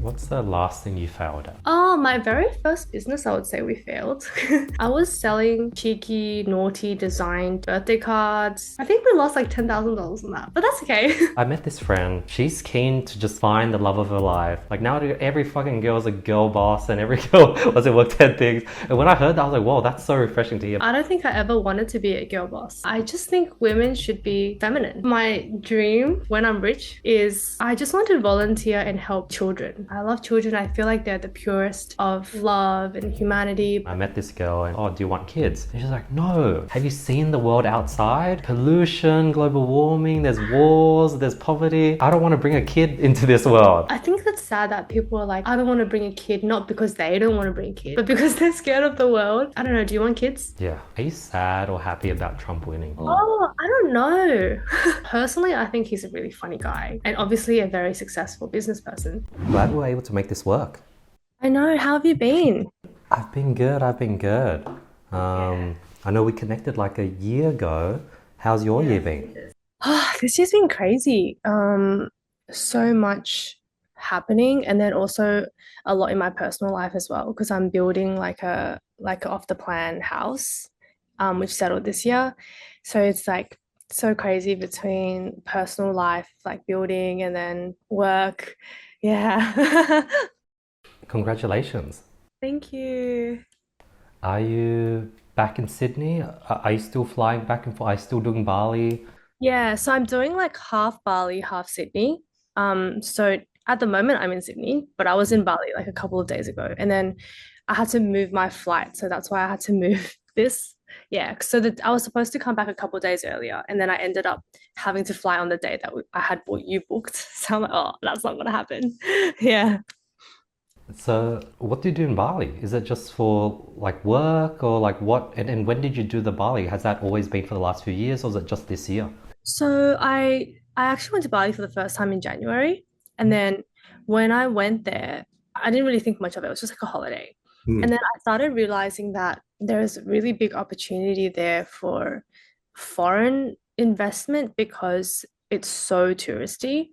What's the last thing you failed at? Oh, my very first business, I would say we failed. I was selling cheeky, naughty designed birthday cards. I think we lost like $10,000 on that, but that's okay. I met this friend. She's keen to just find the love of her life. Like now, every fucking girl's a girl boss, and every girl wants to work 10 things. And when I heard that, I was like, "Whoa, that's so refreshing to hear." I don't think I ever wanted to be a girl boss. I just think women should be feminine. My dream when I'm rich is I just want to volunteer and help children. I love children. I feel like they're the purest of love and humanity. I met this girl, and do you want kids? And she's like, "No. Have you seen the world outside? Pollution, global warming. There's wars. There's poverty. I don't want to bring a kid into this world." I think that's sad that people are like, I don't want to bring a kid, not because they don't want to bring a kid, but because they're scared of the world. I don't know. Do you want kids? Yeah. Are you sad or happy about Trump winning? Oh, I don't know. Personally, I think he's a really funny guy and obviously a very successful business person. Glad we were able to make this work. I know. How have you been? I've been good. I've been good. I know we connected like a year ago. How's your year been? This year's been crazy. So much happening, and then also a lot in my personal life as well, because I'm building like a off the plan house, which settled this year. So it's like so crazy between personal life, like building, and then work. Yeah. Congratulations. Thank you. Are you back in Sydney? Are you still flying back and forth? Are you still doing Bali? Yeah, so I'm doing like half Bali, half Sydney. So at the moment I'm in Sydney, but I was in Bali like a couple of days ago, and then I had to move my flight, so that's why I had to move this. Yeah, so that I was supposed to come back a couple of days earlier, and then I ended up having to fly on the day that I had bought you booked. So I'm like, oh, that's not gonna happen. Yeah. So, what do you do in Bali? Is it just for like work or like what? And when did you do the Bali? Has that always been for the last few years or is it just this year? So I actually went to Bali for the first time in January, and then when I went there, I didn't really think much of it. It was just like a holiday. And Hmm. then I started realizing that there's a really big opportunity there for foreign investment because it's so touristy,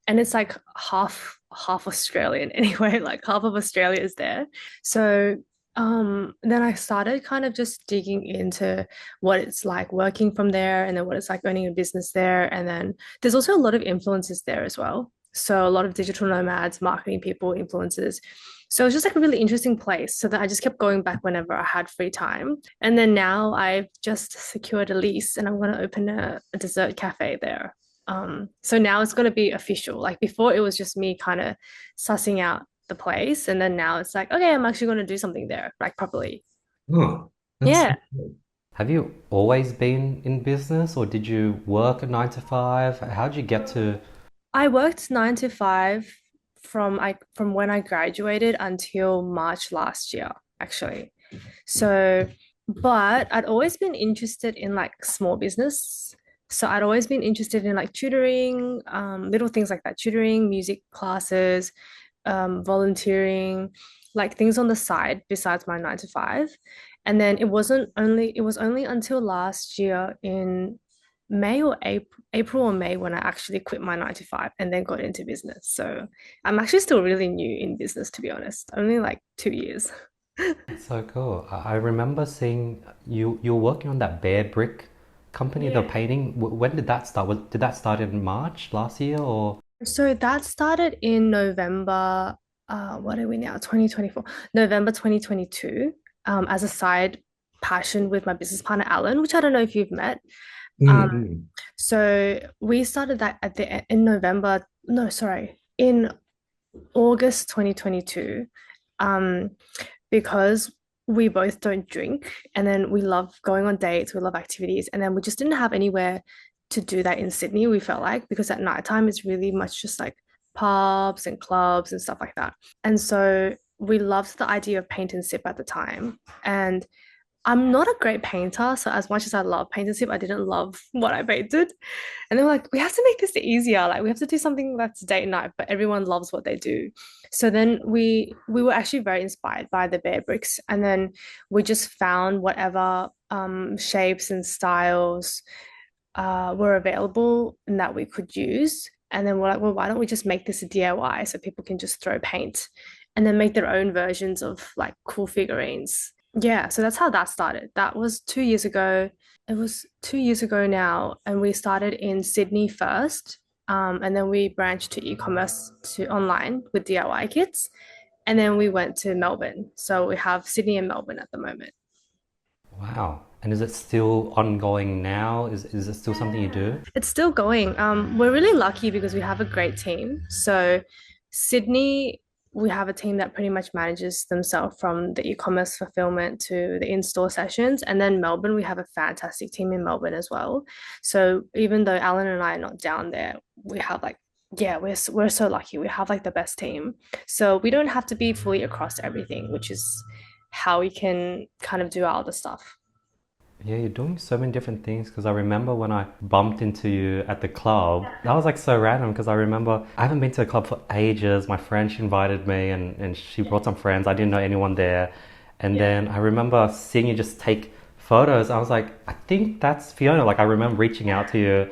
and it's like half Australian anyway, like half of Australia is there. So then I started kind of just digging into what it's like working from there, and then what it's like owning a business there. And then there's also a lot of influencers there as well. So a lot of digital nomads, marketing people, influencers. So it's just like a really interesting place. So that I just kept going back whenever I had free time. And then now I've just secured a lease and I'm going to open a dessert cafe there. So now it's going to be official. Like before, it was just me kind of sussing out the place. And then now it's like, okay, I'm actually going to do something there, like properly. Oh, that's so Yeah. cool. Have you always been in business or did you work a 9 to 5? How did you get to? I worked 9 to 5 from when I graduated until March last year, actually. So, but I'd always been interested in like small business. So I'd always been interested in like tutoring, little things like that, tutoring, music classes, volunteering, like things on the side besides my 9 to 5. And then it was only until last year in April or May when I actually quit my 9 to 5 and then got into business. So I'm actually still really new in business, to be honest, only like 2 years. That's so cool. I remember seeing you were working on that Bearbrick company, the Yeah. painting. When did that start? Did that start in March last year or? So that started in November, what are we now? 2024, November 2022, as a side passion with my business partner, Alan, which I don't know if you've met. Um, Mm-mm. so we started that in November, no, sorry, in August 2022, um, because we both don't drink, and then we love going on dates, we love activities, and then we just didn't have anywhere to do that in Sydney, we felt like, because at nighttime it's really much just like pubs and clubs and stuff like that. And so we loved the idea of paint and sip at the time. And I'm not a great painter, so as much as I love paint and sip, I didn't love what I painted. And they were like, we have to make this easier. Like we have to do something that's date night, but everyone loves what they do. So then we were actually very inspired by the Bear Bricks. And then we just found whatever shapes and styles were available and that we could use. And then we're like, well, why don't we just make this a DIY so people can just throw paint and then make their own versions of like cool figurines. Yeah, so that's how that started. That was 2 years ago. It was 2 years ago now, and we started in Sydney first, and then we branched to e-commerce to online with DIY kits, and then we went to Melbourne. So we have Sydney and Melbourne at the moment. Wow. And is it still ongoing now? Is it still something you do? It's still going. We're really lucky because we have a great team. So Sydney, we have a team that pretty much manages themselves from the e-commerce fulfillment to the in-store sessions. And then Melbourne, we have a fantastic team in Melbourne as well. So even though Alan and I are not down there, we have like, yeah, we're so lucky. We have like the best team. So we don't have to be fully across everything, which is how we can kind of do our other stuff. Yeah, you're doing so many different things because I remember when I bumped into you at the club, that was like so random because I remember I haven't been to a club for ages. My friend, she invited me and she brought some friends. I didn't know anyone there. And then I remember seeing you just take photos. I was like, I think that's Fiona. Like I remember reaching out to you,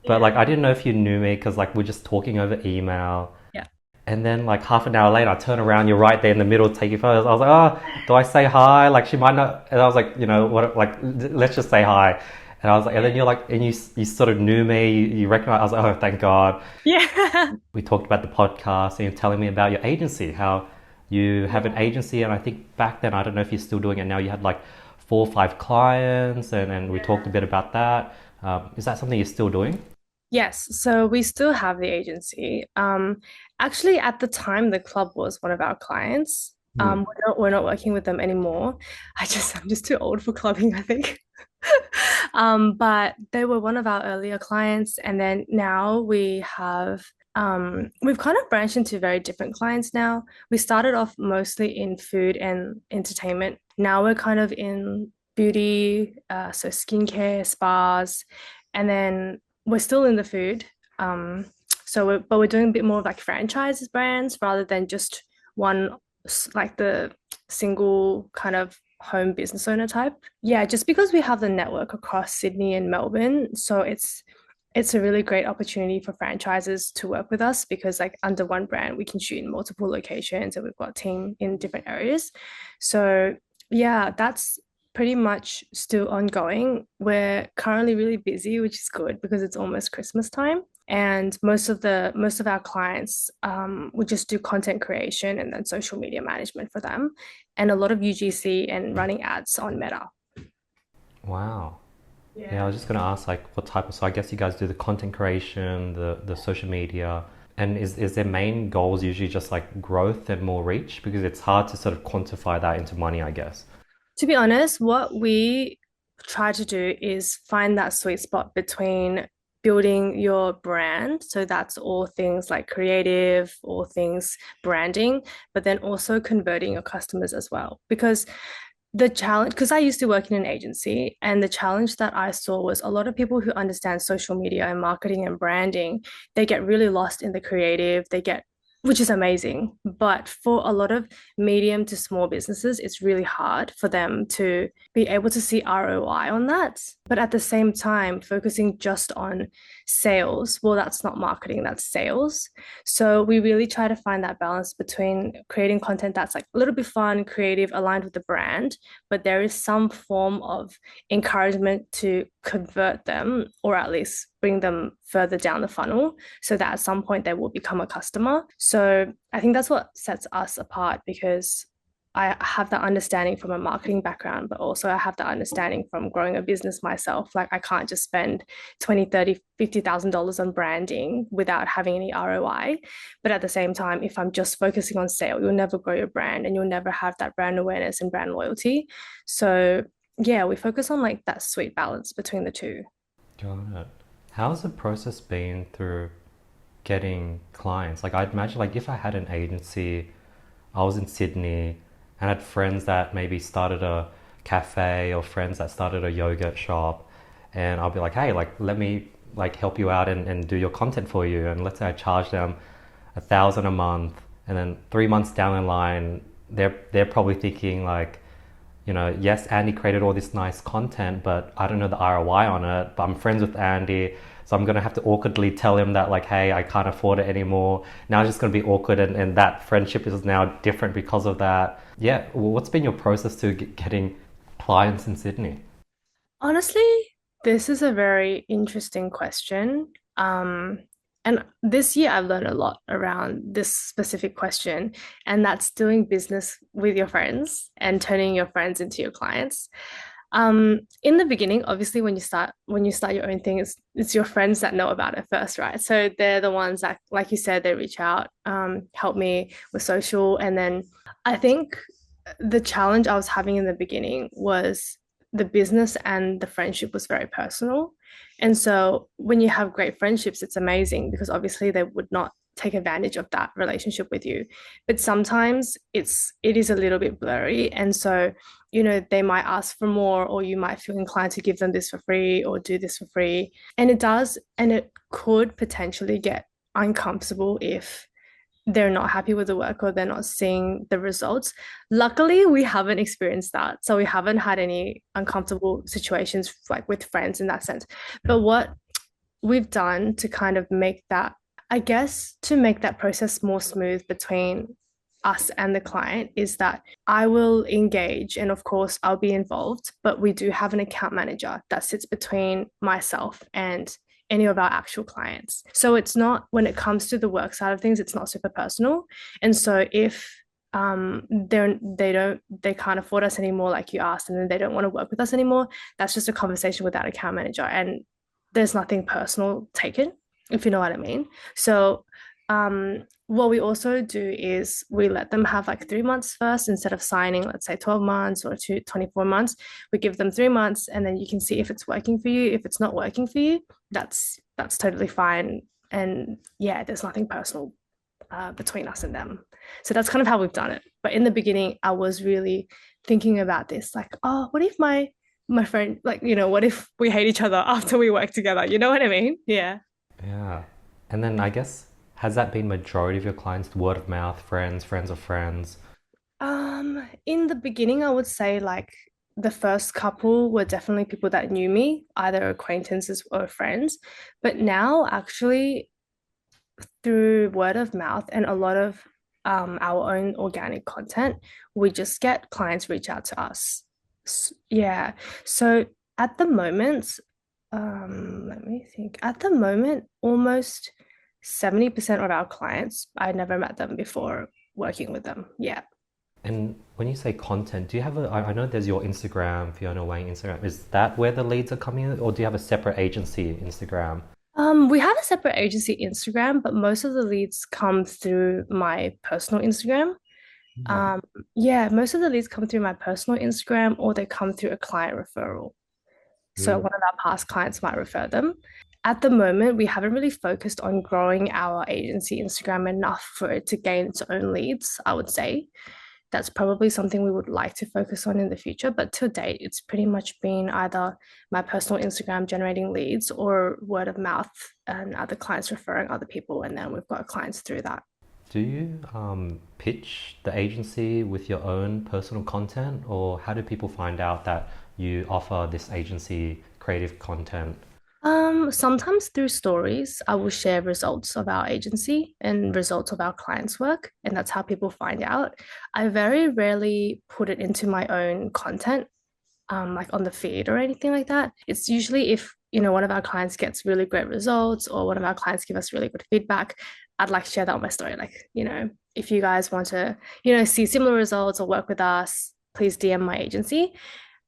but like I didn't know if you knew me because like we're just talking over email. Yeah. And then like half an hour later, I turn around, you're right there in the middle taking photos. I was like, oh, do I say hi? Like she might not. And I was like, you know what? Like let's just say hi. And I was like, and then you're like, and you sort of knew me, you recognized. I was like, oh, thank God. Yeah. We talked about the podcast, and you're telling me about your agency, how you have an agency, and I think back then, I don't know if you're still doing it now. You had like 4 or 5 clients, and we talked a bit about that. Is that something you're still doing? Yes, so we still have the agency. Actually, at the time, the club was one of our clients. Hmm. We're not working with them anymore. I'm just too old for clubbing, I think. But they were one of our earlier clients, and then now we've kind of branched into very different clients now. We started off mostly in food and entertainment. Now we're kind of in beauty, so skincare, spas, and then we're still in the food. Um, but we're doing a bit more of like franchises brands rather than just one, like the single kind of home business owner type. Yeah, just because we have the network across Sydney and Melbourne, so it's a really great opportunity for franchises to work with us because like under one brand we can shoot in multiple locations and we've got a team in different areas. So yeah, that's pretty much still ongoing. We're currently really busy, which is good because it's almost Christmas time. And most of our clients we just do content creation and then social media management for them and a lot of UGC and running ads on Meta. Wow. Yeah, I Yeah. was just gonna ask like what type of, so I guess you guys do the content creation, the social media, and is their main goals usually just like growth and more reach? Because it's hard to sort of quantify that into money, I guess. To be honest, what we try to do is find that sweet spot between building your brand. So that's all things like creative, all things branding, but then also converting your customers as well. Because the challenge, because I used to work in an agency, and the challenge that I saw was a lot of people who understand social media and marketing and branding, they get really lost in the creative, which is amazing. But for a lot of medium to small businesses, it's really hard for them to be able to see ROI on that. But at the same time, focusing just on sales, well, that's not marketing, that's sales. So we really try to find that balance between creating content that's like a little bit fun, creative, aligned with the brand, but there is some form of encouragement to convert them or at least bring them further down the funnel so that at some point they will become a customer. So I think that's what sets us apart because I have that understanding from a marketing background, but also I have that understanding from growing a business myself. Like I can't just spend 20, 30, $50,000 on branding without having any ROI. But at the same time, if I'm just focusing on sale, you'll never grow your brand and you'll never have that brand awareness and brand loyalty. So yeah, we focus on like that sweet balance between the two. Got it. How's the process been through getting clients? Like I'd imagine like if I had an agency, I was in Sydney and had friends that maybe started a cafe or friends that started a yogurt shop, and I'll be like, hey, like let me like help you out and do your content for you. And let's say I charge them 1,000 a month, and then 3 months down the line, they're probably thinking like, yes, Andy created all this nice content, but I don't know the ROI on it. But I'm friends with Andy, So I'm going to have to awkwardly tell him that, like, hey, I can't afford it anymore. Now it's just going to be awkward, and that friendship is now different because of that. Yeah, what's been your process to getting clients in Sydney? Honestly, this is a very interesting question. Um, and this year I've learned a lot around this specific question, and that's doing business with your friends and turning your friends into your clients. In the beginning, obviously, when you start your own thing, it's your friends that know about it first, right? So they're the ones that, like you said, they reach out, help me with social, and then I think the challenge I was having in the beginning was the business and the friendship was very personal. And so when you have great friendships, it's amazing because obviously they would not take advantage of that relationship with you. But sometimes it is a little bit blurry. And so, they might ask for more, or you might feel inclined to give them this for free or do this for free. And it does, and it could potentially get uncomfortable if they're not happy with the work or they're not seeing the results. Luckily, we haven't experienced that. So we haven't had any uncomfortable situations like with friends in that sense. But what we've done to kind of make that, I guess, to make that process more smooth between us and the client is that I will engage and of course I'll be involved, but we do have an account manager that sits between myself and any of our actual clients. So it's not, when it comes to the work side of things, it's not super personal. And so if they can't afford us anymore, like you asked, and then they don't want to work with us anymore, that's just a conversation with that account manager. And there's nothing personal taken, if you know what I mean. So what we also do is we let them have like 3 months first instead of signing, let's say 12 months or 24 months. We give them 3 months and then you can see if it's working for you. If it's not working for you, that's totally fine. And yeah, there's nothing personal between us and them. So that's kind of how we've done it. But in the beginning, I was really thinking about this, like, oh, what if my friend, like, what if we hate each other after we work together? You know what I mean? Yeah. Yeah. And then I guess, has that been majority of your clients, word of mouth, friends, friends of friends? In the beginning, I would say like the first couple were definitely people that knew me, either acquaintances or friends. But now, actually, through word of mouth and a lot of our own organic content, we just get clients reach out to us. Yeah. So at the moment, let me think. At the moment, almost 70% of our clients, I never met them before working with them. Yeah. And when you say content, do you have I know there's your Instagram, Fiona Wang Instagram. Is that where the leads are coming in, or do you have a separate agency Instagram? We have a separate agency Instagram, but most of the leads come through my personal Instagram. Hmm. Um, yeah, most of the leads come through my personal Instagram or they come through a client referral. So Mm. one of our past clients might refer them. At the moment, we haven't really focused on growing our agency Instagram enough for it to gain its own leads, I would say. That's probably something we would like to focus on in the future. But to date, it's pretty much been either my personal Instagram generating leads or word of mouth and other clients referring other people. And then we've got clients through that. Do you pitch the agency with your own personal content, or how do people find out that you offer this agency creative content? Sometimes through stories, I will share results of our agency and results of our clients' work, and that's how people find out. I very rarely put it into my own content, like on the feed or anything like that. It's usually if, one of our clients gets really great results or one of our clients give us really good feedback, I'd like to share that on my story. Like, if you guys want to, see similar results or work with us, please DM my agency.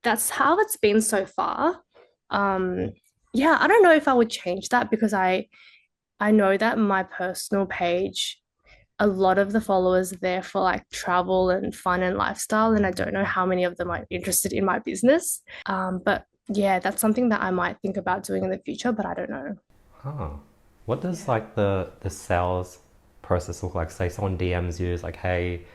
That's how it's been so far. Um, yeah, I don't know if I would change that because I know that my personal page, a lot of the followers are there for like travel and fun and lifestyle, and I don't know how many of them are interested in my business. But yeah, that's something that I might think about doing in the future, but I don't know. Huh. What does Yeah. like the sales process look like? Say someone DMs you, is like, hey,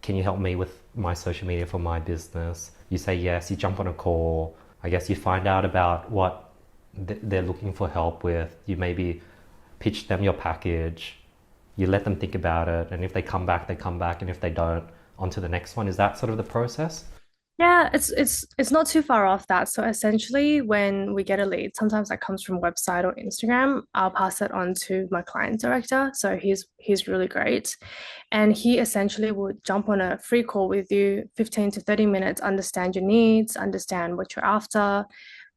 can you help me with my social media for my business? You say yes, you jump on a call. I guess you find out about what they're looking for help with. You maybe pitch them your package. You let them think about it, and if they come back, they come back, and if they don't, on to the next one. Is that sort of the process? Yeah, it's not too far off that. So essentially, when we get a lead, sometimes that comes from website or Instagram, I'll pass it on to my client director. So he's really great. And he essentially will jump on a free call with you, 15 to 30 minutes, understand your needs, understand what you're after,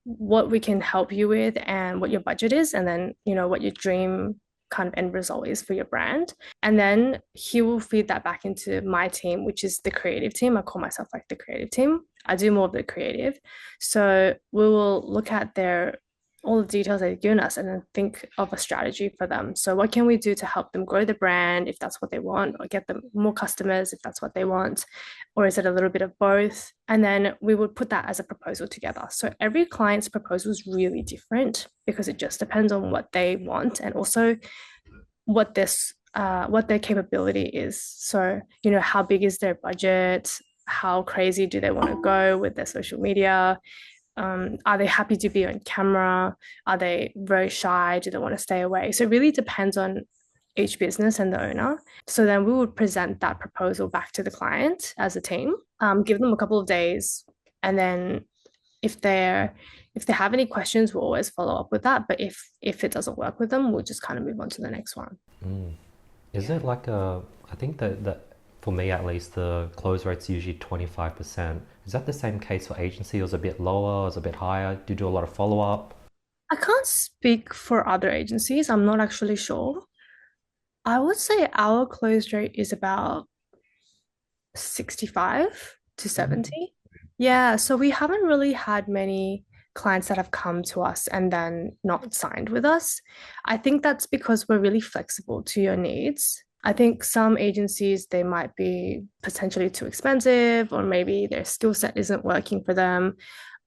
what we can help you with, and what your budget is, and then, what your dream kind of end result is for your brand. And then he will feed that back into my team, which is the creative team. I call myself like the creative team. I do more of the creative. So we will look at their all the details they've given us and then think of a strategy for them. So what can we do to help them grow the brand if that's what they want, or get them more customers if that's what they want, or is it a little bit of both? And then we would put that as a proposal together. So every client's proposal is really different because it just depends on what they want and also what their capability is. So, how big is their budget? How crazy do they want to go with their social media? Are they happy to be on camera? Are they very shy? Do they want to stay away? So it really depends on each business and the owner. So then we would present that proposal back to the client as a team, give them a couple of days, and then if they're if they have any questions, we'll always follow up with that. But if it doesn't work with them, we'll just kind of move on to the next one. Mm. Is Yeah. it like a, I think that for me at least, the close rate's usually 25%. Is that the same case for agency? Or is it a bit lower? Or is it a bit higher? Do you do a lot of follow up? I can't speak for other agencies. I'm not actually sure. I would say our close rate is about 65 to Mm. 70. Yeah, so we haven't really had many clients that have come to us and then not signed with us. I think that's because we're really flexible to your needs. I think some agencies, they might be potentially too expensive, or maybe their skill set isn't working for them,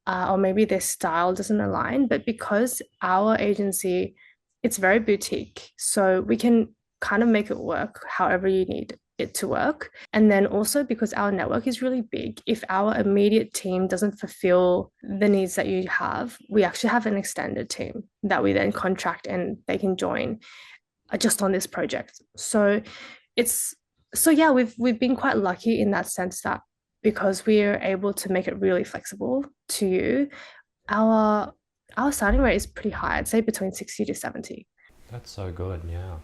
or maybe their style doesn't align. But because our agency, it's very boutique, so we can kind of make it work however you need it to work. And then also because our network is really big, if our immediate team doesn't fulfill the needs that you have, we actually have an extended team that we then contract and they can join just on this project. So it's so yeah, we've been quite lucky in that sense that because we're able to make it really flexible to you, our our starting rate is pretty high. I'd say between 60 to 70. That's so good, yeah.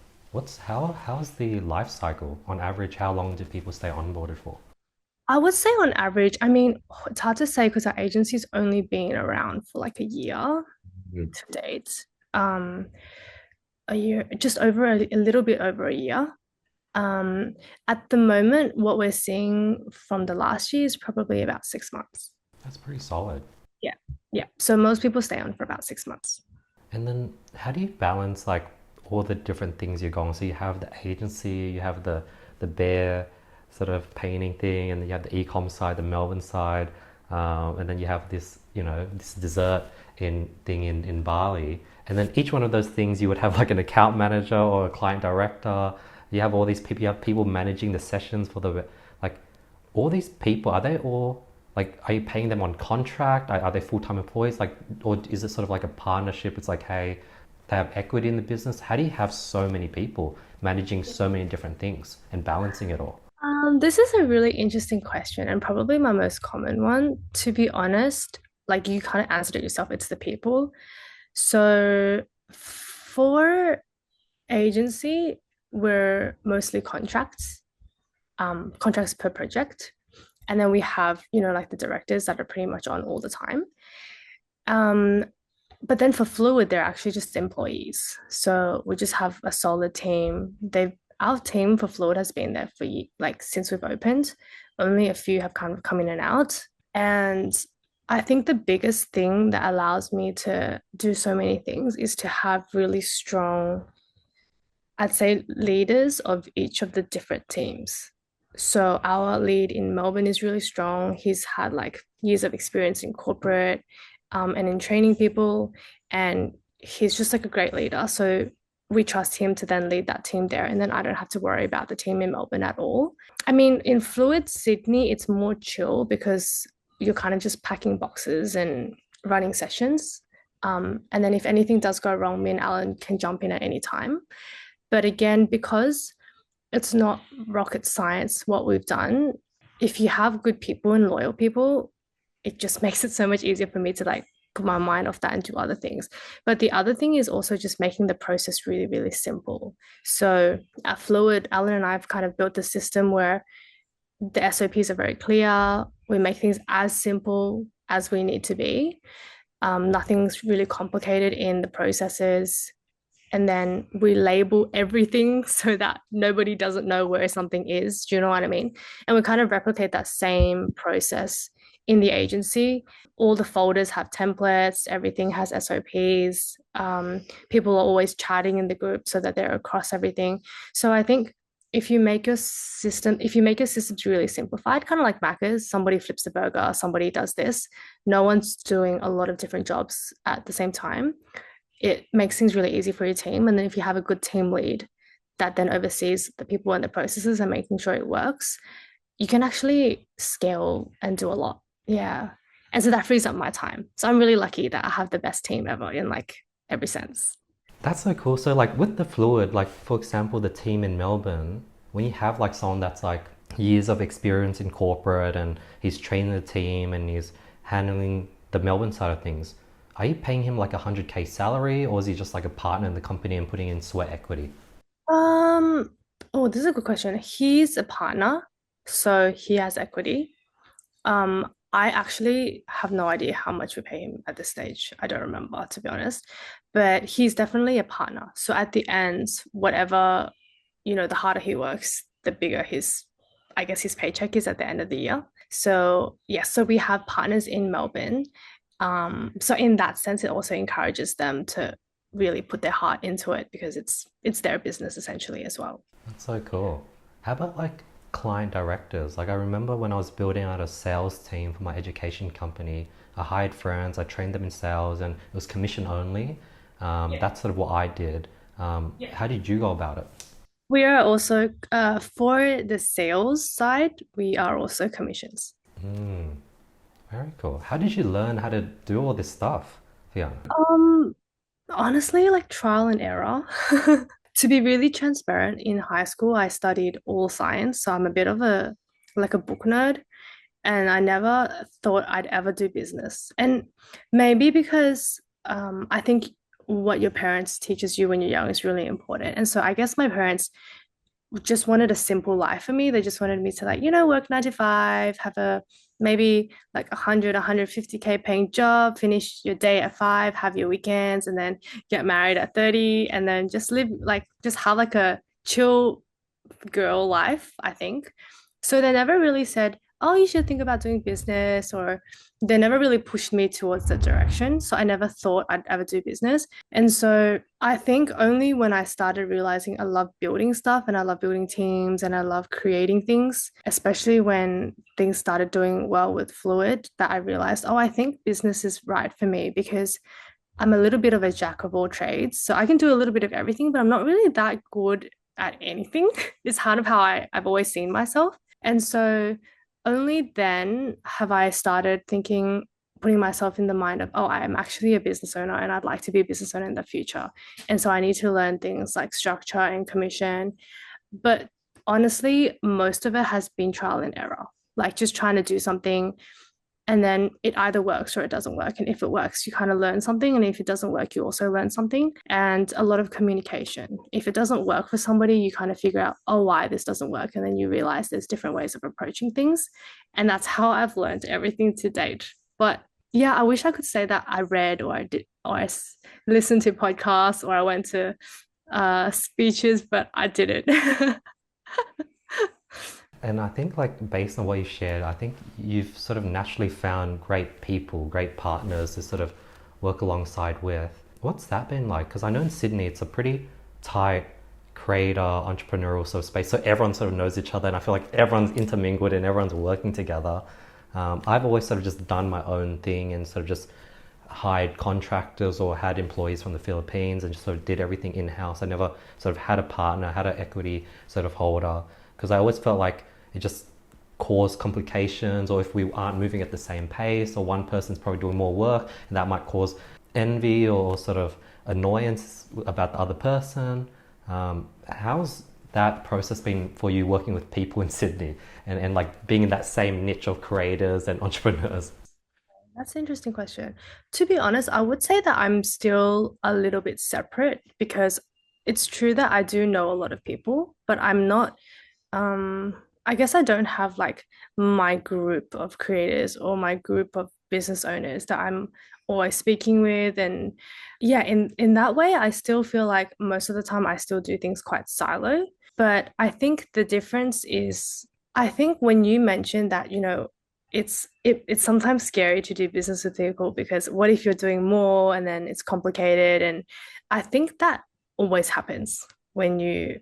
How's the life cycle? On average, how long do people stay onboarded for? I would say on average, I mean, it's hard to say because our agency's only been around for like a year Mm. to date. Um, a year, just over a little bit over a year. Um, at the moment, what we're seeing from the last year is probably about 6 months. That's pretty solid. Yeah. Yeah. So most people stay on for about 6 months. And then how do you balance like all the different things you're going? So you have the agency, you have the bear sort of painting thing, and then you have the e-com side, the Melbourne side, and then you have this, this dessert in Bali. And then each one of those things you would have like an account manager or a client director. You have all these people, you have people managing the sessions for the like all these people, are they all like, are you paying them on contract? Are they full-time employees? Like, or is it sort of like a partnership? It's like, hey, they have equity in the business. How do you have so many people managing so many different things and balancing it all? This is a really interesting question and probably my most common one. To be honest, like you kind of answered it yourself, it's the people. So for agency, we're mostly contracts per project. And then we have, like the directors that are pretty much on all the time. Um, but then for Fluid, they're actually just employees. So we just have a solid team. Our team for Fluid has been there for like since we've opened. Only a few have kind of come in and out. And I think the biggest thing that allows me to do so many things is to have really strong, I'd say, leaders of each of the different teams. So our lead in Melbourne is really strong. He's had like years of experience in corporate, and in training people, and he's just like a great leader. So we trust him to then lead that team there, and then I don't have to worry about the team in Melbourne at all. I mean, in Fluid Sydney, it's more chill because you're kind of just packing boxes and running sessions. And then if anything does go wrong, me and Alan can jump in at any time. But again, because it's not rocket science what we've done, if you have good people and loyal people, it just makes it so much easier for me to like put my mind off that and do other things. But the other thing is also just making the process really, really simple. So at Fluid, Alan and I have kind of built the system where the SOPs are very clear. We make things as simple as we need to be. Nothing's really complicated in the processes. And then we label everything so that nobody doesn't know where something is. Do you know what I mean? And we kind of replicate that same process in the agency. All the folders have templates, everything has SOPs. People are always chatting in the group so that they're across everything. So I think if you make your systems really simplified, kind of like Macca's, somebody flips a burger, somebody does this, no one's doing a lot of different jobs at the same time. It makes things really easy for your team. And then if you have a good team lead that then oversees the people and the processes and making sure it works, you can actually scale and do a lot. Yeah. And so that frees up my time. So I'm really lucky that I have the best team ever in like every sense. That's so cool. So like with the fluid, like for example, the team in Melbourne, when you have like someone that's like years of experience in corporate and he's training the team and he's handling the Melbourne side of things, are you paying him like 100K salary or is he just like a partner in the company and putting in sweat equity? Um, oh, this is a good question. He's a partner, so he has equity. I actually have no idea how much we pay him at this stage. I don't remember, to be honest. But he's definitely a partner. So at the end, whatever, the harder he works, the bigger I guess his paycheck is at the end of the year. So yeah, so we have partners in Melbourne. So in that sense, it also encourages them to really put their heart into it because it's their business essentially as well. That's so cool. How about like client directors? Like I remember when I was building out a sales team for my education company, I hired friends, I trained them in sales, and it was commission only. Yeah. That's sort of what I did. Yeah. How did you go about it? We are also for the sales side, we are also commissions. Mm, very cool. How did you learn how to do all this stuff, Fiona? Um, Honestly, like trial and error. To be really transparent, in high school, I studied all science, so I'm a bit of a like a book nerd, and I never thought I'd ever do business. And maybe because I think what your parents teaches you when you're young is really important. And so I guess my parents just wanted a simple life for me. They just wanted me to like, work 9 to 5, have a maybe like 100, 150K paying job, finish your day at 5, have your weekends, and then get married at 30, and then just live like just have like a chill girl life, I think. So they never really said, oh, you should think about doing business, or they never really pushed me towards that direction. So I never thought I'd ever do business. And so I think only when I started realizing I love building stuff and I love building teams and I love creating things, especially when things started doing well with Fluid, that I realized, oh, I think business is right for me because I'm a little bit of a jack of all trades. So I can do a little bit of everything, but I'm not really that good at anything. It's kind of how I've always seen myself. And so only then have I started thinking, putting myself in the mind of, oh, I am actually a business owner and I'd like to be a business owner in the future. And so I need to learn things like structure and commission. But honestly, most of it has been trial and error, like just trying to do something and then it either works or it doesn't work. And if it works, you kind of learn something. And if it doesn't work, you also learn something. And a lot of communication. If it doesn't work for somebody, you kind of figure out, oh, why this doesn't work. And then you realize there's different ways of approaching things. And that's how I've learned everything to date. But yeah, I wish I could say that I read or I did or listened to podcasts or I went to speeches, but I didn't. And I think like based on what you shared, I think you've sort of naturally found great people, great partners to sort of work alongside with. What's that been like? Because I know in Sydney it's a pretty tight creator entrepreneurial sort of space, so everyone sort of knows each other, and I feel like everyone's intermingled and everyone's working together. I've always sort of just done my own thing and sort of just hired contractors or had employees from the Philippines and just sort of did everything in house. I never sort of had a partner, had an equity sort of holder because I always felt like it just caused complications, or if we aren't moving at the same pace, or one person's probably doing more work, and that might cause envy or sort of annoyance about the other person. How's that process been for you working with people in Sydney and like being in that same niche of creators and entrepreneurs? That's an interesting question. To be honest, I would say that I'm still a little bit separate because it's true that I do know a lot of people, but I'm not, I guess I don't have like my group of creators or my group of business owners that I'm always speaking with. And yeah, in that way, I still feel like most of the time I still do things quite silo. But I think the difference is, I think when you mentioned that, it's sometimes scary to do business with people because what if you're doing more and then it's complicated? And I think that always happens when you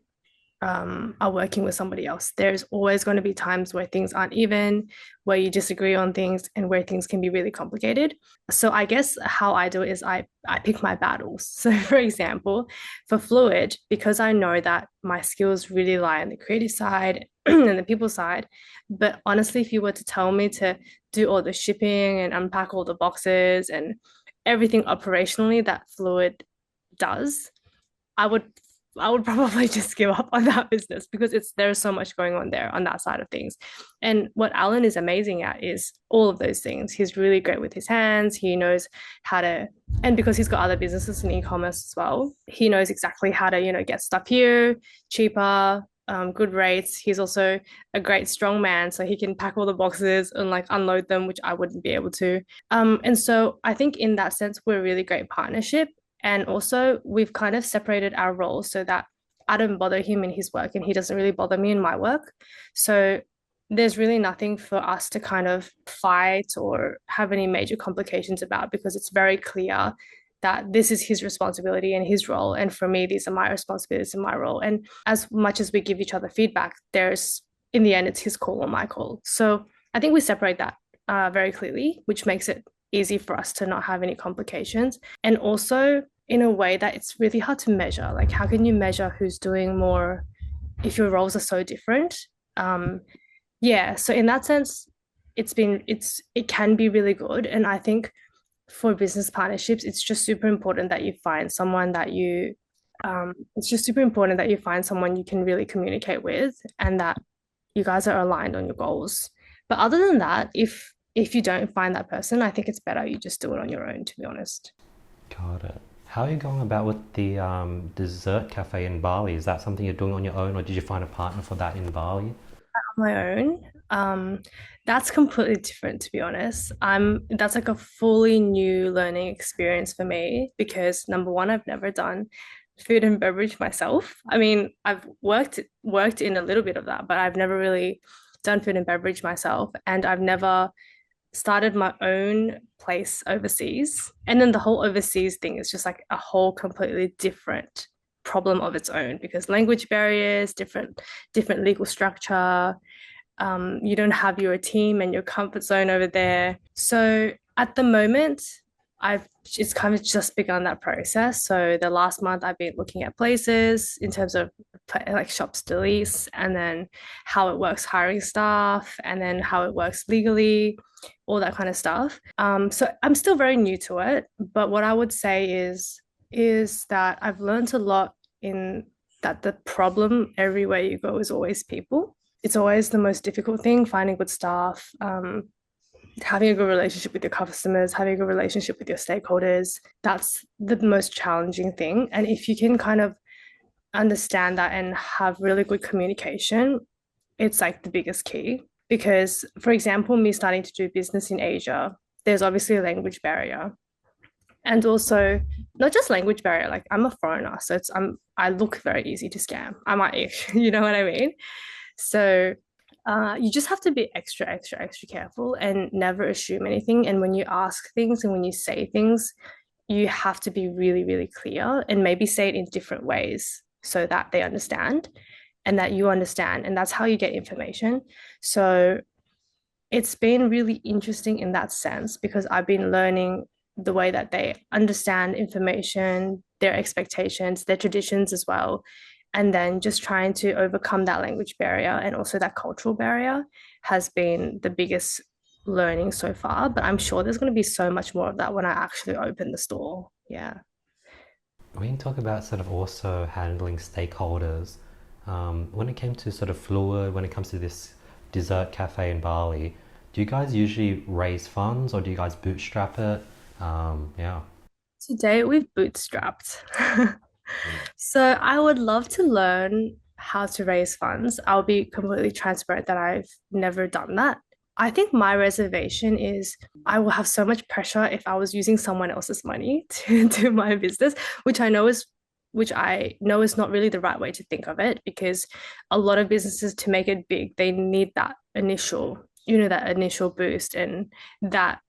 are working with somebody else. There's always going to be times where things aren't even, where you disagree on things, and where things can be really complicated. So I guess how I do it is I pick my battles. So for example, for Fluid, because I know that my skills really lie on the creative side and the people side. But honestly, if you were to tell me to do all the shipping and unpack all the boxes and everything operationally that Fluid does, I would I would probably just give up on that business because it's there's so much going on there on that side of things. And what Alan is amazing at is all of those things. He's really great with his hands. He knows how to, and because he's got other businesses in e-commerce as well, he knows exactly how to, get stuff here cheaper, good rates. He's also a great strong man, so he can pack all the boxes and like unload them, which I wouldn't be able to. And so I think in that sense, we're a really great partnership. And also, we've kind of separated our roles so that I don't bother him in his work and he doesn't really bother me in my work. So there's really nothing for us to kind of fight or have any major complications about because it's very clear that this is his responsibility and his role. And for me, these are my responsibilities and my role. And as much as we give each other feedback, in the end, it's his call or my call. So I think we separate that very clearly, which makes it easy for us to not have any complications. And also, in a way that it's really hard to measure. Like, how can you measure who's doing more if your roles are so different? Um, yeah. So in that sense, it can be really good. And I think for business partnerships, it's just super important that you find someone that you it's just super important that you find someone you can really communicate with and that you guys are aligned on your goals. But other than that, if you don't find that person, I think it's better you just do it on your own, to be honest. Got it. How are you going about with the dessert cafe in Bali? Is that something you're doing on your own, or did you find a partner for that in Bali? On my own, that's completely different, to be honest. That's like a fully new learning experience for me because number one, I've never done food and beverage myself. I mean, I've worked in a little bit of that, but I've never really done food and beverage myself, and I've never started my own place overseas. And then the whole overseas thing is just like a whole completely different problem of its own because language barriers, different legal structure. You don't have your team and your comfort zone over there. So at the moment, I've it's kind of just begun that process. So the last month I've been looking at places in terms of like shops to lease and then how it works hiring staff and then how it works legally, all that kind of stuff. So I'm still very new to it, but what I would say is that I've learned a lot in that the problem everywhere you go is always people. It's always the most difficult thing, finding good staff, having a good relationship with your customers, having a good relationship with your stakeholders. That's the most challenging thing. And if you can kind of understand that and have really good communication, it's like the biggest key. Because, for example, me starting to do business in Asia, there's obviously a language barrier. And also, not just language barrier, like I'm a foreigner, so I look very easy to scam. I might, you know what I mean? So you just have to be extra careful and never assume anything. And when you ask things and when you say things, you have to be really, really clear and maybe say it in different ways so that they understand and that you understand. And that's how you get information. So it's been really interesting in that sense because I've been learning the way that they understand information, their expectations, their traditions as well. And then just trying to overcome that language barrier and also that cultural barrier has been the biggest learning so far. But I'm sure there's going to be so much more of that when I actually open the store. Yeah. We can talk about sort of also handling stakeholders. When it came to sort of fluid, when it comes to this dessert cafe in Bali, Do you guys usually raise funds or do you guys bootstrap it? Yeah. Today we've bootstrapped. So I would love to learn how to raise funds. I'll be completely transparent that I've never done that. I think my reservation is I will have so much pressure if I was using someone else's money to do my business, which I know is not really the right way to think of it because a lot of businesses to make it big, they need that initial, that initial boost and that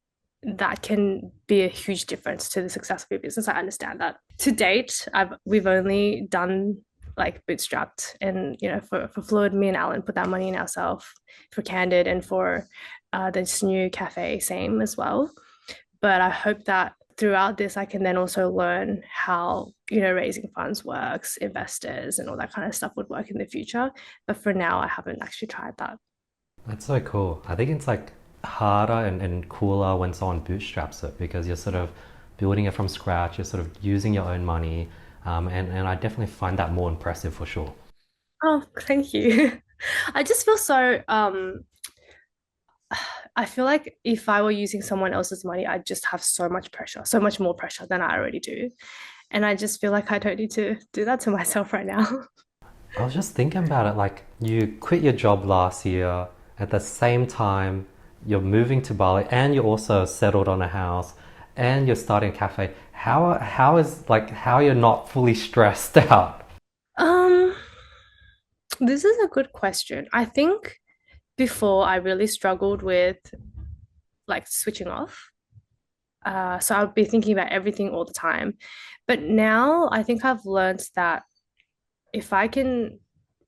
that can be a huge difference to the success of your business. I understand that. To date, we've only done like bootstrapped and for Fluid, me and Alan put that money in ourselves for Candid and for this new cafe, same as well. But I hope that throughout this, I can then also learn how, raising funds works, investors and all that kind of stuff would work in the future. But for now, I haven't actually tried that. That's so cool. I think it's like harder and cooler when someone bootstraps it because you're sort of building it from scratch, you're sort of using your own money. And I definitely find that more impressive for sure. Oh, thank you. I just feel so I feel like if I were using someone else's money, I'd just have so much pressure, so much more pressure than I already do. And I just feel like I don't need to do that to myself right now. I was just thinking about it like you quit your job last year, at the same time, you're moving to Bali and you're also settled on a house and you're starting a cafe. How you're not fully stressed out? Um, this is a good question. I think before I really struggled with like switching off. So I would be thinking about everything all the time. But now I think I've learned that if I can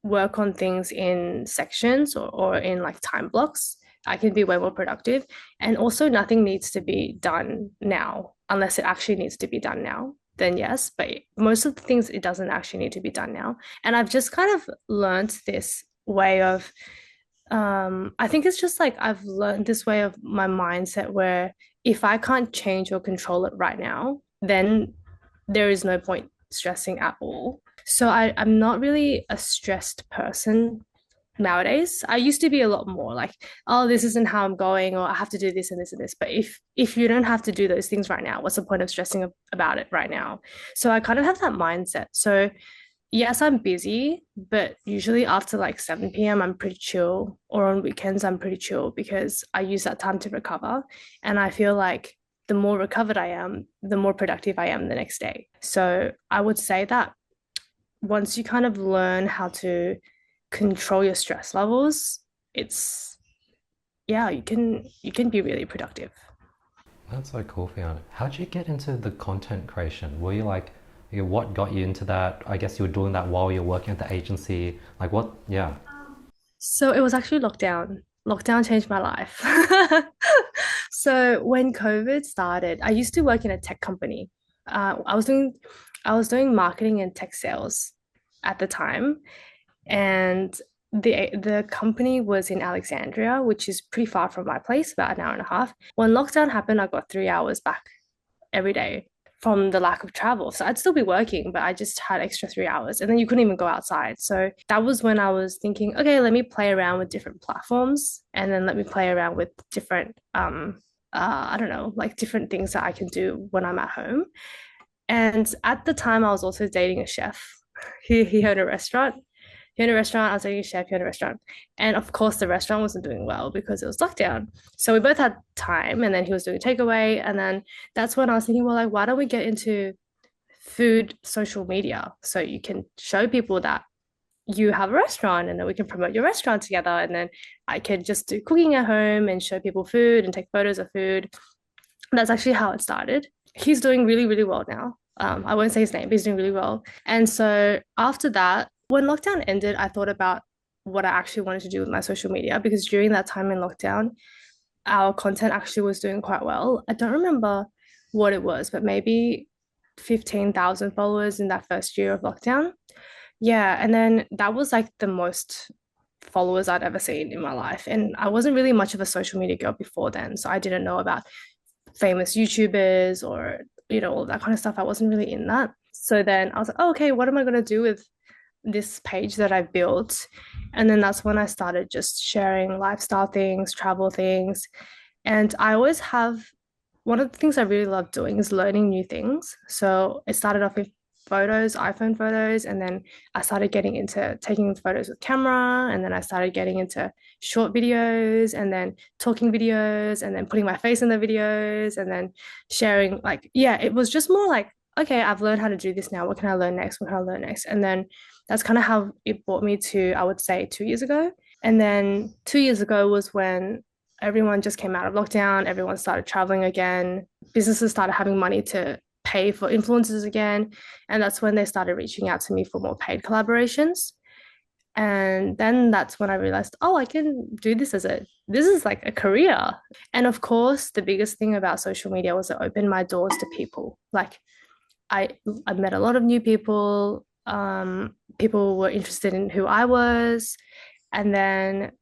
work on things in sections or in like time blocks, I can be way more productive. And also, nothing needs to be done now unless it actually needs to be done now. Then yes, but most of the things it doesn't actually need to be done now. And I've just kind of learned this way of I think it's just like I've learned this way of my mindset where if I can't change or control it right now, then there is no point stressing at all. So I'm not really a stressed person nowadays. I used to be a lot more like, oh, this isn't how I'm going, or I have to do this and this and this. But if you don't have to do those things right now, what's the point of stressing about it right now? So I kind of have that mindset. So yes, I'm busy, but usually after like 7 p.m., I'm pretty chill, or on weekends, I'm pretty chill because I use that time to recover. And I feel like the more recovered I am, the more productive I am the next day. So I would say that once you kind of learn how to control your stress levels, it's yeah, you can be really productive. That's so cool, Fiona. How'd you get into the content creation? Were you like, what got you into that? I guess you were doing that while you're working at the agency. Like what? Yeah. So it was actually lockdown. Lockdown changed my life. So when COVID started, I used to work in a tech company. I was doing marketing and tech sales at the time, and the company was in Alexandria, which is pretty far from my place, about an hour and a half. When lockdown happened, I got 3 hours back every day from the lack of travel. So I'd still be working, but I just had extra 3 hours and then you couldn't even go outside. So that was when I was thinking, okay, let me play around with different platforms and then let me play around with different I don't know, like different things that I can do when I'm at home. And at the time I was also dating a chef. He owned a restaurant. He owned a restaurant. I was dating a chef. He owned a restaurant. And of course, the restaurant wasn't doing well because it was lockdown. So we both had time. And then he was doing takeaway. And then that's when I was thinking, well, like, why don't we get into food social media so you can show people that you have a restaurant and then we can promote your restaurant together. And then I could just do cooking at home and show people food and take photos of food. That's actually how it started. He's doing really, really well now. I won't say his name, but he's doing really well. And so after that, when lockdown ended, I thought about what I actually wanted to do with my social media because during that time in lockdown, our content actually was doing quite well. I don't remember what it was, but maybe 15,000 followers in that first year of lockdown. Yeah. And then that was like the most followers I'd ever seen in my life. And I wasn't really much of a social media girl before then. So I didn't know about famous YouTubers or all that kind of stuff. I wasn't really in that. So then I was like, oh, okay, what am I gonna do with this page that I built. And then that's when I started just sharing lifestyle things, travel things. And I always have one of the things I really love doing is learning new things. So it started off with photos, iPhone photos, and then I started getting into taking photos with camera, and then I started getting into short videos, and then talking videos, and then putting my face in the videos, and then sharing like, yeah, it was just more like, okay, I've learned how to do this now. What can I learn next? What can I learn next? And then that's kind of how it brought me to, I would say, 2 years ago. And then 2 years ago was when everyone just came out of lockdown, everyone started traveling again, businesses started having money to pay for influencers again. And that's when they started reaching out to me for more paid collaborations. And then that's when I realized, oh, I can do this this is like a career. And of course, the biggest thing about social media was it opened my doors to people. Like I I met a lot of new people. People were interested in who I was. And then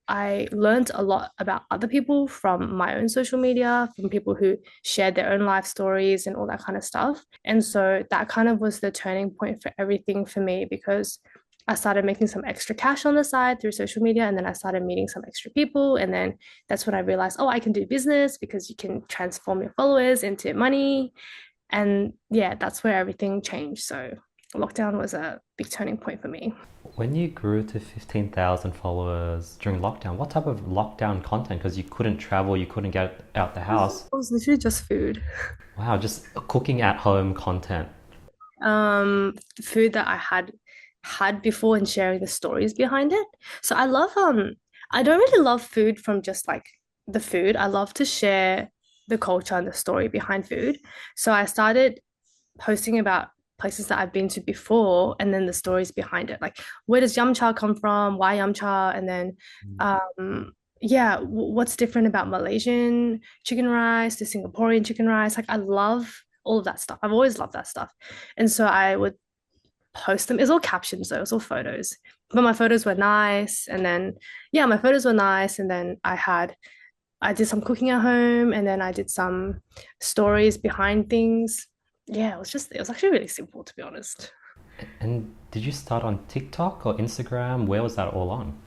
I learned a lot about other people from my own social media, from people who shared their own life stories and all that kind of stuff. And so that kind of was the turning point for everything for me because I started making some extra cash on the side through social media. And then I started meeting some extra people. And then that's when I realized, oh, I can do business because you can transform your followers into money. And yeah, that's where everything changed. So lockdown was a big turning point for me. When you grew to 15,000 followers during lockdown, what type of lockdown content? Because you couldn't travel, you couldn't get out the house. It was literally just food. Wow, just cooking at home content. Food that I had before and sharing the stories behind it. So I don't really love food from just like the food. I love to share the culture and the story behind food. So I started posting about places that I've been to before and then the stories behind it. Like where does yum cha come from? Why yum cha? And then yeah, what's different about Malaysian chicken rice to Singaporean chicken rice? Like I love all of that stuff. I've always loved that stuff. And so I would post them. It's all captions though, it's all photos. But my photos were nice. And then yeah, my photos were nice. And then I did some cooking at home and then I did some stories behind things. Yeah, it was actually really simple to be honest. And did you start on TikTok or Instagram? Where was that all on?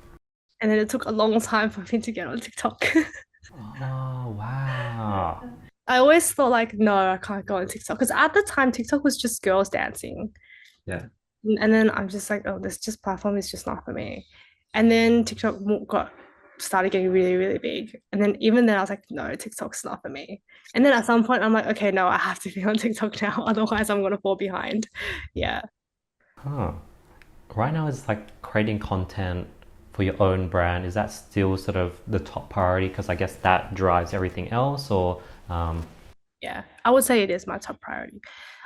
And then it took a long time for me to get on TikTok. Oh, wow. I always thought like, no, I can't go on TikTok because at the time TikTok was just girls dancing. Yeah. And then I'm just like, oh, this just platform is just not for me. And then TikTok got started getting really, really big. And then even then I was like, no, TikTok's not for me. And then at some point I'm like, okay, no, I have to be on TikTok now. Otherwise I'm gonna fall behind. Yeah. Huh. Right now, it's like creating content for your own brand. Is that still sort of the top priority? Because I guess that drives everything else, or Yeah. I would say it is my top priority.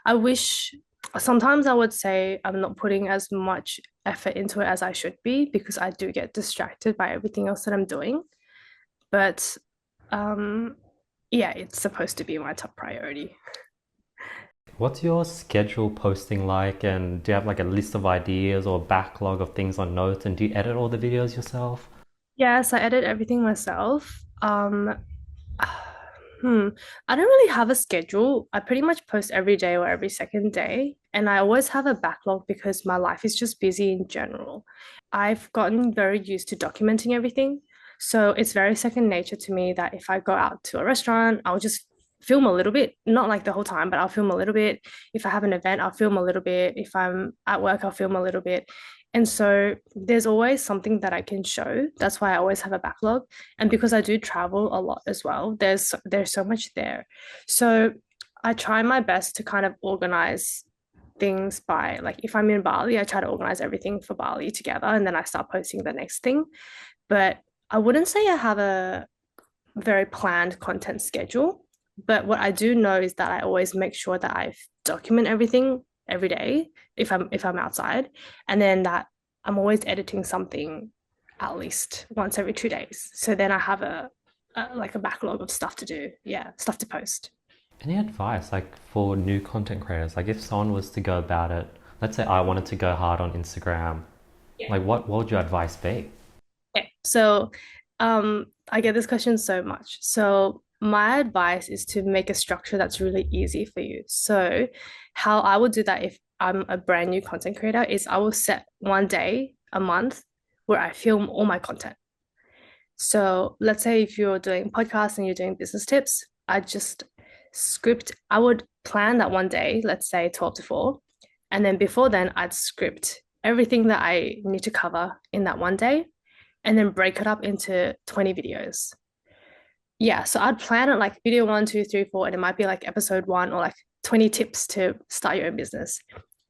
I wish sometimes I would say I'm not putting as much effort into it as I should be because I do get distracted by everything else that I'm doing. But um yeah, it's supposed to be my top priority. what's your schedule posting like? And do you have like a list of ideas or backlog of things on notes? And do you edit all the videos yourself? Yes, I edit everything myself. Hmm. I don't really have a schedule. I pretty much post every day or every second day. And I always have a backlog because my life is just busy in general. I've gotten very used to documenting everything. So it's very second nature to me that if I go out to a restaurant, I'll just film a little bit, not like the whole time, but I'll film a little bit. If I have an event, I'll film a little bit. If I'm at work, I'll film a little bit. And so there's always something that I can show. That's why I always have a backlog. And because I do travel a lot as well, there's so much there. So I try my best to kind of organize things by like if I'm in Bali, I try to organize everything for Bali together and then I start posting the next thing. But I wouldn't say I have a very planned content schedule. But what I do know is that I always make sure that I document everything every day if I'm outside, and then that I'm always editing something at least once every 2 days. So then I have like a backlog of stuff to do. Yeah, stuff to post. Any advice like for new content creators? Like if someone was to go about it, let's say I wanted to go hard on Instagram, Yeah. like what would your advice be? Okay. So I get this question so much. So my advice is to make a structure that's really easy for you. So how I would do that if I'm a brand new content creator is I will set one day a month where I film all my content. So let's say if you're doing podcasts and you're doing business tips, I would plan that one day, let's say 12 to 4. And then before then, I'd script everything that I need to cover in that one day and then break it up into 20 videos. Yeah, so I'd plan it like video one, two, three, four, and it might be like episode one or like 20 tips to start your own business.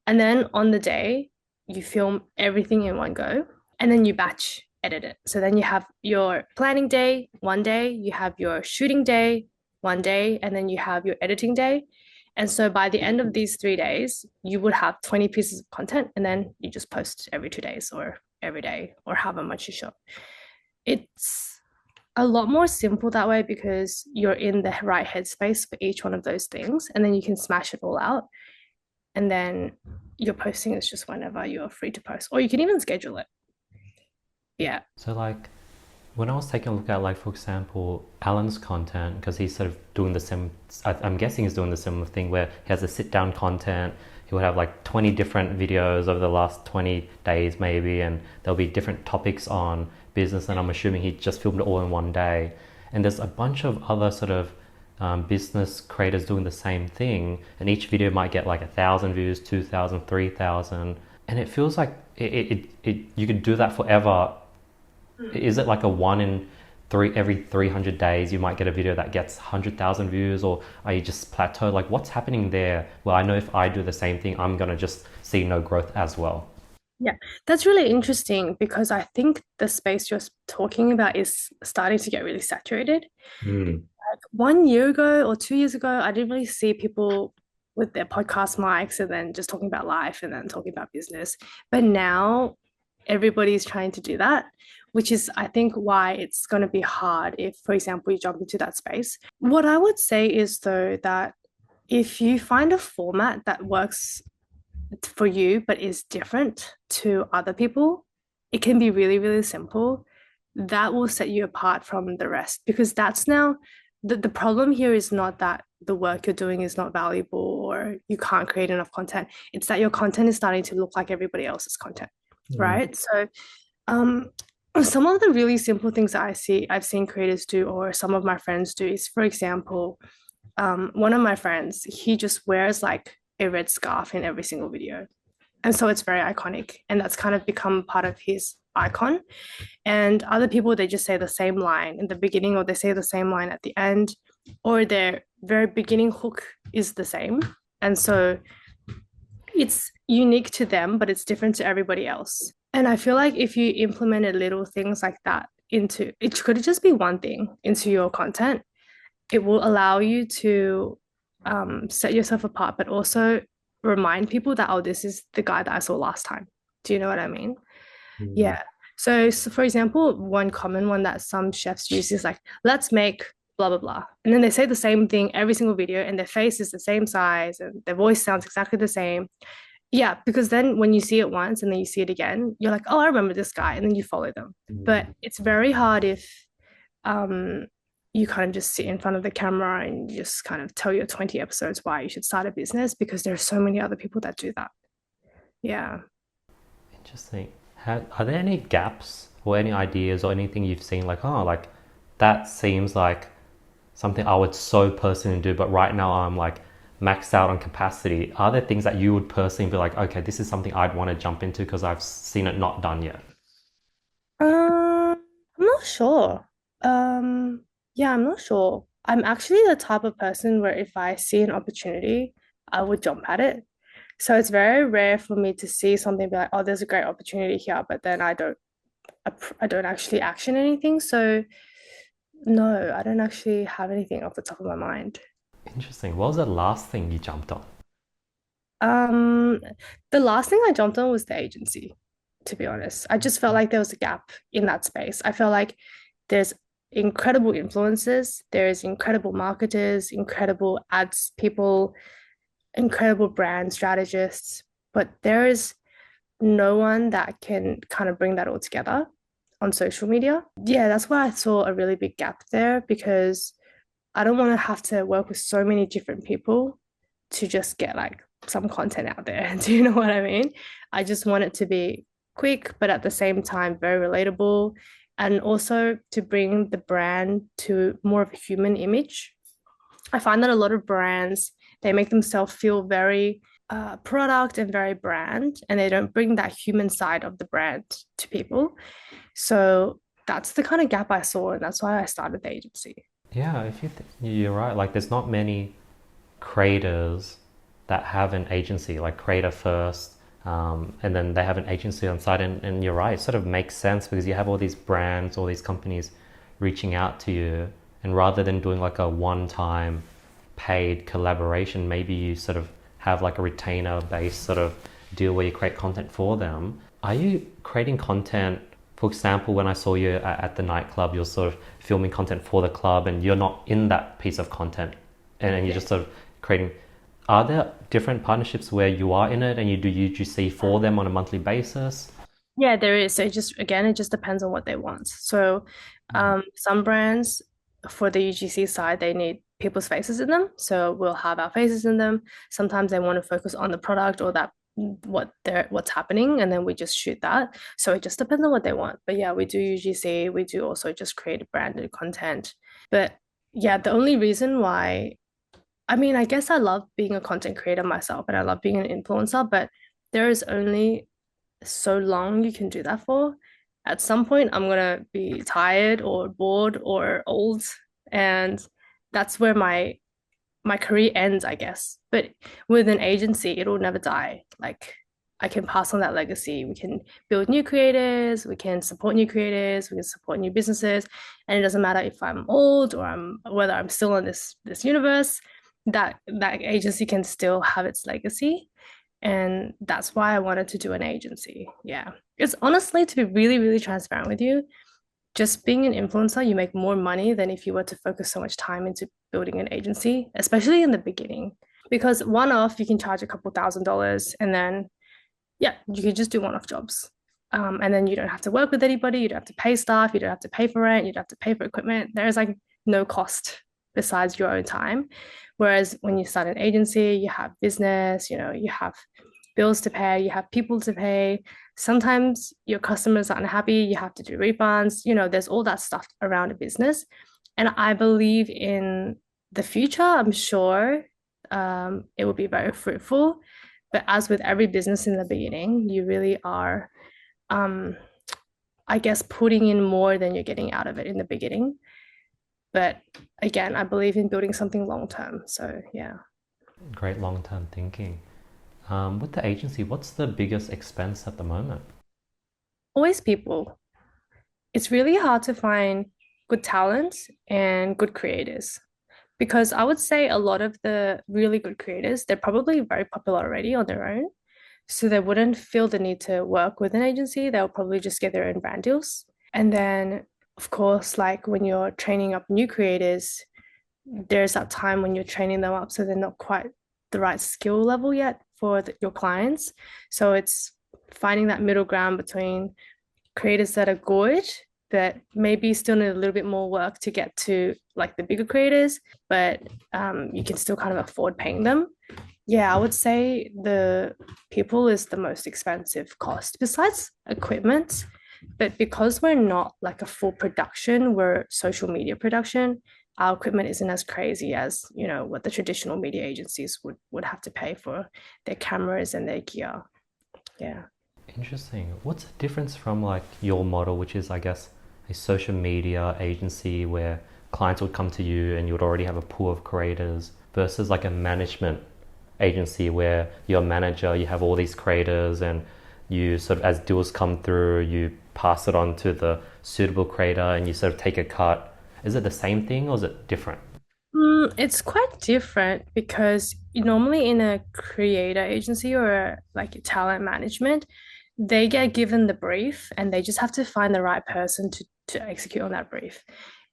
And then on the day, you film everything in one go and then you batch edit it. So then you have your planning day, one day, you have your shooting day, one day, and then you have your editing day. And so by the end of these 3 days, you would have 20 pieces of content and then you just post every 2 days or every day or however much you shoot. It's a lot more simple that way because you're in the right headspace for each one of those things and then you can smash it all out and then your posting is just whenever you're free to post or you can even schedule it. Yeah. So like when I was taking a look at like for example Alan's content, because he's sort of doing the same, I'm guessing he's doing the similar thing where he has a sit down content. He would have like 20 different videos over the last 20 days maybe, and there'll be different topics on business, and I'm assuming he just filmed it all in one day. And there's a bunch of other sort of business creators doing the same thing, and each video might get like 1,000 views, 2,000, 3,000, and it feels like you could do that forever. Is it like a one in three every 300 days you might get a video that gets 100,000 views, or are you just plateaued? Like what's happening there? Well, I know if I do the same thing, I'm gonna just see no growth as well. Yeah, that's really interesting because I think the space you're talking about is starting to get really saturated. Mm. Like 1 year ago or 2 years ago, I didn't really see people with their podcast mics and then just talking about life and then talking about business. But now everybody's trying to do that, which is, I think, why it's going to be hard if, for example, you jump into that space. What I would say is, though, that if you find a format that works for you but is different to other people, it can be really, really simple. That will set you apart from the rest because that's now the problem here is not that the work you're doing is not valuable or you can't create enough content. It's that your content is starting to look like everybody else's content, Mm. right? So um some of the really simple things that I've seen creators do or some of my friends do is, for example, one of my friends, he just wears like a red scarf in every single video. And so it's very iconic. And that's kind of become part of his icon. And other people, they just say the same line in the beginning, or they say the same line at the end, or their very beginning hook is the same. And so it's unique to them, but it's different to everybody else. And I feel like if you implemented little things like that into it, could just be one thing into your content, it will allow you to set yourself apart, but also remind people that, oh, this is the guy that I saw last time. Do you know what I mean? Mm. Yeah. So for example, one common one that some chefs use is like, let's make blah, blah, blah. And then they say the same thing every single video, and their face is the same size and their voice sounds exactly the same. Yeah, because then when you see it once and then you see it again, you're like, oh, I remember this guy, and then you follow them. But Mm. it's very hard if um you kind of just sit in front of the camera and you just kind of tell your 20 episodes why you should start a business because there are so many other people that do that. Yeah. Interesting. Are there any gaps or any ideas or anything you've seen like, oh, like that seems like something I would so personally do, but right now I'm like maxed out on capacity. Are there things that you would personally be like, okay, this is something I'd want to jump into because I've seen it not done yet? I'm not sure. Yeah, I'm not sure. I'm actually the type of person where if I see an opportunity, I would jump at it. So it's very rare for me to see something be like, oh, there's a great opportunity here, but then I don't actually action anything. So no, I don't actually have anything off the top of my mind. Interesting. What was the last thing you jumped on? Um, the last thing I jumped on was the agency, to be honest. I just felt like there was a gap in that space. I felt like there's incredible influencers, there's incredible marketers, incredible ads people, incredible brand strategists, but there is no one that can kind of bring that all together on social media. Yeah, that's why I saw a really big gap there because I don't want to have to work with so many different people to just get like some content out there. Do you know what I mean? I just want it to be quick, but at the same time, very relatable. And also to bring the brand to more of a human image. I find that a lot of brands, they make themselves feel very product and very brand, and they don't bring that human side of the brand to people. So that's the kind of gap I saw, and that's why I started the agency. Yeah, if you're right. Like, there's not many creators that have an agency, like creator first, and then they have an agency on site. And you're right, it sort of makes sense because you have all these brands, all these companies reaching out to you. And rather than doing like a one time paid collaboration, maybe you sort of have like a retainer based sort of deal where you create content for them. Are you creating content? For example, when I saw you at the nightclub, you're sort of filming content for the club and you're not in that piece of content and you're Yeah. just sort of creating. Are there different partnerships where you are in it and you do UGC for them on a monthly basis? Yeah, there is. So it just again, it just depends on what they want. So some brands for the UGC side, they need people's faces in them. So we'll have our faces in them. Sometimes they want to focus on the product or that what's happening, and then we just shoot that. So it just depends on what they want. But yeah, we do UGC. We do also just create branded content. But yeah, the only reason why, I mean, I guess I love being a content creator myself and I love being an influencer, but there is only so long you can do that for. At some point, I'm gonna be tired or bored or old, and that's where my career ends, I guess. But with an agency, it'll never die. Like I can pass on that legacy. We can build new creators, we can support new creators, we can support new businesses, and it doesn't matter if I'm old or I'm whether I'm still in this universe. That agency can still have its legacy, and that's why I wanted to do an agency. Yeah. It's honestly, to be really, really transparent with you, just being an influencer, you make more money than if you were to focus so much time into building an agency, especially in the beginning. Because one off, you can charge a couple $1,000s and then, yeah, you could just do one off jobs. And then you don't have to work with anybody, you don't have to pay staff, you don't have to pay for rent, you don't have to pay for equipment. There is like no cost besides your own time. Whereas when you start an agency, you have business, you have bills to pay, you have people to pay. Sometimes your customers are unhappy, you have to do refunds. There's all that stuff around a business. And I believe in the future, I'm sure it will be very fruitful. But as with every business in the beginning, you really are, um, I guess, putting in more than you're getting out of it in the beginning. But again, I believe in building something long term. So yeah. Great long term thinking. With the agency, what's the biggest expense at the moment? Always people. It's really hard to find good talent and good creators because I would say a lot of the really good creators, they're probably very popular already on their own. So they wouldn't feel the need to work with an agency. They'll probably just get their own brand deals. And then, of course, like when you're training up new creators, there's that time when you're training them up so they're not quite the right skill level yet for your clients. So it's finding that middle ground between creators that are good but maybe still need a little bit more work to get to like the bigger creators, but you can still kind of afford paying them. Yeah, I would say the people is the most expensive cost besides equipment. But because we're not like a full production, we're social media production, our equipment isn't as crazy as, what the traditional media agencies would have to pay for their cameras and their gear. Yeah. Interesting. What's the difference from like your model, which is, I guess, a social media agency where clients would come to you and you would already have a pool of creators versus like a management agency where you're a manager, you have all these creators and you sort of, as deals come through, you pass it on to the suitable creator and you sort of take a cut. Is it the same thing or is it different? It's quite different because normally in a creator agency or like talent management, they get given the brief and they just have to find the right person to execute on that brief.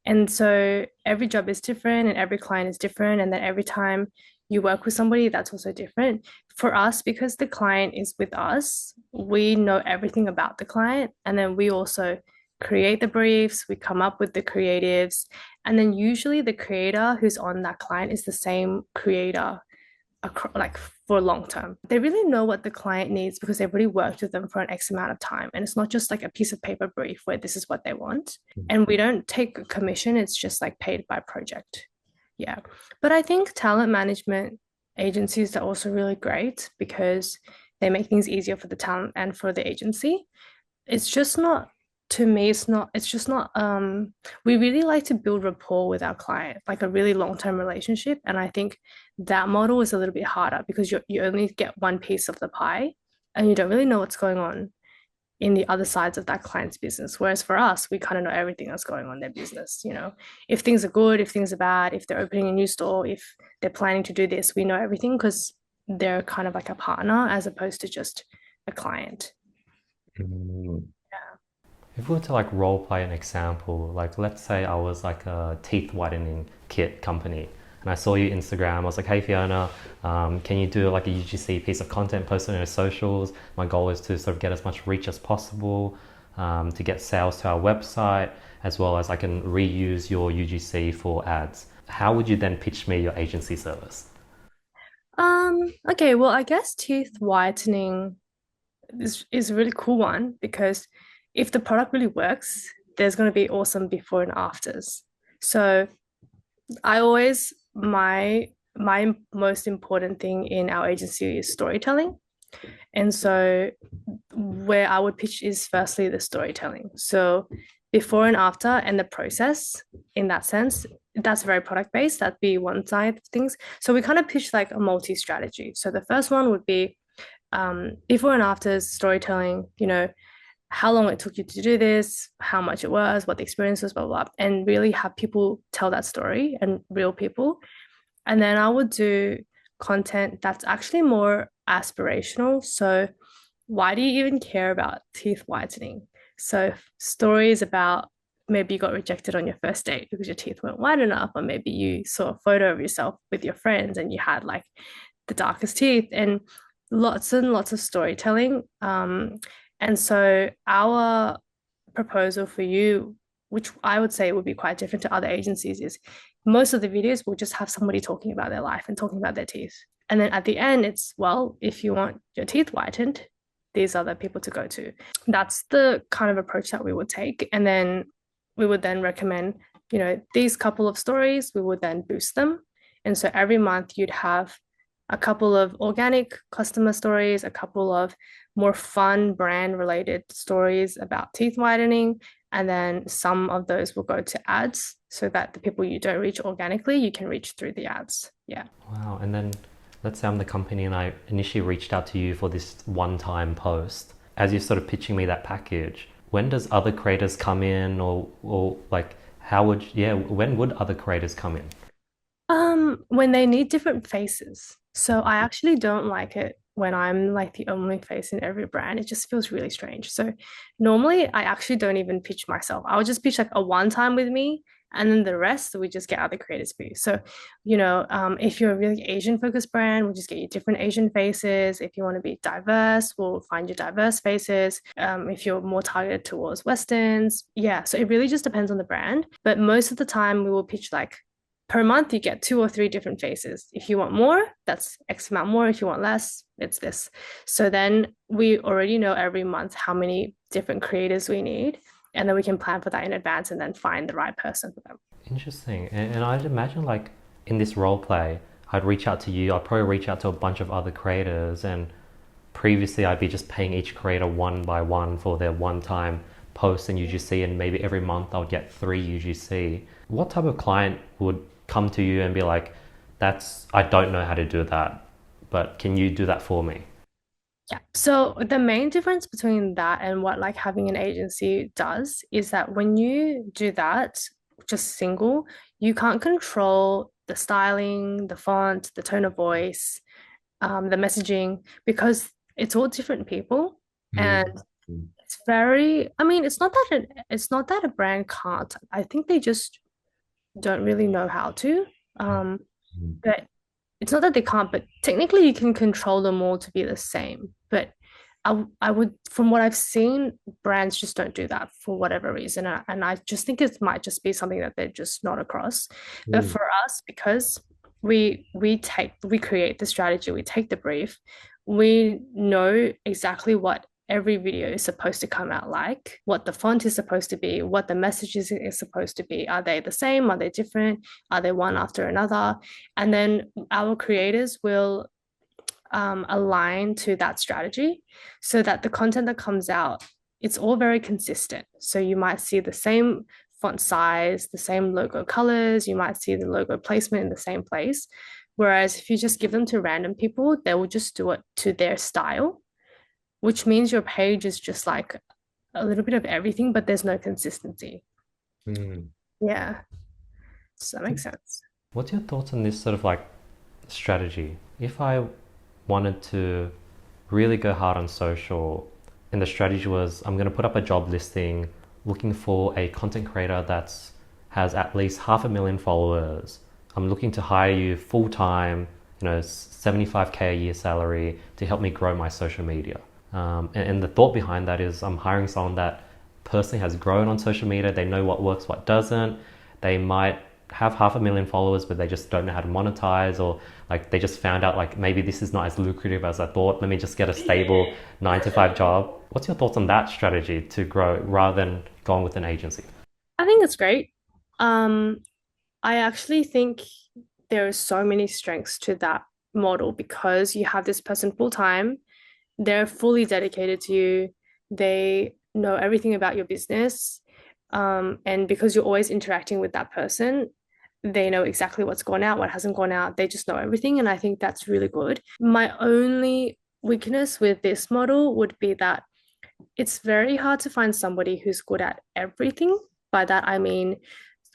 And so every job is different and every client is different. And then every time you work with somebody, that's also different. For us, because the client is with us, we know everything about the client. And then we also create the briefs, we come up with the creatives. And then usually the creator who's on that client is the same creator like for long term. They really know what the client needs because they've already worked with them for an X amount of time. And it's not just like a piece of paper brief where this is what they want. And we don't take a commission, it's just like paid by project. Yeah. But I think talent management agencies are also really great because they make things easier for the talent and for the agency. It's just not, to me, it's just not, we really like to build rapport with our client, like a really long-term relationship. And I think that model is a little bit harder because you only get one piece of the pie and you don't really know what's going on in the other sides of that client's business. Whereas for us, we kind of know everything that's going on in their business. If things are good, if things are bad, if they're opening a new store, if they're planning to do this, we know everything because they're kind of like a partner as opposed to just a client. Mm. Yeah. If we were to like role play an example, like let's say I was like a teeth whitening kit company and I saw your Instagram, I was like, hey Fiona, can you do like a UGC piece of content posted on your socials? My goal is to sort of get as much reach as possible, to get sales to our website, as well as I can reuse your UGC for ads. How would you then pitch me your agency service? Okay, well, I guess teeth whitening is a really cool one because if the product really works, there's going to be awesome before and afters. So I always my most important thing in our agency is storytelling. And so where I would pitch is firstly the storytelling. So before and after and the process in that sense, that's very product based. That'd be one side of things. So we kind of pitch like a multi-strategy. So the first one would be before and after storytelling, how long it took you to do this, how much it was, what the experience was, blah, blah, blah, and really have people tell that story and real people. And then I would do content that's actually more aspirational. So, why do you even care about teeth whitening? So, stories about maybe you got rejected on your first date because your teeth weren't white enough, or maybe you saw a photo of yourself with your friends and you had like the darkest teeth, and lots of storytelling. And so, our proposal for you, which I would say would be quite different to other agencies, is most of the videos will just have somebody talking about their life and talking about their teeth. And then at the end, it's, well, if you want your teeth whitened, these are the people to go to. That's the kind of approach that we would take. And then we would then recommend, these couple of stories, we would then boost them. And so every month you'd have a couple of organic customer stories, a couple of more fun brand related stories about teeth whitening, and then some of those will go to ads so that the people you don't reach organically, you can reach through the ads. Yeah. Wow. And then let's say I'm the company and I initially reached out to you for this one time post. As you're sort of pitching me that package, when does other creators come in or like when would other creators come in? When they need different faces. So I actually don't like it when I'm like the only face in every brand. It just feels really strange. So normally I actually don't even pitch myself. I would just pitch like a one time with me, and then the rest we just get other creators for you. So, if you're a really Asian focused brand, we'll just get you different Asian faces. If you want to be diverse, we'll find you diverse faces. If you're more targeted towards Westerns, yeah. So it really just depends on the brand. But most of the time we will pitch like per month you get two or three different faces. If you want more, that's X amount more. If you want less, it's this. So then we already know every month how many different creators we need, and then we can plan for that in advance and then find the right person for them. Interesting. And I'd imagine like in this role play, I'd reach out to you, I'd probably reach out to a bunch of other creators, and previously I'd be just paying each creator one by one for their one time post in UGC, and maybe every month I would get 3 UGC. What type of client would come to you and be like, I don't know how to do that, but can you do that for me? Yeah. So the main difference between that and what like having an agency does is that when you do that just single, you can't control the styling, the font, the tone of voice, the messaging, because it's all different people. And Mm. it's very, I mean, it's not that a brand can't. I think they just don't really know how to. Um, Mm. but it's not that they can't, but technically you can control them all to be the same. But I would, from what I've seen, brands just don't do that for whatever reason. And I just think it might just be something that they're just not across. But Mm. for us, because we create the strategy, we take the brief, we know exactly what every video is supposed to come out like, what the font is supposed to be, what the messages is supposed to be. Are they the same? Are they different? Are they one after another? And then our creators will align to that strategy so that the content that comes out, it's all very consistent. So you might see the same font size, the same logo colors, you might see the logo placement in the same place. Whereas if you just give them to random people, they will just do it to their style, which means your page is just like a little bit of everything, but there's no consistency. Mm. Yeah. Does that make sense? What's your thoughts on this sort of like strategy? If I wanted to really go hard on social, and the strategy was I'm going to put up a job listing looking for a content creator that's has at least 500,000 followers. I'm looking to hire you full time, 75K a year salary to help me grow my social media. And the thought behind that is I'm hiring someone that personally has grown on social media. They know what works, what doesn't. They might have 500,000 followers, but they just don't know how to monetize, or like they just found out like maybe this is not as lucrative as I thought. Let me just get a stable 9 to 5 job. What's your thoughts on that strategy to grow rather than going with an agency? I think it's great. Um, I actually think there are so many strengths to that model because you have this person full time, they're fully dedicated to you, they know everything about your business. And because you're always interacting with that person, they know exactly what's gone out, what hasn't gone out. They just know everything. And I think that's really good. My only weakness with this model would be that it's very hard to find somebody who's good at everything. By that, I mean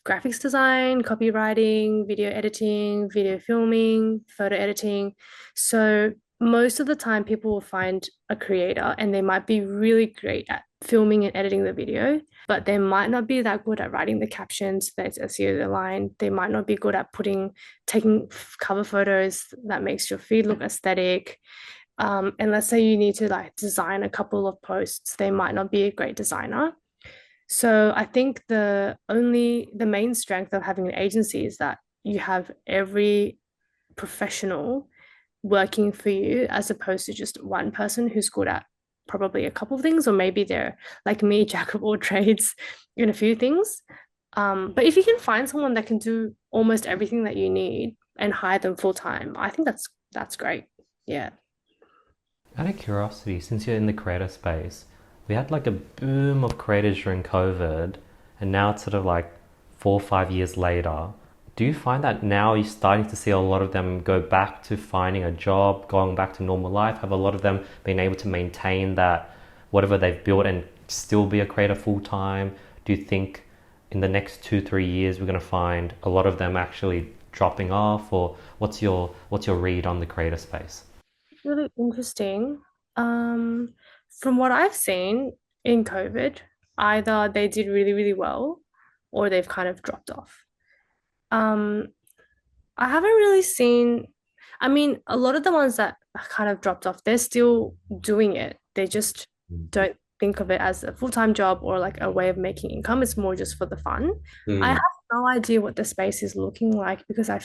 graphics design, copywriting, video editing, video filming, photo editing. So most of the time, people will find a creator and they might be really great at filming and editing the video, but they might not be that good at writing the captions that's SEO aligned. They might not be good at taking cover photos that makes your feed look aesthetic. And let's say you need to like design a couple of posts, they might not be a great designer. So I think the main strength of having an agency is that you have every professional working for you as opposed to just one person who's good at probably a couple of things, or maybe they're like me, jack of all trades in a few things. But if you can find someone that can do almost everything that you need and hire them full time, I think that's great. Yeah. Out of curiosity, since you're in the creator space, we had like a boom of creators during COVID, and now it's sort of like 4 or 5 years later. Do you find that now you're starting to see a lot of them go back to finding a job, going back to normal life? Have a lot of them been able to maintain that whatever they've built and still be a creator full time? Do you think in the next 2 3 years we're going to find a lot of them actually dropping off, or what's your read on the creator space? Really interesting. Um, from what I've seen in COVID, either they did really, really well or they've kind of dropped off. Um, I haven't really seen, I mean, a lot of the ones that kind of dropped off, they're still doing it. They just don't think of it as a full-time job or like a way of making income. It's more just for the fun. I have Mm. no idea what the space is looking like because I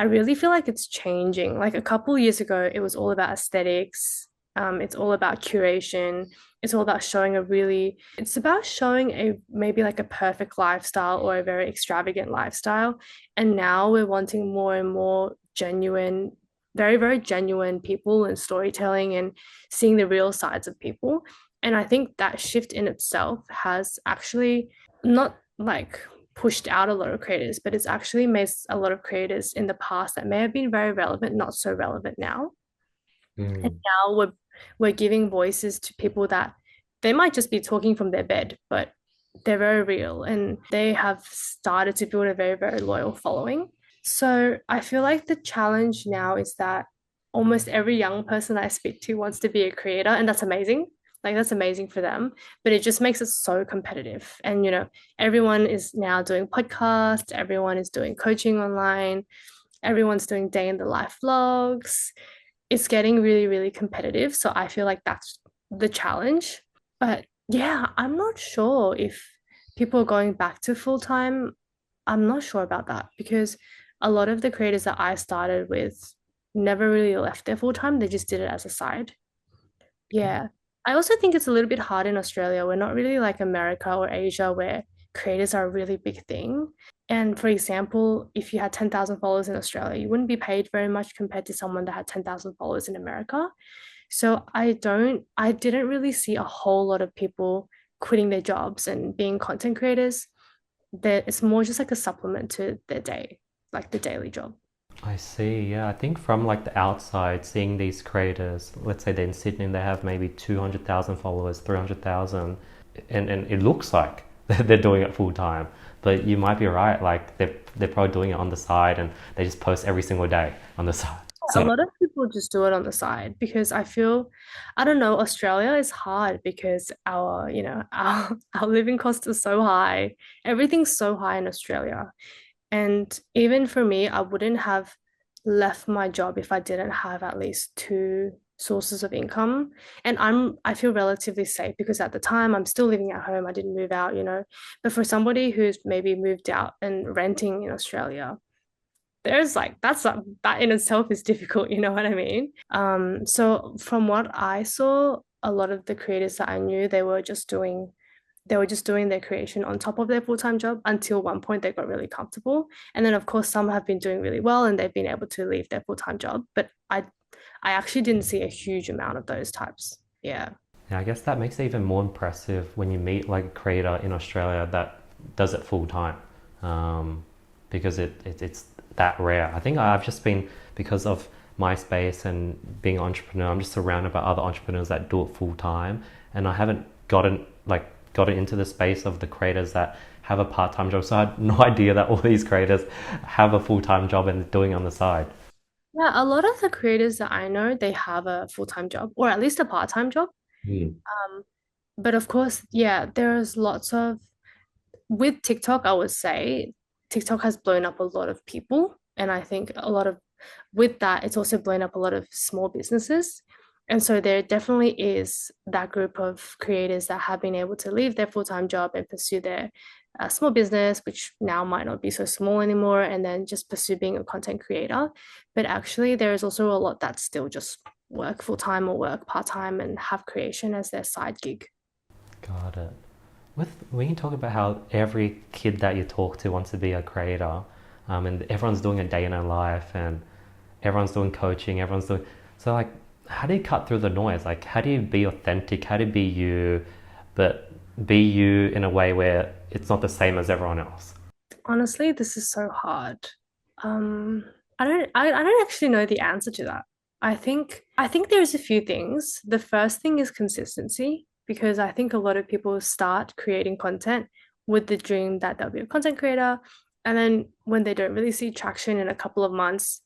really feel like it's changing. Like a couple years ago, it was all about aesthetics. It's all about curation. It's about showing a maybe like a perfect lifestyle or a very extravagant lifestyle. And now we're wanting more and more genuine, very, very genuine people and storytelling and seeing the real sides of people. And I think that shift in itself has actually not like pushed out a lot of creators, but it's actually made a lot of creators in the past that may have been very relevant, not so relevant now. And Mm. now we're giving voices to people that they might just be talking from their bed, but they're very real and they have started to build a very, very loyal following. So I feel like the challenge now is that almost every young person I speak to wants to be a creator, and that's amazing. Like that's amazing for them, but it just makes it so competitive. And everyone is now doing podcasts, everyone is doing coaching online, everyone's doing day in the life vlogs. It's getting really, really competitive. So I feel like that's the challenge. But yeah, I'm not sure if people are going back to full time. I'm not sure about that because a lot of the creators that I started with never really left their full time. They just did it as a side. Yeah. I also think it's a little bit hard in Australia. We're not really like America or Asia where creators are a really big thing. And for example, if you had 10,000 followers in Australia, you wouldn't be paid very much compared to someone that had 10,000 followers in America. So I didn't really see a whole lot of people quitting their jobs and being content creators. That it's more just like a supplement to their day, like the daily job. I see. Yeah, I think from like the outside, seeing these creators, let's say they're in Sydney and they have maybe 200,000 followers, 300,000, and it looks like they're doing it full time. But you might be right. Like they're probably doing it on the side, and they just post every single day on the side. A So lot of people just do it on the side because I feel, I don't know, Australia is hard because our living cost is so high. Everything's so high in Australia. And even for me, I wouldn't have left my job if I didn't have at least two sources of income. And I feel relatively safe because at the time I'm still living at home. I didn't move out, you know. But for somebody who's maybe moved out and renting in Australia, there's like that in itself is difficult, you know what I mean? So from what I saw, a lot of the creators that I knew, they were just doing their creation on top of their full-time job until one point they got really comfortable. And then of course some have been doing really well and they've been able to leave their full-time job. But I actually didn't see a huge amount of those types. Yeah. yeah, I guess that makes it even more impressive when you meet like a creator in Australia that does it full time, um, because it's that rare. I think I've just been because of MySpace and being an entrepreneur. I'm just surrounded by other entrepreneurs that do it full time, and I haven't gotten into the space of the creators that have a part time job. So I had no idea that all these creators have a full time job and doing it on the side. Yeah, a lot of the creators that I know, they have a full-time job or at least a part-time job. Mm. Um, but of course, yeah, there's lots of with TikTok, I would say TikTok has blown up a lot of people. And I think a lot of with that, it's also blown up a lot of small businesses. And so there definitely is that group of creators that have been able to leave their full-time job and pursue their small business, which now might not be so small anymore, and then just pursue being a content creator. But actually, there is also a lot that still just work full-time or work part-time and have creation as their side gig. Got it. With when you talk about how every kid that you talk to wants to be a creator, and everyone's doing a day in their life, and everyone's doing coaching, everyone's doing so like, how do you cut through the noise? Like, how do you be authentic? How do you be you, but be you in a way where it's not the same as everyone else? Honestly, this is so hard. Um, I don't actually know the answer to that. I think there's a few things. The first thing is consistency because I think a lot of people start creating content with the dream that they'll be a content creator, and then when they don't really see traction in a couple of months,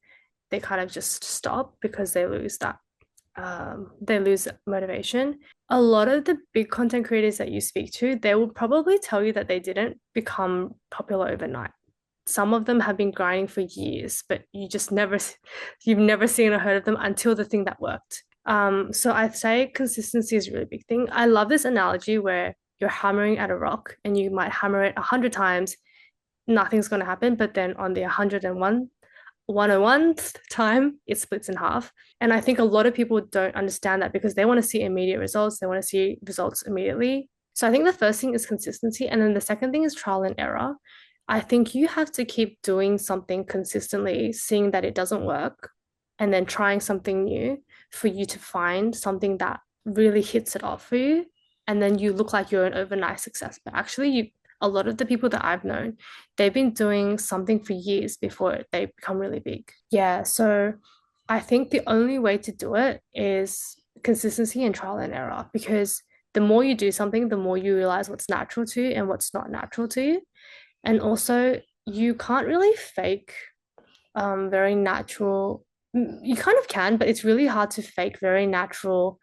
they kind of just stop because they lose motivation. A lot of the big content creators that you speak to, they will probably tell you that they didn't become popular overnight. Some of them have been grinding for years, but you've never seen or heard of them until the thing that worked. So I'd say consistency is a really big thing. I love this analogy where you're hammering at a rock and you might hammer it 100 times, nothing's going to happen. But then on the 101th time, it splits in half. And I think a lot of people don't understand that because they want to see immediate results. They want to see results immediately. So I think the first thing is consistency. And then the second thing is trial and error. I think you have to keep doing something consistently, seeing that it doesn't work, and then trying something new for you to find something that really hits it off for you. And then you look like you're an overnight success. But actually, a lot of the people that I've known, they've been doing something for years before they become really big. Yeah, so I think the only way to do it is consistency and trial and error because the more you do something, the more you realize what's natural to you and what's not natural to you. And also, you can't really fake very natural. You kind of can, but it's really hard to fake very natural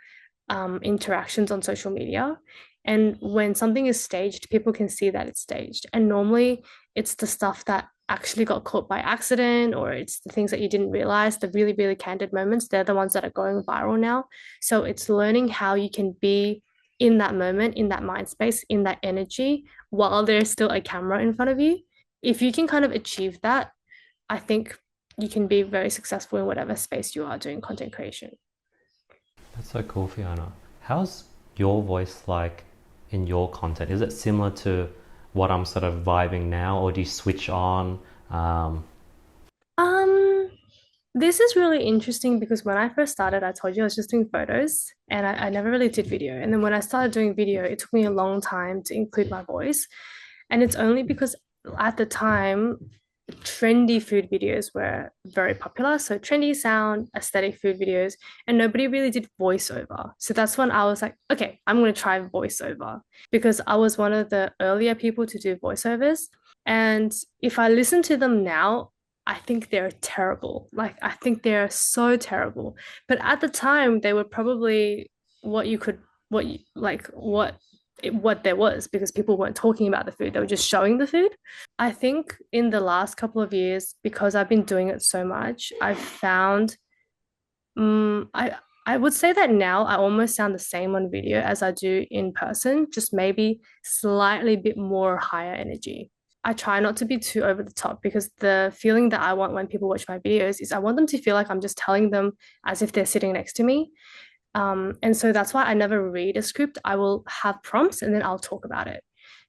interactions on social media. And when something is staged, people can see that it's staged. And normally it's the stuff that actually got caught by accident, or it's the things that you didn't realize, the really, really candid moments. They're the ones that are going viral now. So it's learning how you can be in that moment, in that mind space, in that energy, while there's still a camera in front of you. If you can kind of achieve that, I think you can be very successful in whatever space you are doing content creation. That's so cool, Fiona. How's your voice like in your content? Is it similar to what I'm sort of vibing now, or do you switch on? Um, Um, this is really interesting because when I first started, I told you I was just doing photos and I never really did video. And then when I started doing video, it took me a long time to include my voice. And it's only because at the time, trendy food videos were very popular. So trendy sound, aesthetic food videos, and nobody really did voiceover. So that's when I was like, okay, I'm going to try voiceover because I was one of the earlier people to do voiceovers. And if I listen to them now, I think they're terrible. Like, I think they're so terrible. But at the time, they were probably what you could, what you like, what there was because people weren't talking about the food, they were just showing the food. I think in the last couple of years, because I've been doing it so much, I've found I would say that now I almost sound the same on video as I do in person, just maybe slightly bit more higher energy. I try not to be too over the top because the feeling that I want when people watch my videos is I want them to feel like I'm just telling them as if they're sitting next to me. And so that's why I never read a script. I will have prompts and then I'll talk about it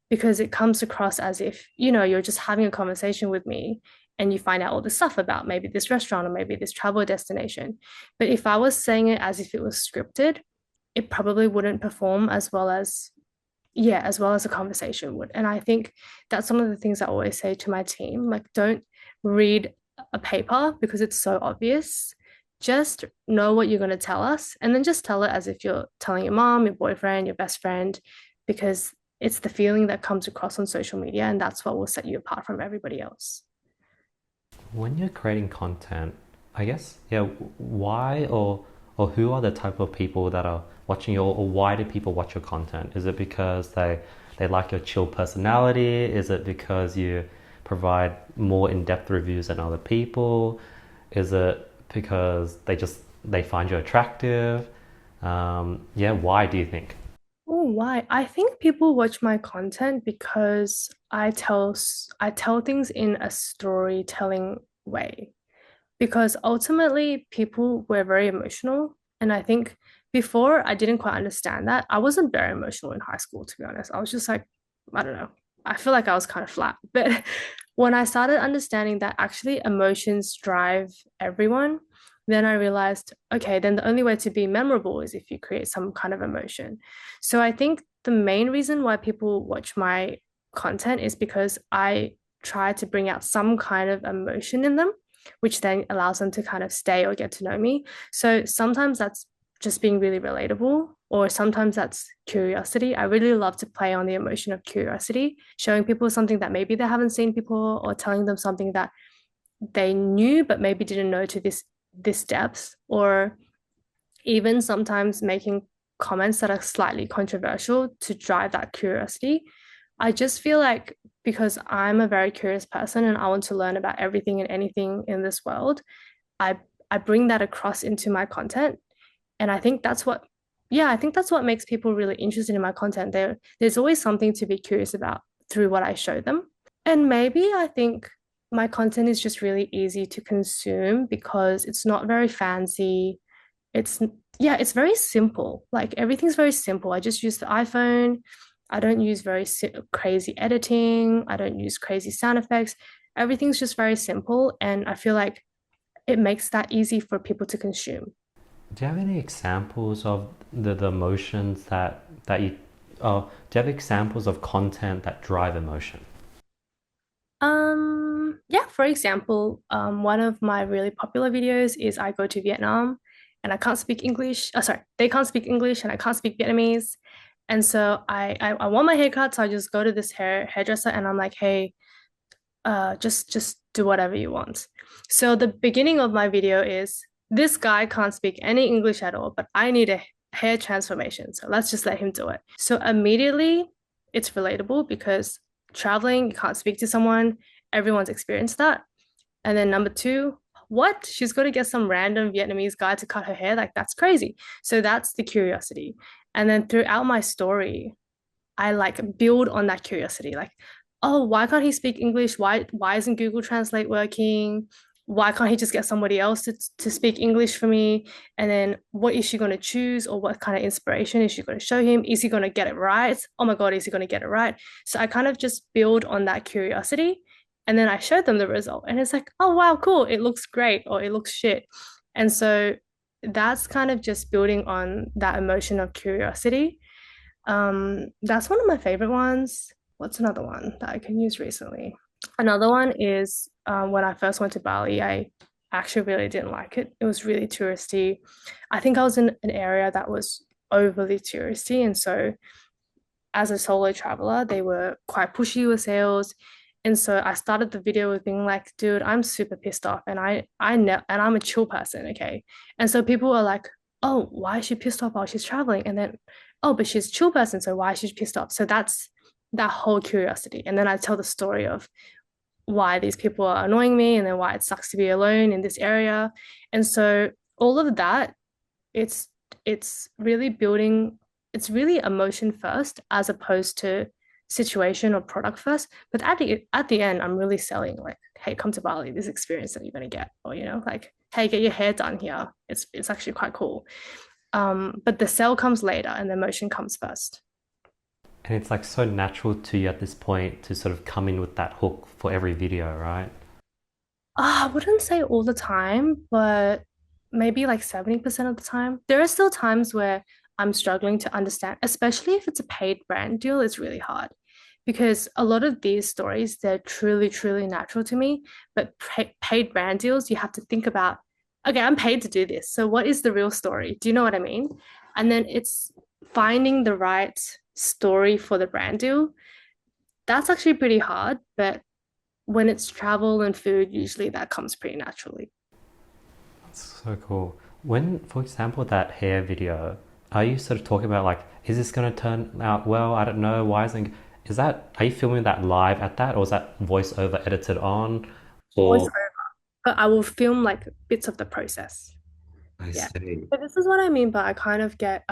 because it comes across as if, you're just having a conversation with me and you find out all this stuff about maybe this restaurant or maybe this travel destination. But if I was saying it as if it was scripted, it probably wouldn't perform as well as, yeah, as well as a conversation would. And I think that's one of the things I always say to my team, like, don't read a paper because it's so obvious. Just know what you're going to tell us and then just tell it as if you're telling your mom, your boyfriend, your best friend, because it's the feeling that comes across on social media and that's what will set you apart from everybody else. when you're creating content, I guess, yeah, why or who are the type of people that are watching your, or why do people watch your content? Is it because they like your chill personality? Is it because you provide more in-depth reviews than other people? Is it because they find you attractive? Yeah, why do you think? Oh, why? I think people watch my content because I tell things in a storytelling way. Because ultimately people were very emotional. And I think before I didn't quite understand that. I wasn't very emotional in high school, to be honest. I was just like, I don't know. I feel like I was kind of flat. But when I started understanding that actually emotions drive everyone, then I realized, okay, then the only way to be memorable is if you create some kind of emotion. So I think the main reason why people watch my content is because I try to bring out some kind of emotion in them, which then allows them to kind of stay or get to know me. So sometimes that's just being really relatable, or sometimes that's curiosity. I really love to play on the emotion of curiosity, showing people something that maybe they haven't seen before, or telling them something that they knew but maybe didn't know to this depth, or even sometimes making comments that are slightly controversial to drive that curiosity. I just feel like because I'm a very curious person and I want to learn about everything and anything in this world, I I bring that across into my content. And I think that's what, yeah, I think that's what makes people really interested in my content. There's always something to be curious about through what I show them. And maybe I think my content is just really easy to consume because it's not very fancy. It's yeah, it's very simple. Like everything's very simple. I just use the iPhone. I don't use crazy editing. I don't use crazy sound effects. Everything's just very simple, and I feel like it makes that easy for people to consume. Do you have any examples of the emotions that you do you have examples of content that drive emotion? Yeah, for example, one of my really popular videos is I go to Vietnam and I can't speak English. Oh, sorry, they can't speak English and I can't speak Vietnamese. And so I want my haircut, so I just go to this hairdresser and I'm like, hey, just do whatever you want. So the beginning of my video is this guy can't speak any English at all, but I need a hair transformation. So let's just let him do it. So immediately it's relatable because traveling, you can't speak to someone, everyone's experienced that. And then number two, what? She's going to get some random Vietnamese guy to cut her hair? Like, that's crazy. So that's the curiosity. And then throughout my story, I like build on that curiosity. Like, oh, why can't he speak English? Why isn't Google Translate working? Why can't he just get somebody else to speak English for me? And then what is she going to choose, or what kind of inspiration is she going to show him? Is he going to get it right? Oh my God, is he going to get it right? So I kind of just build on that curiosity. And then I showed them the result. And it's like, oh, wow, cool. It looks great, or it looks shit. And so that's kind of just building on that emotion of curiosity. That's one of my favorite ones. What's another one that I can use recently? Another one is when I first went to Bali, I actually really didn't like it. It was really touristy. I think I was in an area that was overly touristy. And so, as a solo traveler, they were quite pushy with sales. And so I started the video with being like, dude, I'm super pissed off, and I'm a chill person, okay? And so people are like, oh, why is she pissed off while she's traveling? And then, oh, but she's a chill person, so why is she pissed off? So that's that whole curiosity. And then I tell the story of why these people are annoying me, and then why it sucks to be alone in this area. And so all of that, it's it's really building, it's really emotion first as opposed to situation or product first. But at the end, I'm really selling like, hey, come to Bali, this experience that you're gonna get, or like, hey, get your hair done here. It's actually quite cool. But the sell comes later and the emotion comes first. And it's like so natural to you at this point to sort of come in with that hook for every video, right? I wouldn't say all the time, but maybe like 70% of the time. There are still times where I'm struggling to understand, especially if it's a paid brand deal, it's really hard because a lot of these stories, they're truly, truly natural to me. But paid brand deals, you have to think about, okay, I'm paid to do this. So what is the real story? Do you know what I mean? And then it's finding the right story for the brand deal. That's actually pretty hard, but when it's travel and food, usually that comes pretty naturally. That's so cool. When, for example, that hair video, are you sort of talking about like, is this going to turn out well? I don't know. Why isn't, is that, are you filming that live at that, or is that voiceover edited on? Voice Or, over, but I will film like bits of the process. I Yeah. see. But this is what I mean, but I kind of get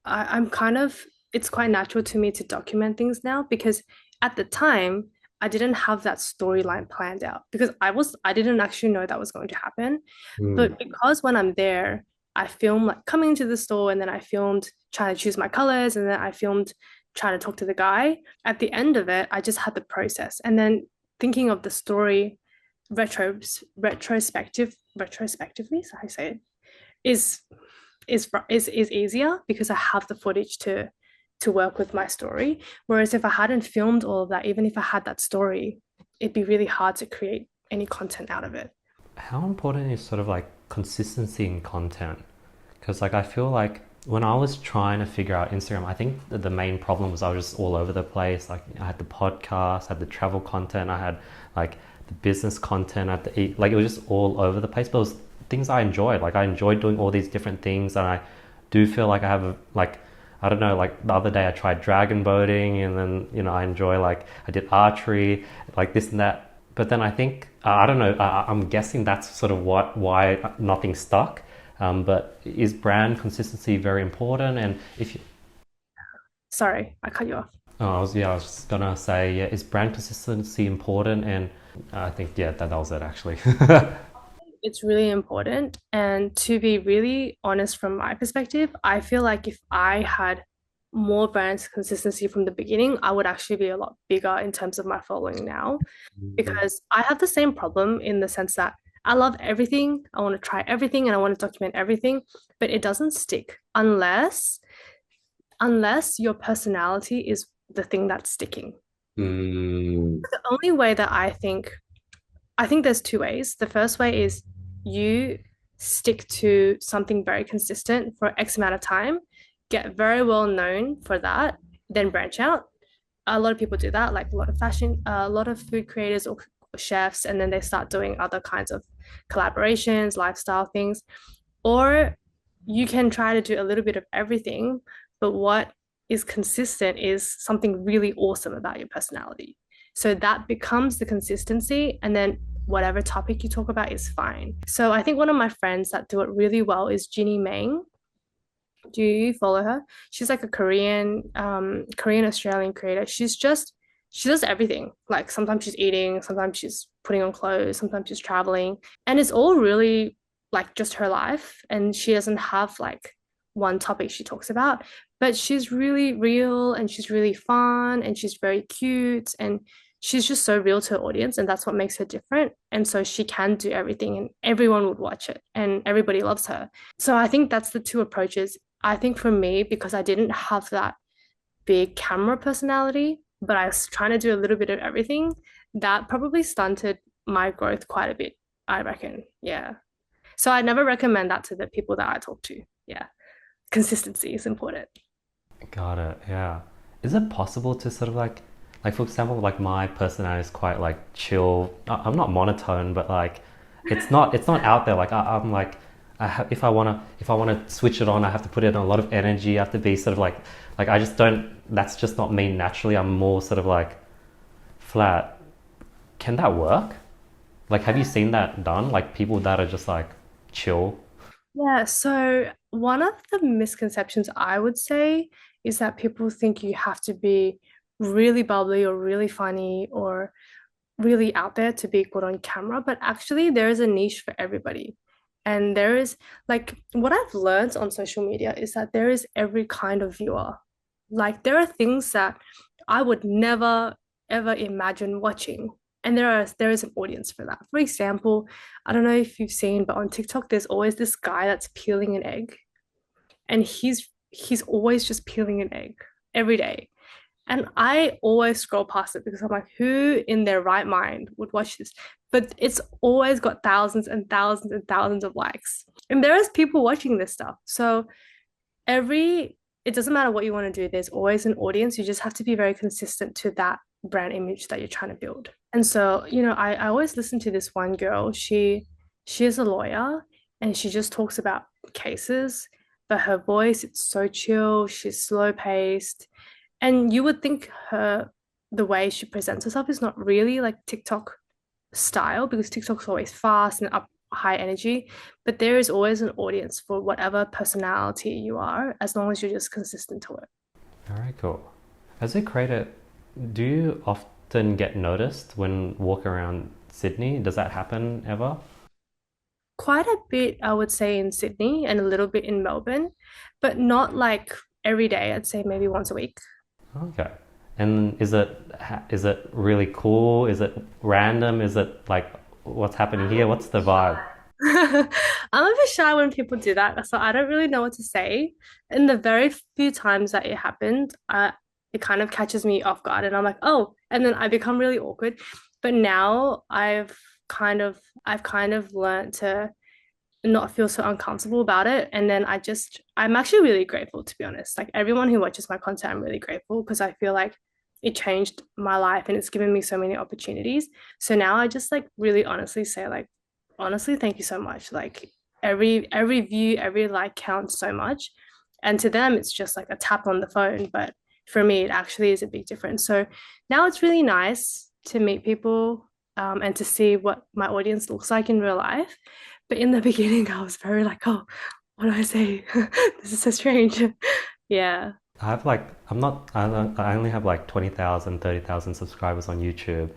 I'm kind of, it's quite natural to me to document things now because at the time I didn't have that storyline planned out because I didn't actually know that was going to happen. Mm. But because when I'm there, I film like coming into the store, and then I filmed trying to choose my colors, and then I filmed trying to talk to the guy. At the end of it, I just had the process. And then thinking of the story retrospectively, so I say it, is is easier because I have the footage to work with my story. Whereas if I hadn't filmed all of that, even if I had that story, it'd be really hard to create any content out of it. How important is sort of like consistency in content? Because like I feel like when I was trying to figure out Instagram, I think that the main problem was I was just all over the place. Like I had the podcast, I had the travel content, I had like the business content, I had the like it was just all over the place. But it was things I enjoyed. Like I enjoyed doing all these different things, and I do feel like I have a like I don't know, like the other day I tried dragon boating, and then I enjoy like I did archery, like this and that. But then I think I don't know. I'm guessing that's sort of why nothing stuck. But is brand consistency very important? And if you, Sorry, I cut you off. oh, I was just gonna say, yeah, is brand consistency important? And I think yeah, that was it actually. It's really important. And to be really honest, from my perspective, I feel like if I had more brand consistency from the beginning, I would actually be a lot bigger in terms of my following now. Because I have the same problem in the sense that I love everything. I want to try everything and I want to document everything, but it doesn't stick unless your personality is the thing that's sticking. Mm, The only way that I think there's two ways. The first way is you stick to something very consistent for X amount of time, get very well known for that, then branch out. A lot of people do that, like a lot of fashion, a lot of food creators or chefs, and then they start doing other kinds of collaborations, lifestyle things. Or you can try to do a little bit of everything, but what is consistent is something really awesome about your personality. So that becomes the consistency, and then whatever topic you talk about is fine. So I think one of my friends that do it really well is Ginny Meng. Do you follow her? She's like a Korean Australian creator. she does everything. Like sometimes she's eating, sometimes she's putting on clothes, sometimes she's traveling. And it's all really like just her life. And she doesn't have like one topic she talks about, but she's really real and she's really fun and she's very cute and she's just so real to her audience. And that's what makes her different. And so she can do everything and everyone would watch it and everybody loves her. So I think that's the two approaches. I think for me, because I didn't have that big camera personality, but I was trying to do a little bit of everything, that probably stunted my growth quite a bit, I reckon. Yeah. So I never recommend that to the people that I talk to. Yeah. Consistency is important. Got it. Yeah. Is it possible to sort of like for example, like my personality is quite like chill. I'm not monotone, but like it's not out there. Like I'm like if I wanna switch it on, I have to put in a lot of energy. I have to be sort of like I just don't. That's just not me naturally. I'm more sort of like flat. Can that work? Like, have you seen that done? Like people that are just like chill. Yeah, so one of the misconceptions I would say is that people think you have to be really bubbly or really funny or really out there to be good on camera, but actually there is a niche for everybody. And there is like what I've learned on social media is that there is every kind of viewer. Like there are things that I would never ever imagine watching. And there is an audience for that. For example, I don't know if you've seen, but on TikTok there's always this guy that's peeling an egg and he's always just peeling an egg every day. And I always scroll past it because I'm like, who in their right mind would watch this? But it's always got thousands and thousands and thousands of likes. And there is people watching this stuff. So every it doesn't matter what you want to do, there's always an audience. You just have to be very consistent to that brand image that you're trying to build. And so, I always listen to this one girl. She is a lawyer and she just talks about cases, but her voice, it's so chill, she's slow paced. And you would think the way she presents herself is not really like TikTok style because TikTok's always fast and up high energy, but there is always an audience for whatever personality you are, as long as you're just consistent to it. Very cool. As a creator, do you often get noticed when walking around Sydney? Does that happen ever? Quite a bit, I would say, in Sydney and a little bit in Melbourne, but not like every day. I'd say maybe once a week. Okay. And is it really cool? Is it random? Is it like what's happening here? What's the vibe? I'm a bit shy when people do that, so I don't really know what to say. In the very few times that it happened, it kind of catches me off guard, and I'm like, oh, and then I become really awkward. But now I've kind of learned to not feel so uncomfortable about it, and then I'm actually really grateful to be honest. Like everyone who watches my content, I'm really grateful because I feel like it changed my life and it's given me so many opportunities. So now I just like really honestly say like honestly, thank you so much. Like every view, every like counts so much. And to them, it's just like a tap on the phone. But for me, it actually is a big difference. So now it's really nice to meet people and to see what my audience looks like in real life. But in the beginning, I was very like, oh, what do I say? This is so strange. Yeah. I have like I only have like 20,000, 30,000 subscribers on YouTube,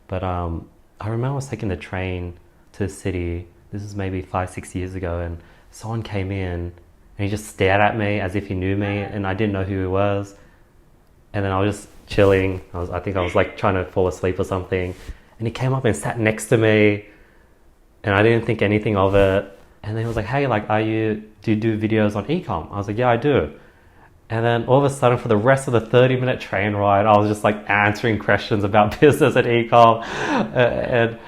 but I remember I was taking the train to the city. This is maybe 5, 6 years ago, and someone came in and he just stared at me as if he knew me, and I didn't know who he was. And then I was just chilling. I think I was like trying to fall asleep or something, and he came up and sat next to me, and I didn't think anything of it. And then he was like, "Hey, like, do you do videos on ecom?" I was like, "Yeah, I do." And then all of a sudden, for the rest of the 30-minute train ride, I was just like answering questions about business and ecom, and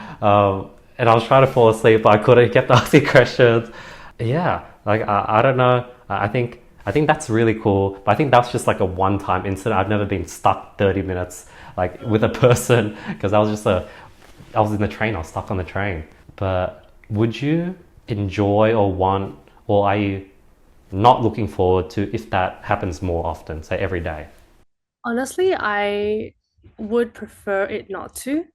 and I was trying to fall asleep, but I couldn't. He kept asking questions. Yeah, like I don't know. I think that's really cool. But I think that's just like a one-time incident. I've never been stuck 30 minutes like with a person because I was in the train. I was stuck on the train. But would you enjoy or want, or are you not looking forward to if that happens more often, say every day? Honestly, I would prefer it not to.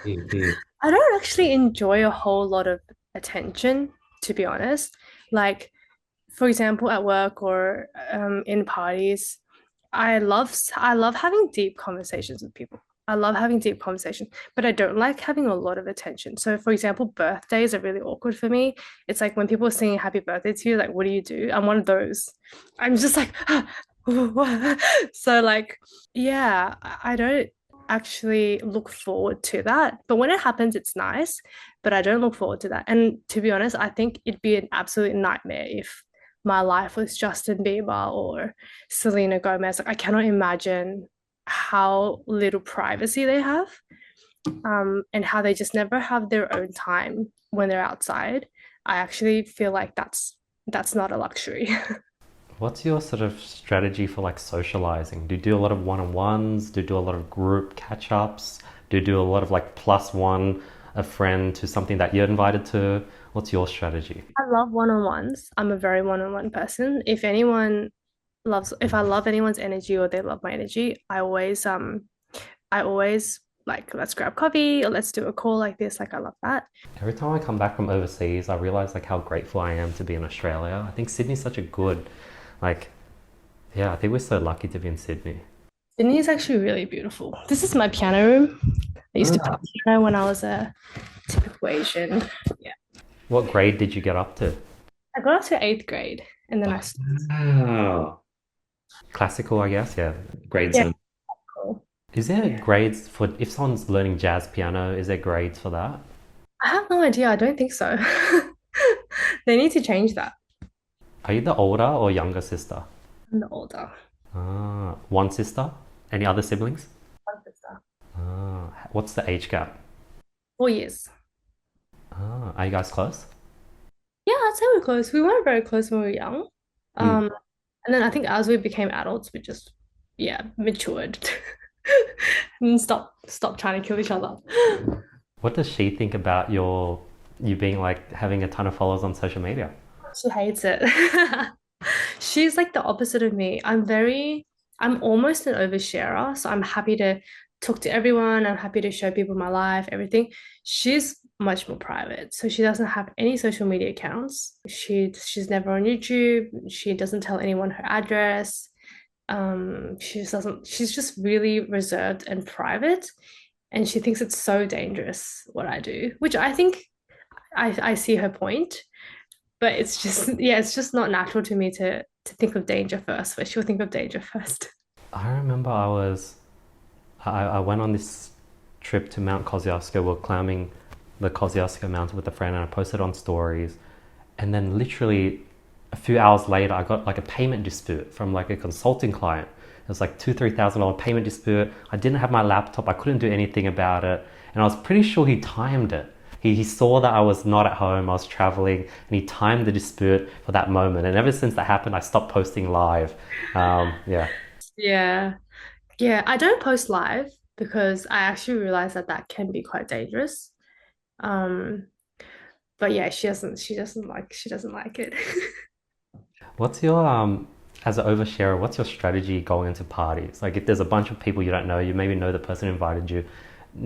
Mm-hmm. I don't actually enjoy a whole lot of attention, to be honest. Like, for example, at work or in parties, I love having deep conversations with people. I love having deep conversations, but I don't like having a lot of attention. So, for example, birthdays are really awkward for me. It's like when people are singing happy birthday to you, like, what do you do? I'm one of those. I'm just like, so like, yeah, I don't actually look forward to that. But when it happens, it's nice, but I don't look forward to that. And to be honest, I think it'd be an absolute nightmare if my life was Justin Bieber or Selena Gomez. Like I cannot imagine how little privacy they have, and how they just never have their own time when they're outside. I actually feel like that's not a luxury. What's your sort of strategy for like socializing? Do you do a lot of one-on-ones? Do you do a lot of group catch-ups? Do you do a lot of like plus one a friend to something that you're invited to? What's your strategy? I love one-on-ones. I'm a very one-on-one person. If I love anyone's energy or they love my energy, I always like, let's grab coffee or let's do a call like this. Like I love that. Every time I come back from overseas, I realize like how grateful I am to be in Australia. I think Sydney's such a good, like, yeah, I think we're so lucky to be in Sydney. Sydney is actually really beautiful. This is my piano room. I used to play piano when I was a typical Asian. Yeah. What grade did you get up to? I got up to eighth grade and then I stopped. Wow. Classical, I guess, yeah. Grades Yeah, in. cool. Is there Yeah. grades for if someone's learning jazz piano, is there grades for that? I have no idea. I don't think so. They need to change that. Are you the older or younger sister? I'm the older. Ah, one sister? Any other siblings? One sister. Ah, what's the age gap? 4 years. Ah, are you guys close? Yeah, I'd say we're close. We weren't very close when we were young. Mm. Um, and then I think as we became adults, we just, yeah, matured and stopped trying to kill each other. What does she think about you being like having a ton of followers on social media? She hates it. She's like the opposite of me. I'm almost an oversharer. So I'm happy to talk to everyone. I'm happy to show people my life, everything. She's much more private. So she doesn't have any social media accounts. She's never on YouTube. She doesn't tell anyone her address. She's just really reserved and private. And she thinks it's so dangerous what I do, which I think I see her point, but it's just, yeah, it's just not natural to me to think of danger first, but she'll think of danger first. I remember I went on this trip to Mount Kosciuszko. We're climbing the Kosciuszko mountain with a friend and I posted on stories. And then literally a few hours later, I got like a payment dispute from like a consulting client. It was like $2,000-3,000 payment dispute. I didn't have my laptop. I couldn't do anything about it. And I was pretty sure he timed it. He saw that I was not at home, I was traveling, and he timed the dispute for that moment. And ever since that happened, I stopped posting live. Yeah. Yeah. Yeah, I don't post live because I actually realize that that can be quite dangerous. Um, but yeah, she doesn't like it. What's your as an oversharer, what's your strategy going into parties? Like if there's a bunch of people you don't know, you maybe know the person who invited you.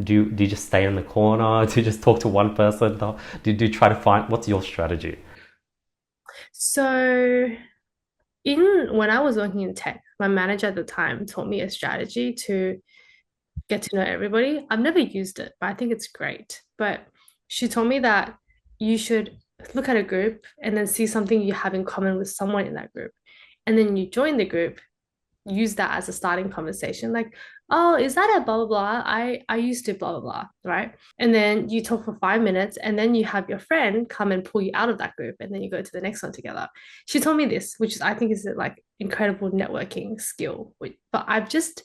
Do you just stay in the corner? Do you just talk to one person? Do you try to find what's your strategy? So in when I was working in tech, my manager at the time taught me a strategy to get to know everybody. I've never used it, but I think it's great. But she told me that you should look at a group and then see something you have in common with someone in that group. And then you join the group, use that as a starting conversation. Like, oh, is that a blah blah blah? I used to blah blah blah, right? And then you talk for 5 minutes, and then you have your friend come and pull you out of that group, and then you go to the next one together. She told me this, which is I think is like incredible networking skill, but I've just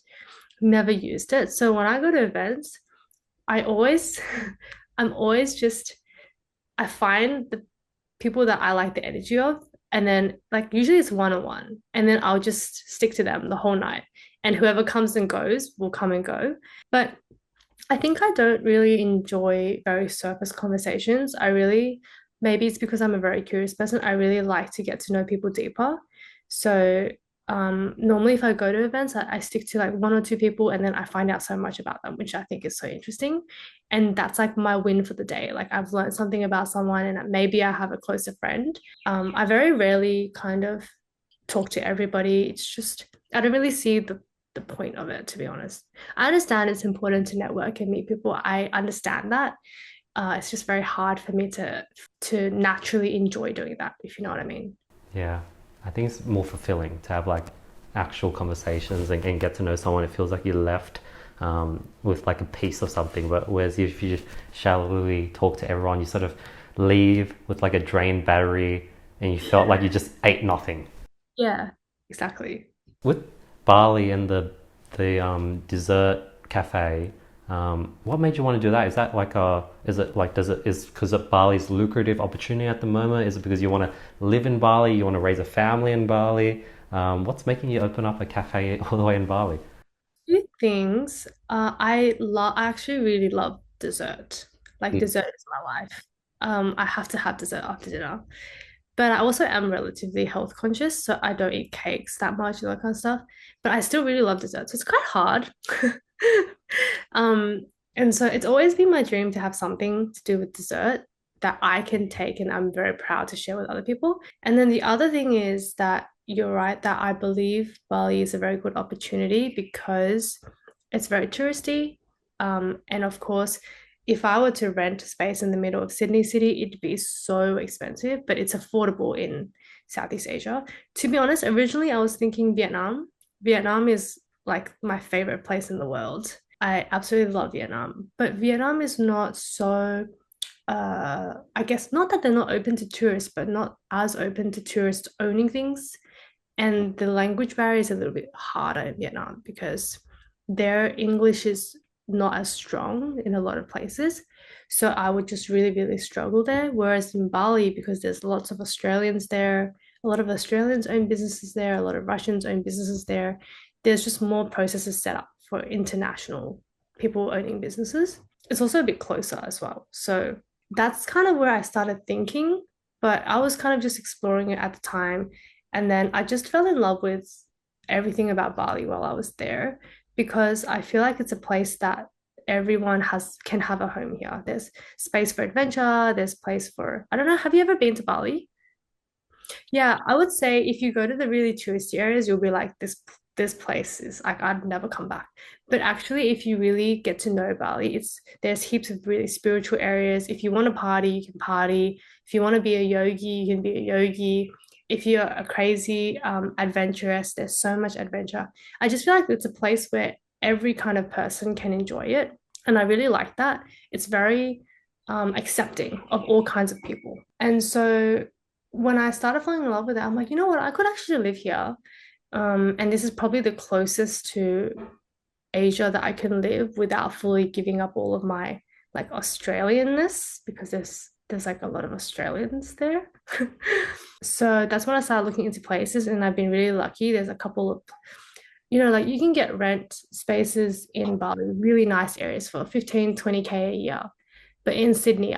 never used it. So when I go to events, I always, I'm always just, I find the people that I like the energy of, and then like usually it's one on one, and then I'll just stick to them the whole night. And whoever comes and goes will come and go. But I think I don't really enjoy very surface conversations. Maybe it's because I'm a very curious person. I really like to get to know people deeper. So normally if I go to events, I stick to like one or two people and then I find out so much about them, which I think is so interesting. And that's like my win for the day. Like I've learned something about someone and maybe I have a closer friend. I very rarely kind of talk to everybody. It's just I don't really see the point of it, to be honest. I understand it's important to network and meet people. I understand that. It's just very hard for me to naturally enjoy doing that, if you know what I mean. Yeah, I think it's more fulfilling to have like actual conversations and get to know someone. It feels like you left with like a piece of something. But whereas if you just shallowly talk to everyone, you sort of leave with like a drained battery, and you felt like you just ate nothing. Yeah, exactly. With Bali and the dessert cafe, what made you want to do that? Is that like a is it like does it is because of Bali's lucrative opportunity at the moment? Is it because you want to live in Bali? You want to raise a family in Bali? What's making you open up a cafe all the way in Bali? Two things. I actually really love dessert. Like Mm. dessert is my life. I have to have dessert after dinner. But I also am relatively health conscious, so I don't eat cakes that much and that kind of stuff. But I still really love dessert, so it's quite hard. Um, and so it's always been my dream to have something to do with dessert that I can take and I'm very proud to share with other people. And then the other thing is that you're right that I believe Bali is a very good opportunity because it's very touristy. And of course, if I were to rent a space in the middle of Sydney City, it'd be so expensive, but it's affordable in Southeast Asia. To be honest, originally I was thinking Vietnam. Vietnam is like my favorite place in the world. I absolutely love Vietnam, but Vietnam is not so I guess not that they're not open to tourists, but not as open to tourists owning things. And the language barrier is a little bit harder in Vietnam because their English is not as strong in a lot of places. So I would just really, really struggle there. Whereas in Bali, because there's lots of Australians there, a lot of Australians own businesses there, a lot of Russians own businesses there. There's just more processes set up for international people owning businesses. It's also a bit closer as well. So that's kind of where I started thinking, but I was kind of just exploring it at the time. And then I just fell in love with everything about Bali while I was there because I feel like it's a place that everyone has can have a home here. There's space for adventure, there's place for I don't know, have you ever been to Bali? Yeah, I would say if you go to the really touristy areas, you'll be like, this place is like I'd never come back. But actually, if you really get to know Bali, it's there's heaps of really spiritual areas. If you want to party, you can party. If you want to be a yogi, you can be a yogi. If you're a crazy adventurous, there's so much adventure. I just feel like it's a place where every kind of person can enjoy it. And I really like that. It's very accepting of all kinds of people. And so when I started falling in love with it, I'm like, you know what? I could actually live here. And this is probably the closest to Asia that I can live without fully giving up all of my like Australianness because there's like a lot of Australians there. So that's when I started looking into places and I've been really lucky. There's a couple of, like you can get rent spaces in Bali, really nice areas for 15, 20K a year. But in Sydney,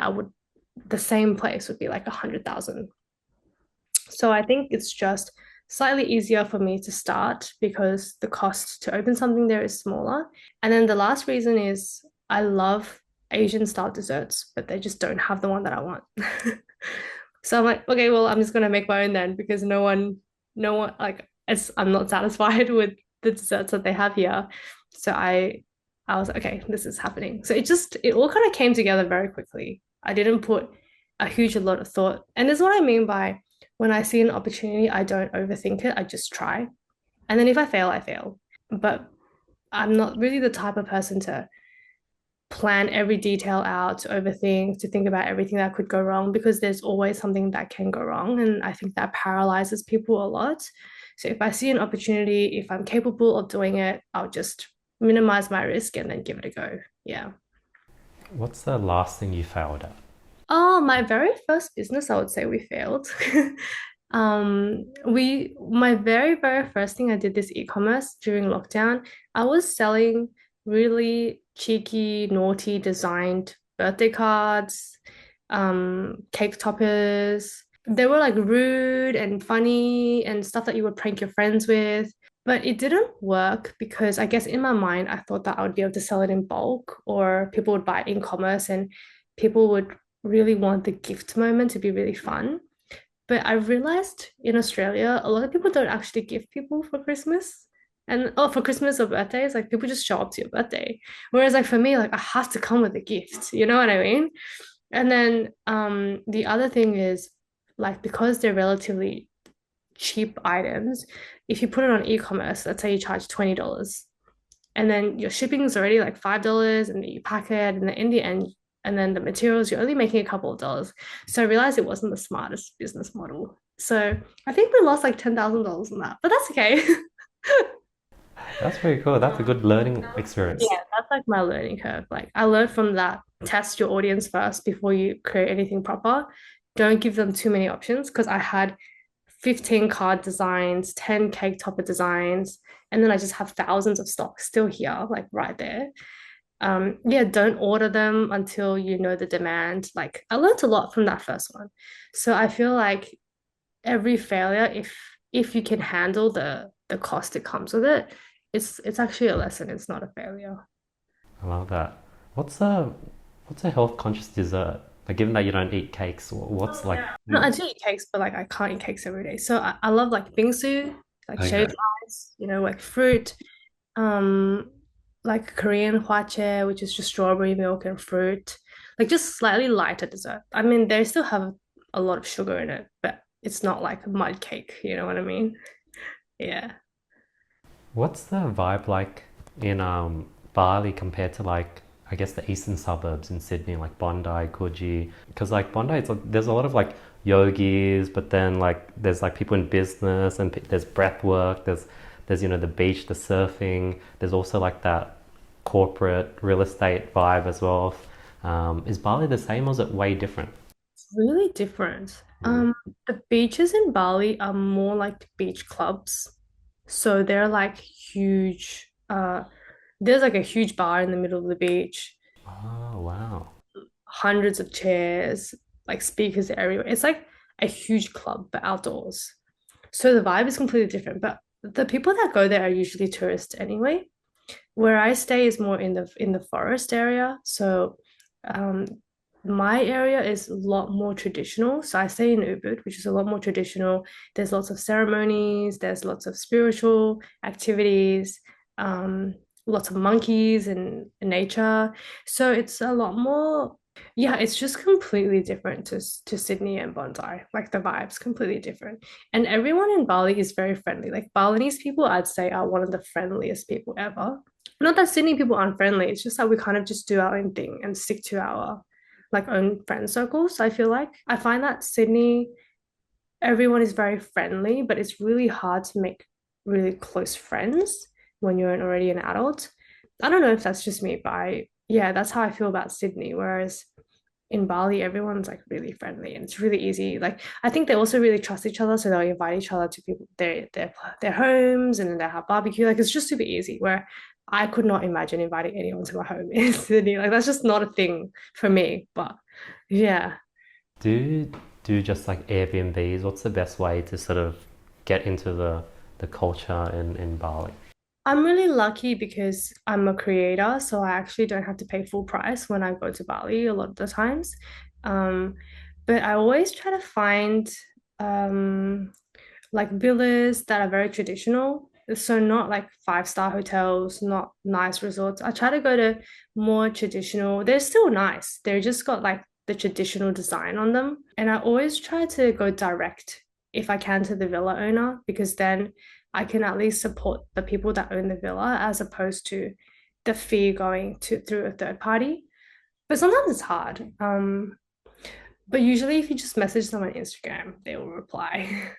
the same place would be like 100,000. So I think it's just slightly easier for me to start because the cost to open something there is smaller. And then the last reason is I love Asian style desserts, but they just don't have the one that I want. So I'm like, okay, well, I'm just gonna make my own then because no one like I'm not satisfied with the desserts that they have here. So I was like, okay, this is happening. So it all kind of came together very quickly. I didn't put a huge lot of thought. And this is what I mean by when I see an opportunity, I don't overthink it. I just try. And then if I fail, I fail. But I'm not really the type of person to plan every detail out, to overthink, to think about everything that could go wrong because there's always something that can go wrong. And I think that paralyzes people a lot. So if I see an opportunity, if I'm capable of doing it, I'll just minimize my risk and then give it a go. Yeah. What's the last thing you failed at? Oh, my very first business, I would say we failed. My very, very first thing I did this e-commerce during lockdown. I was selling really cheeky, naughty designed birthday cards, cake toppers. They were like rude and funny and stuff that you would prank your friends with. But it didn't work because I guess in my mind, I thought that I would be able to sell it in bulk or people would buy it in commerce and people would really want the gift moment to be really fun. But I realized in Australia, a lot of people don't actually gift people for Christmas. And oh, for Christmas or birthdays, like people just show up to your birthday. Whereas like for me, like I have to come with a gift, you know what I mean? And then the other thing is like because they're relatively cheap items, if you put it on e-commerce, let's say you charge $20 and then your shipping is already like $5 and then you pack it and then in the end and then the materials you're only making a couple of dollars. So I realized it wasn't the smartest business model. So I think we lost like $10,000 on that, but that's okay. That's pretty cool. That's a good learning experience. Yeah, that's like my learning curve. Like I learned from that, test your audience first before you create anything proper. Don't give them too many options because I had 15 card designs, 10 cake topper designs, and then I just have thousands of stock still here, like right there. Yeah, don't order them until you know the demand. Like I learned a lot from that first one. So I feel like every failure, if you can handle the cost that comes with it, it's actually a lesson. It's not a failure. I love that. What's a what's a health conscious dessert? Like, given that you don't eat cakes, what's like? No, I do eat cakes, but like I can't eat cakes every day. So I love like bingsu, like Okay. shaved ice, like fruit, um, like Korean hwachae, which is just strawberry milk and fruit, like just slightly lighter dessert. I mean, they still have a lot of sugar in it, but it's not like a mud cake, you know what I mean? Yeah. What's the vibe like in Bali compared to like I guess the eastern suburbs in Sydney, like Bondi, Coogee? Because like Bondi, there's a lot of like yogis, but then like there's like people in business and there's breath work. There's the beach, the surfing. There's also like that corporate real estate vibe as well. Is Bali the same or is it way different? It's really different. The beaches in Bali are more like beach clubs. So they're like huge. There's like a huge bar in the middle of the beach, Oh wow. hundreds of chairs, like speakers everywhere. It's like a huge club, but outdoors. So the vibe is completely different. But the people that go there are usually tourists anyway. Where I stay is more in the forest area. So um my area is a lot more traditional. So I stay in Ubud, which is a lot more traditional. There's lots of ceremonies, there's lots of spiritual activities, um, lots of monkeys and nature. So it's a lot more, yeah, it's just completely different to Sydney and Bondi. Like the vibe's completely different. And everyone in Bali is very friendly. Like Balinese people, I'd say, are one of the friendliest people ever. Not that Sydney people aren't friendly, it's just that we kind of just do our own thing and stick to our like own friend circles. I feel like I find that Sydney, everyone is very friendly, but it's really hard to make really close friends when you're already an adult. I don't know if that's just me, but yeah, that's how I feel about Sydney. Whereas in Bali, everyone's like really friendly and it's really easy. Like I think they also really trust each other, so they'll invite each other to people their homes and then they'll have barbecue. Like it's just super easy. Where I could not imagine inviting anyone to my home in Sydney. Like that's just not a thing for me. But yeah, Do you do just like Airbnbs? What's the best way to sort of get into the culture in Bali? I'm really lucky because I'm a creator, so I actually don't have to pay full price when I go to Bali a lot of the times. Um, but I always try to find um like villas that are very traditional. So not like five-star hotels, not nice resorts. I try to go to more traditional. They're still nice. They're just got like the traditional design on them. And I always try to go direct if I can to the villa owner because then I can at least support the people that own the villa as opposed to the fee going to through a third party. But sometimes it's hard. But usually if you just message them on Instagram, they will reply.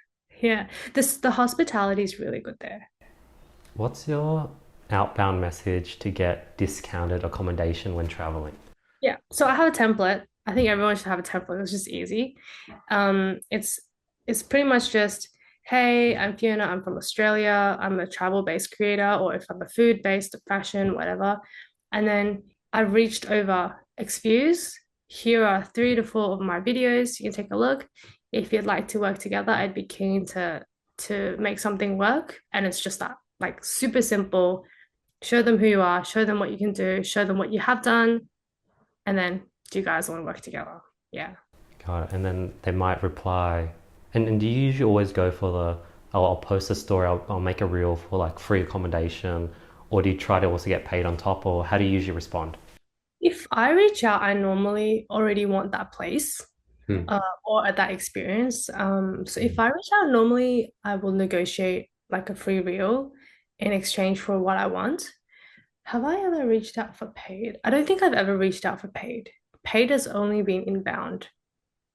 Yeah, the hospitality is really good there. What's your outbound message to get discounted accommodation when traveling? Yeah, so I have a template. I think everyone should have a template. It's just easy. It's pretty much just, hey, I'm Fiona. I'm from Australia. I'm a travel-based creator, or if I'm a food-based fashion, whatever. And then I've reached over X views. Here are 3 to 4 of my videos. You can take a look. If you'd like to work together, I'd be keen to make something work. And it's just that, like super simple. Show them who you are, show them what you can do, show them what you have done, and then do you guys want to work together? Yeah. Got it. And then they might reply. And do you usually always go for the I'll post a story, I'll make a reel for like free accommodation, or do you try to also get paid on top, or how do you usually respond? If I reach out, I normally already want that place Hmm. or that experience. So if I reach out, normally I will negotiate like a free reel in exchange for what I want. Have I ever reached out for paid? I don't think I've ever reached out for paid. Paid has only been inbound.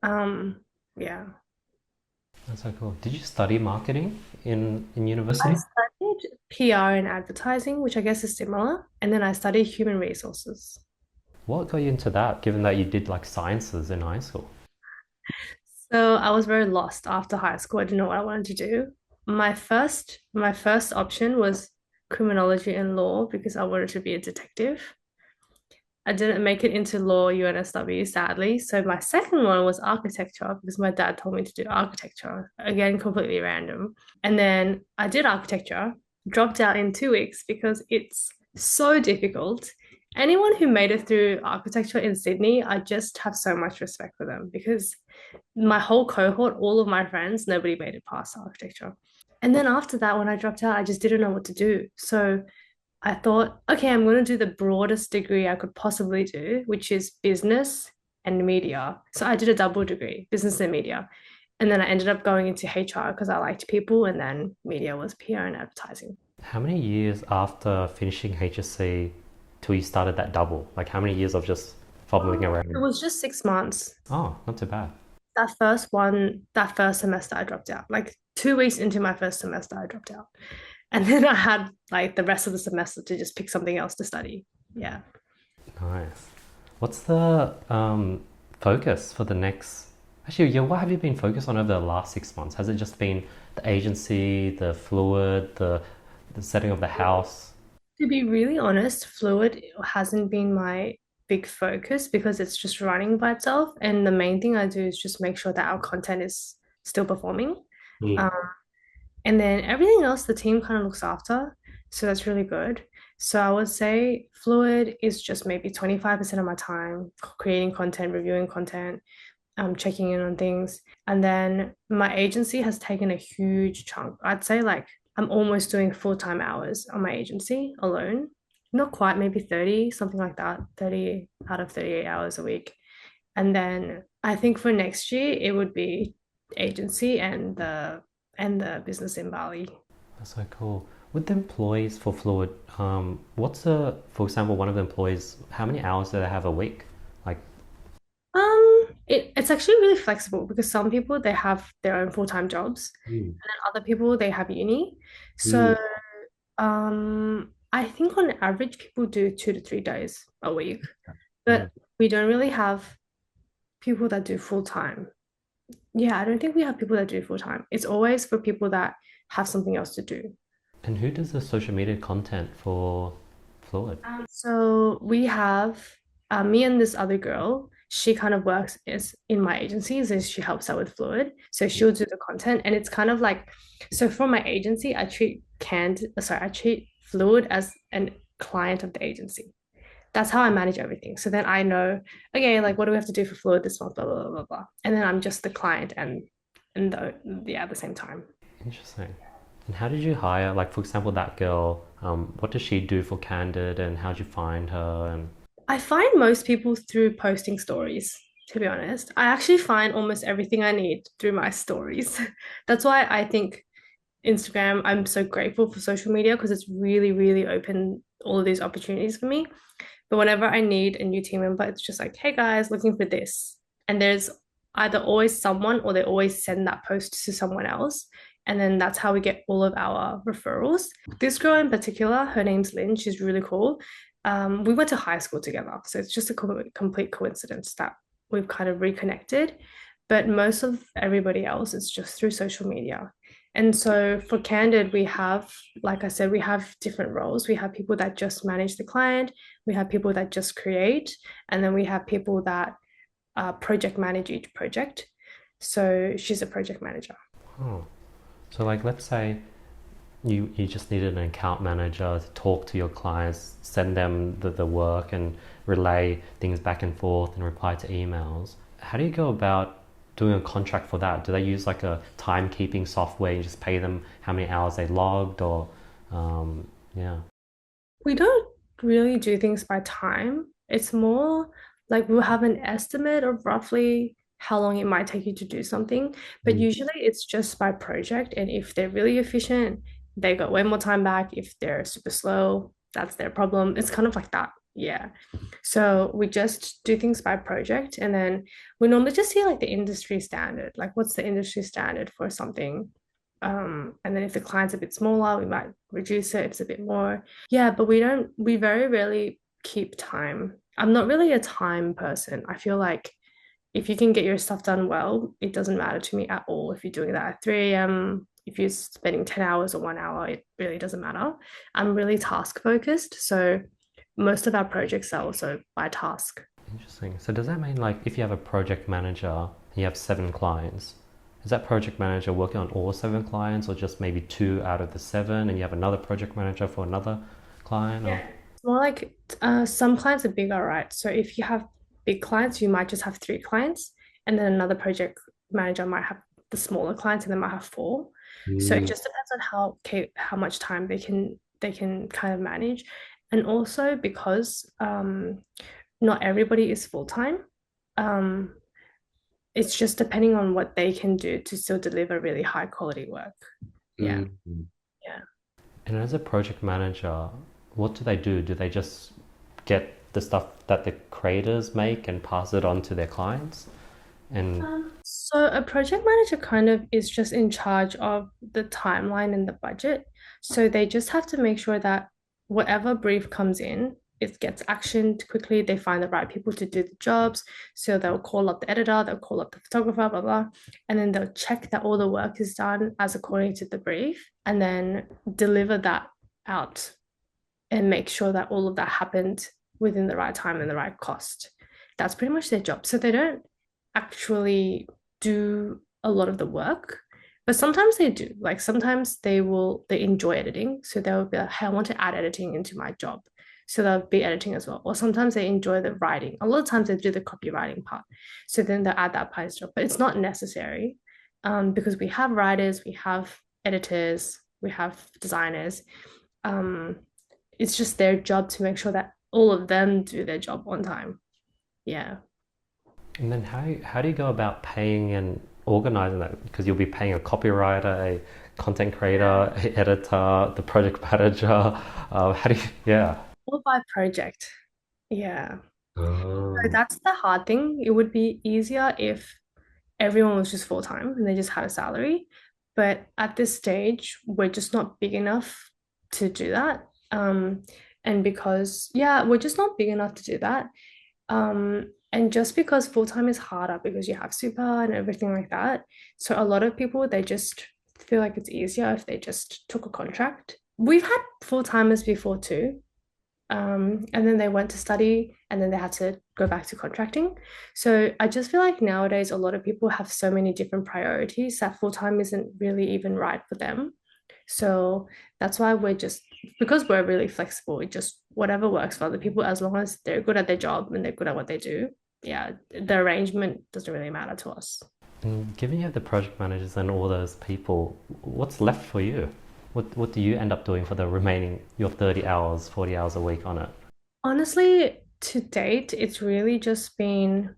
Um, yeah. That's so cool. Did you study marketing in I university? studied PR and advertising, which I guess is similar, and then I studied human resources. What got you into that, given that you did like sciences in high school? So I was very lost after high school. I didn't know what I wanted to do. My first option was criminology and law because I wanted to be a detective. I didn't make it into law UNSW, sadly. So my second one was architecture because my dad told me to do architecture. Again, completely random. And then I did architecture, dropped out in 2 weeks because it's so difficult. Anyone who made it through architecture in Sydney, I just have so much respect for them because my whole cohort, all of my friends, nobody made it past architecture. And then after that, when I dropped out, I just didn't know what to do. So I thought, okay, I'm going to do the broadest degree I could possibly do, which is business and media. So I did a double degree, business and media. And then I ended up going into HR because I liked people, and then media was PR and advertising. How many years after finishing HSC till you started that double? Like how many years of just fumbling It around? was just 6 months. Oh, not too bad. That first semester, I dropped out. Like 2 weeks into my first semester, I dropped out. And then I had like the rest of the semester to just pick something else to study. Yeah. Nice. What's the focus for the next? Actually, yeah, what have you been focused on over the last 6 months? Has it just been the agency, the fluid, the setting of the house? To be really honest, fluid hasn't been my big focus because it's just running by itself. And the main thing I do is just make sure that our content is still performing. Mm. Um, and then everything else the team kind of looks after. So that's really good. So I would say fluid is just maybe 25% of my time creating content, reviewing content, checking in on things. And then my agency has taken a huge chunk. I'd say like I'm almost doing full-time hours on my agency alone. Not quite, maybe 30, something like that, 30 out of 38 hours a week. And then I think for next year it would be agency and the business in Bali. That's so cool. With the employees for Fluid, what's for example, one of the employees, how many hours do they have a week? Like, It's actually really flexible because some people they have their own full-time jobs, mm, and then other people they have uni. mm, So I think on average people do 2 to 3 days a week, mm. but we don't really have people that do full-time. Yeah, I don't think we have people that do full-time. It's always for people that have something else to do. And who does the social media content for Fluid? So we have me and this other girl. She kind of works is in my agencies and she helps out with Fluid. So she'll do the content and it's kind of like so for my agency, I treat Fluid as a client of the agency. That's how I manage everything. So then I know, okay, like what do we have to do for Fluid this month, blah blah blah blah blah. And then I'm just the client and yeah, at the same time. Interesting. And how did you hire, like, for example, that girl? What does she do for Candid, and how'd you find her? And I find most people through posting stories, to be honest. I actually find almost everything I need through my stories. That's why I think Instagram, I'm so grateful for social media because it's really, really opened all of these opportunities for me. But whenever I need a new team member, it's just like, hey guys, looking for this. And there's either always someone or they always send that post to someone else. And then that's how we get all of our referrals. This girl in particular, her name's Lynn. She's really cool. We went to high school together. So it's just a complete coincidence that we've kind of reconnected. But most of everybody else is just through social media. And so for Candid, we have, like I said, we have different roles. We have people that just manage the client, we have people that just create, and then we have people that project manage each project. So she's a project manager. oh, so like, let's say you just needed an account manager to talk to your clients, send them the work, and relay things back and forth and reply to emails. How do you go about doing a contract for that? Do they use like a timekeeping software and just pay them how many hours they logged, or yeah? We don't really do things by time. It's more like we'll have an estimate of roughly how long it might take you to do something, but Mm. usually it's just by project. And if they're really efficient, they got way more time back. If they're super slow, that's their problem. It's kind of like that. Yeah. So we just do things by project, and then we normally just see like the industry standard, like what's the industry standard for something. And then if the client's a bit smaller, we might reduce it if it's a bit more. Yeah, but we very rarely keep time. I'm not really a time person. I feel like if you can get your stuff done well, it doesn't matter to me at all if you're doing that at 3 a.m. If you're spending 10 hours or 1 hour, it really doesn't matter. I'm really task focused. So most of our projects are also by task. Interesting. So does that mean like if you have a project manager and you have 7 clients, is that project manager working on all 7 clients, or just maybe 2 out of the 7, and you have another project manager for another client? Or Yeah. It's more like some clients are bigger, right? So if you have big clients, you might just have 3 clients, and then another project manager might have the smaller clients, and they might have 4. So it mm, just depends on how much time they can kind of manage, and also because not everybody is full time. Um, it's just depending on what they can do to still deliver really high quality work. Yeah, mm. yeah. And as a project manager, what do they do? Do they just get the stuff that the creators make and pass it on to their clients? And So a project manager kind of is just in charge of the timeline and the budget. So they just have to make sure that whatever brief comes in, it gets actioned quickly. They find the right people to do the jobs. So they'll call up the editor, they'll call up the photographer, blah, blah. And then they'll check that all the work is done as according to the brief, and then deliver that out and make sure that all of that happened within the right time and the right cost. That's pretty much their job. So they don't actually do a lot of the work, but sometimes they do. Like sometimes they enjoy editing. So they'll be like, hey, I want to add editing into my job. So they'll be editing as well. Or sometimes they enjoy the writing. A lot of times they do the copywriting part. So then they'll add that part as well. But it's not necessary because we have writers, we have editors, we have designers. Um, it's just their job to make sure that all of them do their job on time. Yeah. then how do you go about paying and organizing that? Because you'll be paying a copywriter, a content creator, a editor, the project manager. How do you? Yeah. All by project. Yeah. So Oh. that's the hard thing. It would be easier if everyone was just full time and they just had a salary. But at this stage, we're just not big enough to do that. And because, yeah, we're just not big enough to do that. And just because full time is harder because you have super and everything like that. So a lot of people, they just feel like it's easier if they just took a contract. We've had full timers before too. And then they went to study and then they had to go back to contracting. So I just feel like nowadays a lot of people have so many different priorities that full time isn't really even right for them. So that's why we're just because we're really flexible, it just whatever works for other people as long as they're good at their job and they're good at what they do. Yeah, the arrangement doesn't really matter to us. And given you have the project managers and all those people, what's left for you? What do you end up doing for the remaining your 30 hours, 40 hours a week on it? Honestly, to date, it's really just been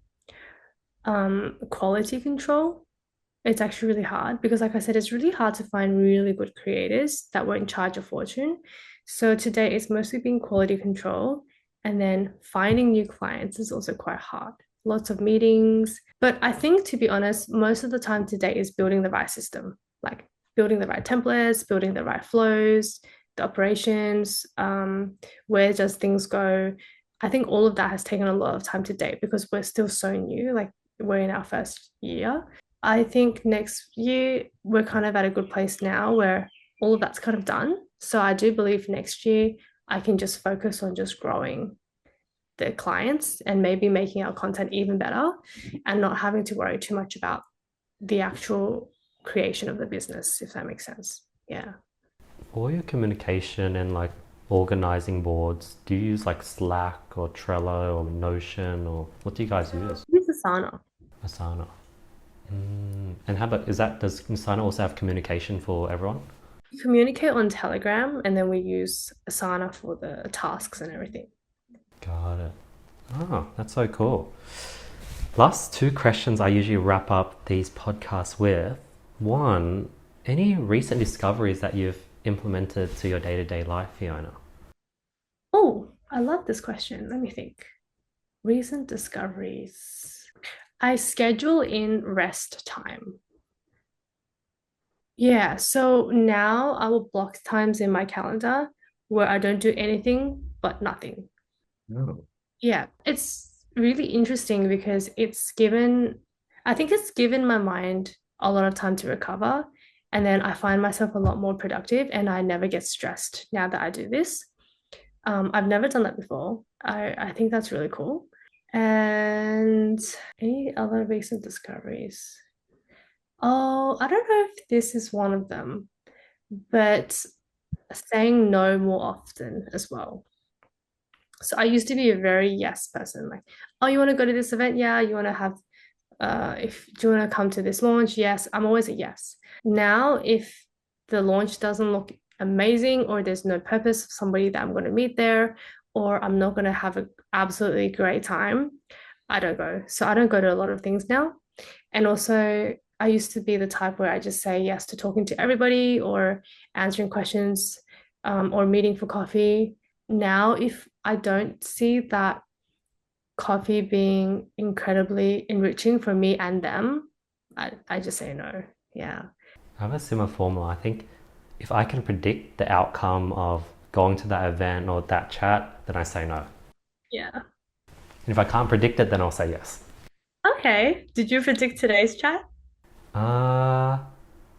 quality control. It's actually really hard because, like I said, it's really hard to find really good creators that won't charge a fortune. So today it's mostly been quality control, and then finding new clients is also quite hard. Lots of meetings. But I think, to be honest, most of the time today is building the right system, like building the right templates, building the right flows, the operations, where does things go? I think all of that has taken a lot of time to date because we're still so new, like we're in our first year. I think next year we're kind of at a good place now where all of that's kind of done. So I do believe next year I can just focus on just growing the clients and maybe making our content even better and not having to worry too much about the actual creation of the business, if that makes sense. Yeah. For your communication and like organizing boards, do you use like Slack or Trello or Notion, or what do you guys use? Use Asana. Asana. And how about, does Asana also have communication for everyone? We communicate on Telegram and then we use Asana for the tasks and everything. Got it. Oh, that's so cool. Last two questions I usually wrap up these podcasts with. One, any recent discoveries that you've implemented to your day to day life, Fiona? Oh, I love this question. Let me think. Recent discoveries. I schedule in rest time. Yeah, so now I will block times in my calendar where I don't do anything but nothing. No. Yeah, it's really interesting because I think it's given my mind a lot of time to recover. And then I find myself a lot more productive and I never get stressed now that I do this. I've never done that before. I think that's really cool. And any other recent discoveries? Oh, I don't know if this is one of them, but saying no more often as well. So I used to be a very yes person, like, oh, you want to go to this event? Yeah, you want to have if do you want to come to this launch? Yes, I'm always a yes. Now, if the launch doesn't look amazing or there's no purpose of somebody that I'm going to meet there, or I'm not going to have an absolutely great time, I don't go. So I don't go to a lot of things now. And also, I used to be the type where I just say yes to talking to everybody or answering questions or meeting for coffee. Now, if I don't see that coffee being incredibly enriching for me and them, I just say no. Yeah. I have a similar formula. I think if I can predict the outcome of going to that event or that chat, then I say no. And Yeah. if I can't predict it, then I'll say yes. Okay. Did you predict today's chat? Uh,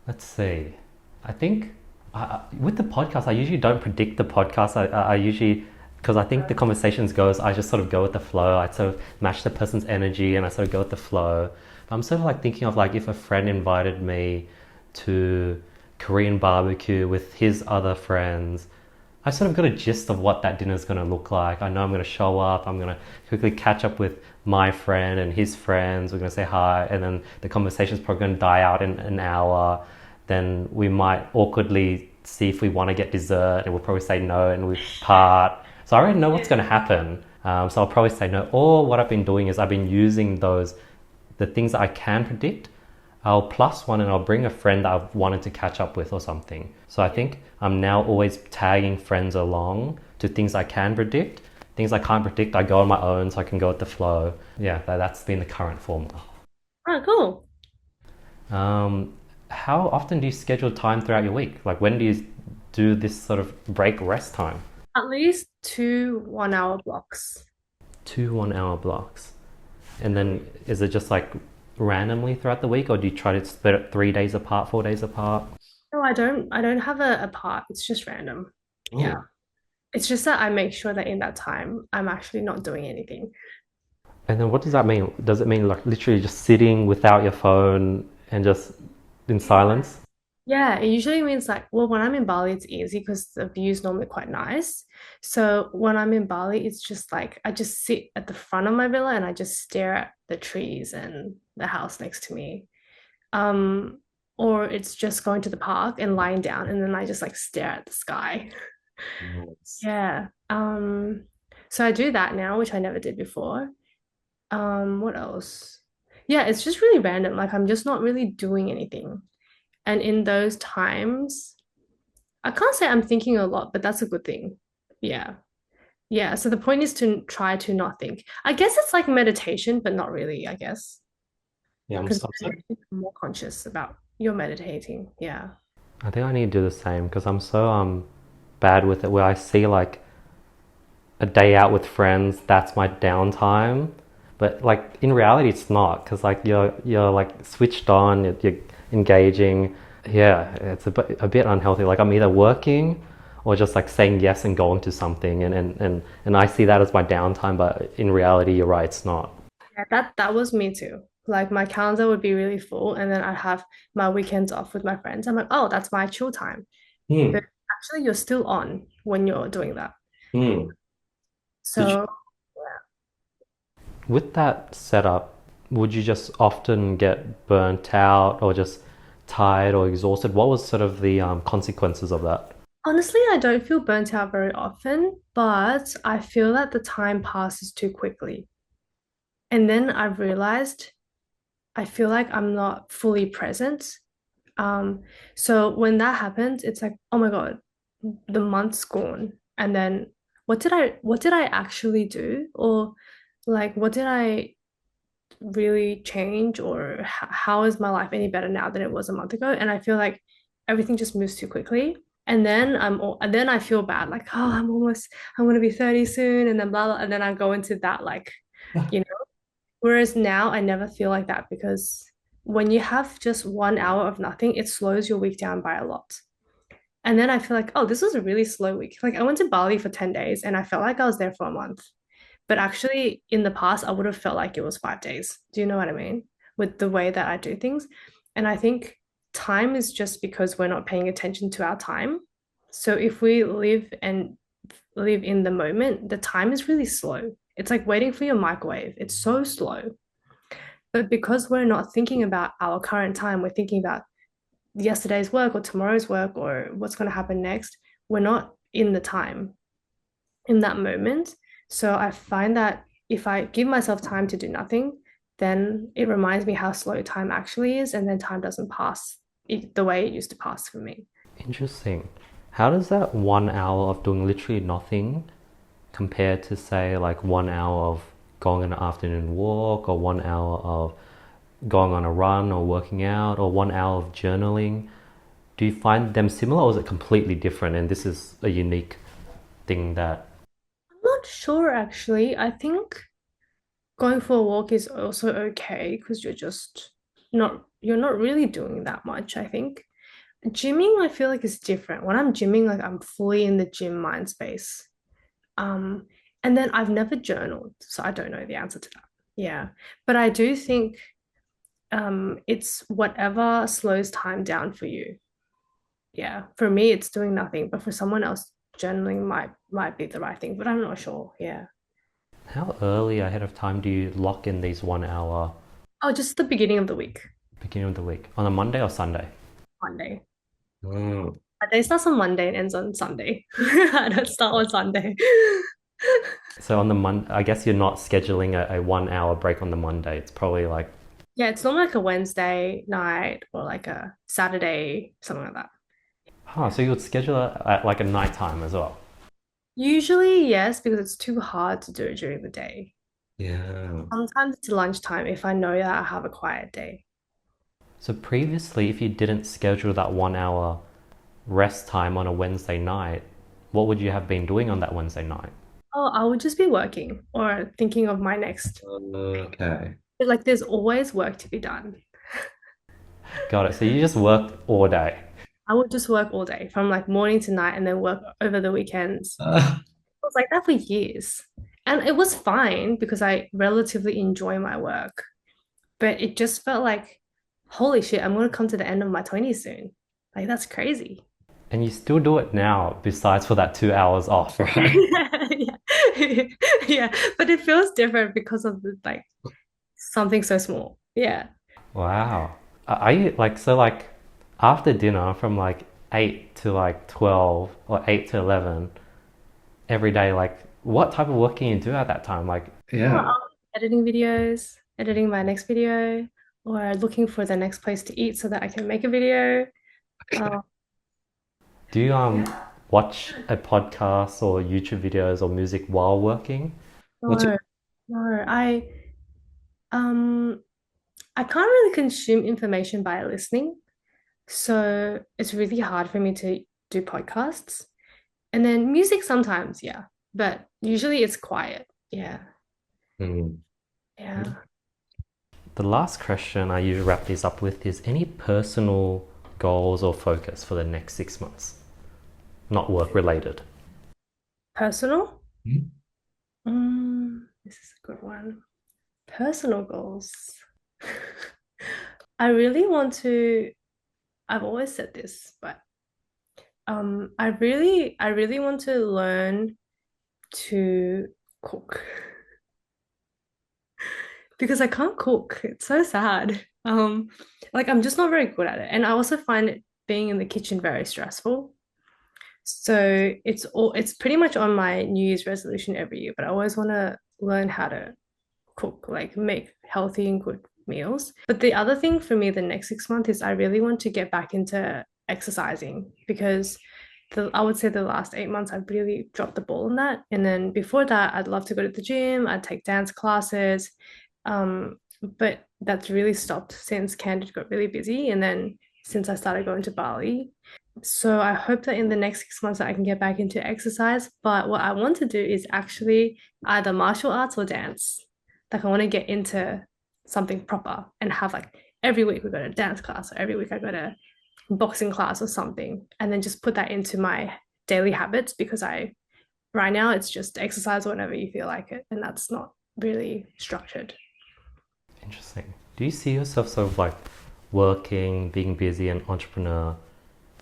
let's see. I think with the podcast, I usually don't predict the podcast. I usually, because I think the conversations goes, I just sort of go with the flow. I sort of match the person's energy and I sort of go with the flow. But I'm sort of like thinking of like if a friend invited me to Korean barbecue with his other friends, I sort of got a gist of what that dinner is going to look like. I know I'm going to show up. I'm going to quickly catch up with my friend and his friends. We're going to say hi, and then the conversation's probably going to die out in an hour. Then we might awkwardly see if we want to get dessert, and we'll probably say no, and we part. So I already know what's going to happen. So I'll probably say no. Or what I've been doing is I've been using the things that I can predict. I'll plus one and I'll bring a friend that I've wanted to catch up with or something. So I think I'm now always tagging friends along to things I can predict. Things I can't predict, I go on my own so I can go with the flow. Yeah, that's been the current formula. Oh, cool. Um, how often do you schedule time throughout your week? Like when do you do this sort of break rest time? At least two 1 hour blocks. Two 1 hour blocks. And then is it just like randomly throughout the week or do you try to split it 3 days apart, 4 days apart? No, I don't have a part. It's just random. Yeah. Oh. It's just that I make sure that in that time I'm actually not doing anything. And then what does that mean? Does it mean like literally just sitting without your phone and just in silence? Yeah, it usually means like, well, when I'm in Bali, it's easy because the view is normally quite nice. So when I'm in Bali, it's just like I just sit at the front of my villa and I just stare at the trees and the house next to me. Um, or it's just going to the park and lying down and then I just like stare at the sky. Nice. Yeah. So I do that now, which I never did before. What else? Yeah, it's just really random. Like I'm just not really doing anything. And in those times, I can't say I'm thinking a lot, but that's a good thing. Yeah. Yeah. So the point is to try to not think. I guess it's like meditation, but not really, I guess. Yeah, Because I'm so, you're more conscious about your meditating. Yeah. I think I need to do the same because I'm so bad with it where I see like a day out with friends, that's my downtime. But like in reality it's not because like you're like switched on, you're engaging. Yeah, it's a bit unhealthy. Like I'm either working or just like saying yes and going to something and I see that as my downtime, but in reality you're right, it's not. Yeah, that was me too. Like my calendar would be really full, and then I'd have my weekends off with my friends. I'm like, oh, that's my chill time. But Hmm. actually, you're still on when you're doing that. Hmm. Did you, So with that setup? would you just often get burnt out or just tired or exhausted? What was sort of the consequences of that? Honestly, I don't feel burnt out very often, but I feel that the time passes too quickly. And then I realized I feel like I'm not fully present. Um, so when that happens, it's like, oh my God, the month's gone. And then what did I actually do? Or like what did I really change? Or how is my life any better now than it was a month ago? And I feel like everything just moves too quickly. And then I feel bad, like, oh, I'm gonna be 30 soon, and then blah blah, and then I go into that like, you know. Whereas now I never feel like that because when you have just 1 hour of nothing, it slows your week down by a lot. And then I feel like, oh, this was a really slow week. Like I went to Bali for 10 days and I felt like I was there for a month. But actually, in the past, I would have felt like it was 5 days. Do you know what I mean? With the way that I do things. And I think time is just because we're not paying attention to our time. So if we live in the moment, the time is really slow. It's like waiting for your microwave. It's so slow. But because we're not thinking about our current time, we're thinking about yesterday's work or tomorrow's work or what's going to happen next. We're not in the time, in that moment. So I find that if I give myself time to do nothing, then it reminds me how slow time actually is. And then time doesn't pass the way it used to pass for me. Interesting. How does that 1 hour of doing literally nothing compare to, say, like 1 hour of going on an afternoon walk, or 1 hour of going on a run or working out, or 1 hour of journaling? Do you find them similar, or is it completely different? And this is a unique thing that. I'm not sure actually. I think going for a walk is also okay because you're not really doing that much, I think. Gymming, I feel like is different. When I'm gymming, like I'm fully in the gym mind space. Um, and then I've never journaled, so I don't know the answer to that. Yeah. But I do think it's whatever slows time down for you. Yeah. For me, it's doing nothing, but for someone else, journaling might be the right thing, but I'm not sure. Yeah. How early ahead of time do you lock in these 1 hour Oh, just the beginning of the week, beginning of the week? On a Monday or Sunday? Monday. Mm. My day starts on Monday and ends on Sunday. I don't start on Sunday. So on the I guess you're not scheduling a 1 hour break on the Monday. It's probably like, Yeah, it's normally like a Wednesday night or like a Saturday, something like that. so you would schedule it at like a night time as well. Usually, yes, because it's too hard to do it during the day. Yeah. Sometimes it's lunchtime if I know that I have a quiet day. So previously, if you didn't schedule that 1 hour rest time on a Wednesday night, what would you have been doing on that Wednesday night? Oh, I would just be working or thinking of my next. Okay. But like, there's always work to be done. Got it. So you just worked all day. I would just work all day from like morning to night and then work over the weekends. It was like that for years. And it was fine because I relatively enjoy my work. But it just felt like, holy shit, I'm going to come to the end of my 20s soon. Like, that's crazy. And you still do it now, besides for that 2 hours off, right? Yeah. Yeah. But it feels different because of the, like something so small. Yeah. Wow. Are you like, so like after dinner from like 8 to like 12 or 8 to 11 every day, like what type of work can you do at that time? Like, Or yeah. I'll be editing videos, editing my next video, or looking for the next place to eat so that I can make a video. Uh, Do you watch a podcast or YouTube videos or music while working? What's it? no, no, um I can't really consume information by listening. So it's really hard for me to do podcasts. And then music sometimes, yeah. But usually it's quiet. Yeah. Mm. Yeah. The last question I usually wrap these up with is any personal goals or focus for the next 6 months, not work related. Personal? Mm. This is a good one. Personal goals. I really want to, I've always said this, but I really want to learn to cook because I can't cook. It's so sad. Like I'm just not very good at it. And I also find it being in the kitchen very stressful. So it's pretty much on my New Year's resolution every year, but I always want to learn how to cook, like make healthy and good meals. But the other thing for me the next 6 months is I really want to get back into exercising because I would say the last 8 months I've really dropped the ball on that. And then before that, I'd love to go to the gym, I'd take dance classes. But that's really stopped since Candid got really busy and then since I started going to Bali. So I hope that in the next 6 months I can get back into exercise. But what I want to do is actually either martial arts or dance. Like I want to get into something proper and have like every week we go to dance class or every week I go to boxing class or something and then just put that into my daily habits because I right now it's just exercise whenever you feel like it and that's not really structured. Interesting. Do you see yourself sort of like working, being busy, an entrepreneur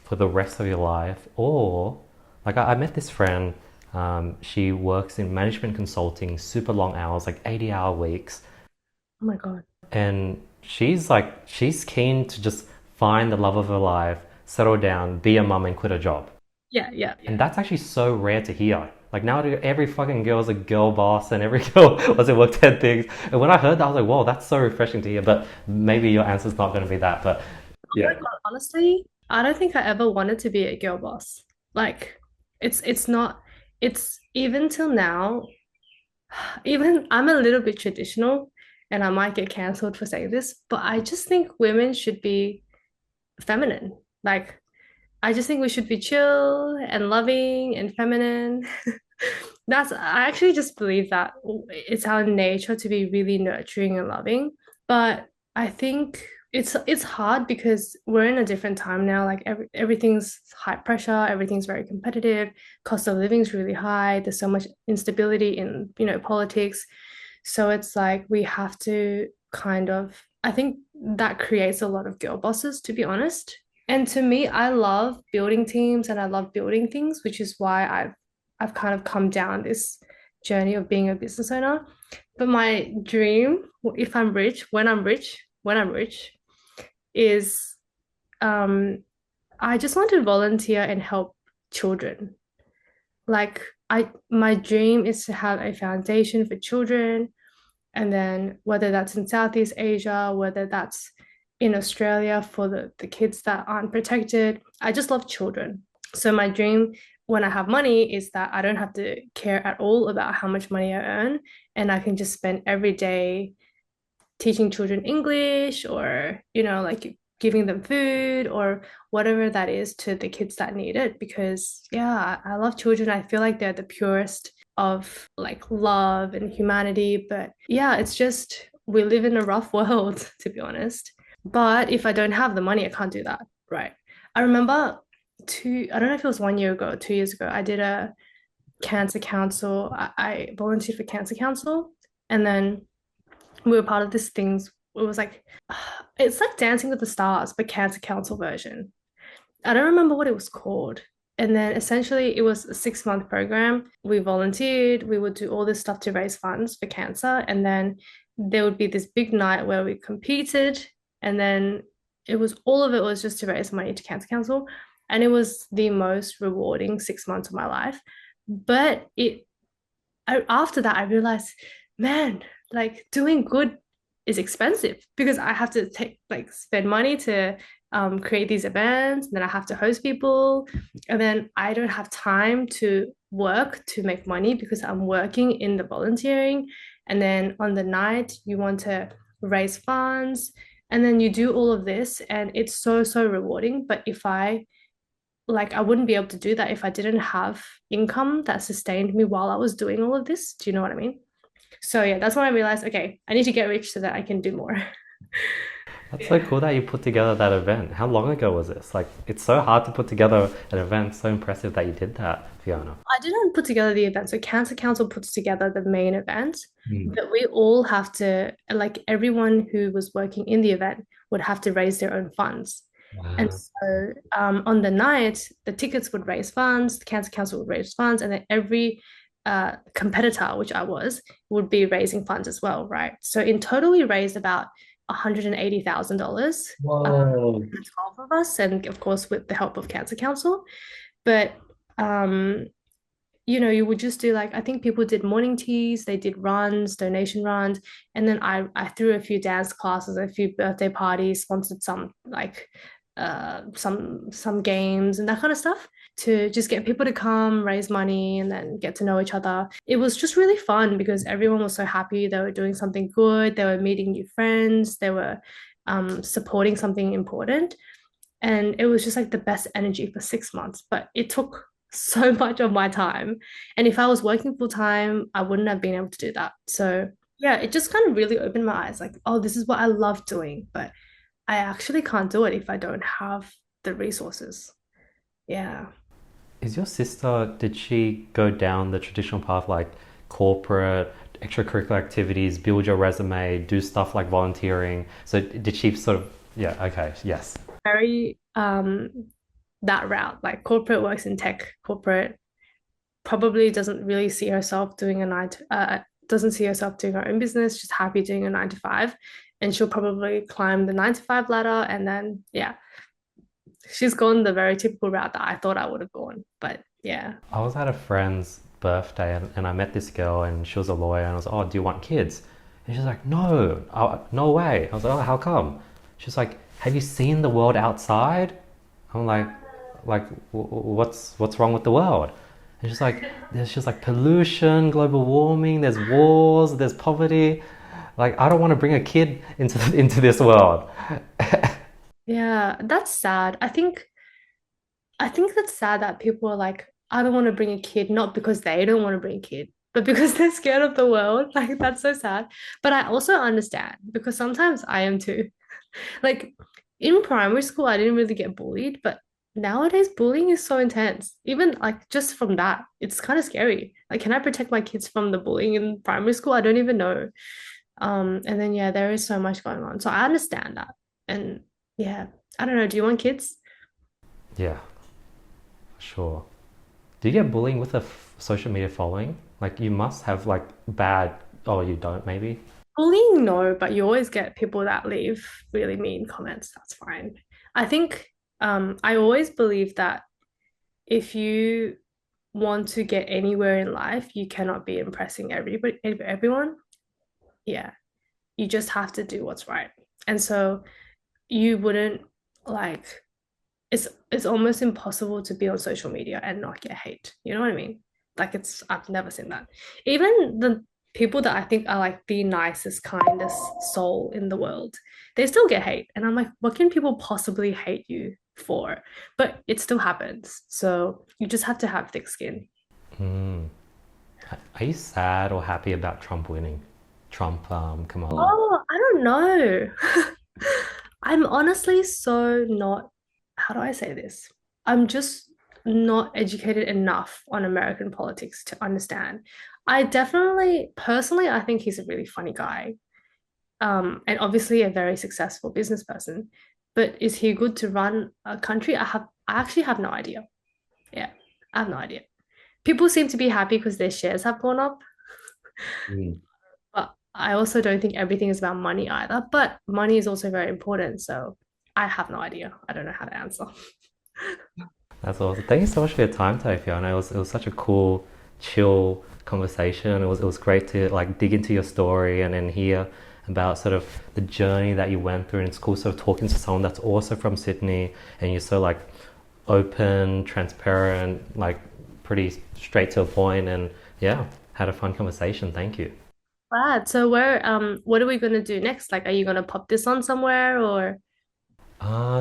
for the rest of your life? Or, like, I met this friend, she works in management consulting, super long hours, like 80-hour weeks. Oh my God. And she's like, she's keen to just find the love of her life, settle down, be a mum, and quit a job. Yeah, yeah, yeah. And that's actually so rare to hear. Like now, every fucking girl is a girl boss, and every girl wants to work 10 things. And when I heard that, I was like, "Whoa, that's so refreshing to hear." But maybe your answer's not going to be that. But Oh my yeah, God, honestly, I don't think I ever wanted to be a girl boss. Like it's not it's even till now, even I'm a little bit traditional and I might get cancelled for saying this, but I just think women should be feminine. Like I just think we should be chill and loving and feminine. I actually just believe that it's our nature to be really nurturing and loving. But I think it's hard because we're in a different time now. Like everything's high pressure, everything's very competitive, cost of living is really high. There's so much instability in, politics. So it's like we have to kind of, I think that creates a lot of girl bosses, to be honest. And to me, I love building teams and I love building things, which is why I've kind of come down this journey of being a business owner. But my dream, if I'm rich, when I'm rich, is I just want to volunteer and help children. Like my dream is to have a foundation for children, and then whether that's in Southeast Asia, whether that's in Australia for the kids that aren't protected. I just love children. So my dream when I have money is that I don't have to care at all about how much money I earn and I can just spend every day teaching children English or, like giving them food or whatever that is to the kids that need it. Because, yeah, I love children. I feel like they're the purest of like love and humanity. But yeah, it's just we live in a rough world, to be honest. But if I don't have the money, I can't do that. Right. I remember I don't know if it was 1 year ago, 2 years ago, I did a cancer council. I volunteered for cancer council. And then we were part of this things. It was like it's like Dancing with the Stars, but Cancer Council version. I don't remember what it was called. And then essentially it was a 6 month program. We volunteered, we would do all this stuff to raise funds for cancer. And then there would be this big night where we competed. And then all of it was just to raise money to Cancer Council. And it was the most rewarding 6 months of my life. But after that, I realized, man, like doing good is expensive because I have to spend money to create these events, and then I have to host people, and then I don't have time to work to make money because I'm working in the volunteering. And then on the night, you want to raise funds, and then you do all of this, and it's so, so rewarding. But if I wouldn't be able to do that if I didn't have income that sustained me while I was doing all of this. Do you know what I mean? So yeah, that's when I realized, okay, I need to get rich so that I can do more. that's so Yeah. cool that you put together that event. How long ago was this? Like, it's so hard to put together an event. So impressive that you did that, Fiona. I didn't put together the event. So Cancer Council puts together the main event, Mm. but we all have to, like everyone who was working in the event would have to raise their own funds. And Wow. so on the night, the tickets would raise funds, the Cancer Council would raise funds, and then every competitor, which I was, would be raising funds as well, right? So in total, we raised about $180,000, Whoa. the 12 of us, and of course with the help of Cancer Council. But um, you would just do like I think people did morning teas, they did runs, donation runs, and then I threw a few dance classes, a few birthday parties, sponsored some like some games and that kind of stuff to just get people to come, raise money, and then get to know each other. It was just really fun because everyone was so happy. They were doing something good, they were meeting new friends, they were supporting something important. And it was just like the best energy for 6 months. But it took so much of my time. And if I was working full time, I wouldn't have been able to do that. So yeah, it just kind of really opened my eyes like, oh, this is what I love doing, but I actually can't do it if I don't have the resources. Yeah. Is your sister, did she go down the traditional path like corporate, extracurricular activities, build your resume, do stuff like volunteering? So did she sort of, yeah, okay, yes. Very that route. Like corporate works in tech, corporate probably doesn't really see herself doing a doesn't see herself doing her own business, just happy doing a 9 to 5. And she'll probably climb the 9 to 5 ladder and then yeah, she's gone the very typical route that I thought I would have gone. But yeah. I was at a friend's birthday and I met this girl and she was a lawyer and I was like, oh, do you want kids? And she's like, no, no way. I was like, oh, how come? She's like, have you seen the world outside? I'm like, what's wrong with the world? And she's like, there's just like pollution, global warming, there's wars, there's poverty. Like, I don't want to bring a kid into this world. Yeah, that's sad. I think that's sad that people are like, I don't want to bring a kid, not because they don't want to bring a kid, but because they're scared of the world. Like that's so sad. But I also understand because sometimes I am too. Like in primary school, I didn't really get bullied, but nowadays bullying is so intense. Even like just from that, it's kind of scary. Like, can I protect my kids from the bullying in primary school? I don't even know. And then yeah, there is so much going on. So I understand that. And yeah, I don't know. Do you want kids? Yeah, sure. Do you get bullying with a social media following? Like you must have like bad. Oh, you don't maybe. Bullying, no, but you always get people that leave really mean comments. That's fine. I think I always believe that if you want to get anywhere in life, you cannot be impressing everyone. Yeah. You just have to do what's right. And so you wouldn't like it's almost impossible to be on social media and not get hate. You know what I mean? Like it's I've never seen that. Even the people that I think are like the nicest, kindest soul in the world, they still get hate. And I'm like, what can people possibly hate you for? But it still happens. So you just have to have thick skin. Mm. Are you sad or happy about Trump winning? Trump, Kamala. Oh, I don't know. I'm honestly so not, how do I say this? I'm just not educated enough on American politics to understand. I definitely, personally, I think he's a really funny guy. And obviously a very successful business person. But is he good to run a country? I actually have no idea. Yeah, I have no idea. People seem to be happy because their shares have gone up. Mm. But I also don't think everything is about money either. But money is also very important. So I have no idea. I don't know how to answer. That's awesome. Thank you so much for your time today, Fiona. It was such a cool, chill conversation. It was great to like dig into your story and hear about sort of the journey that you went through. And it's cool sort of talking to someone that's also from Sydney and you're so like open, transparent, like pretty straight to the point and yeah, had a fun conversation. Thank you. Glad. So what are we gonna do next? Like, are you gonna pop this on somewhere or?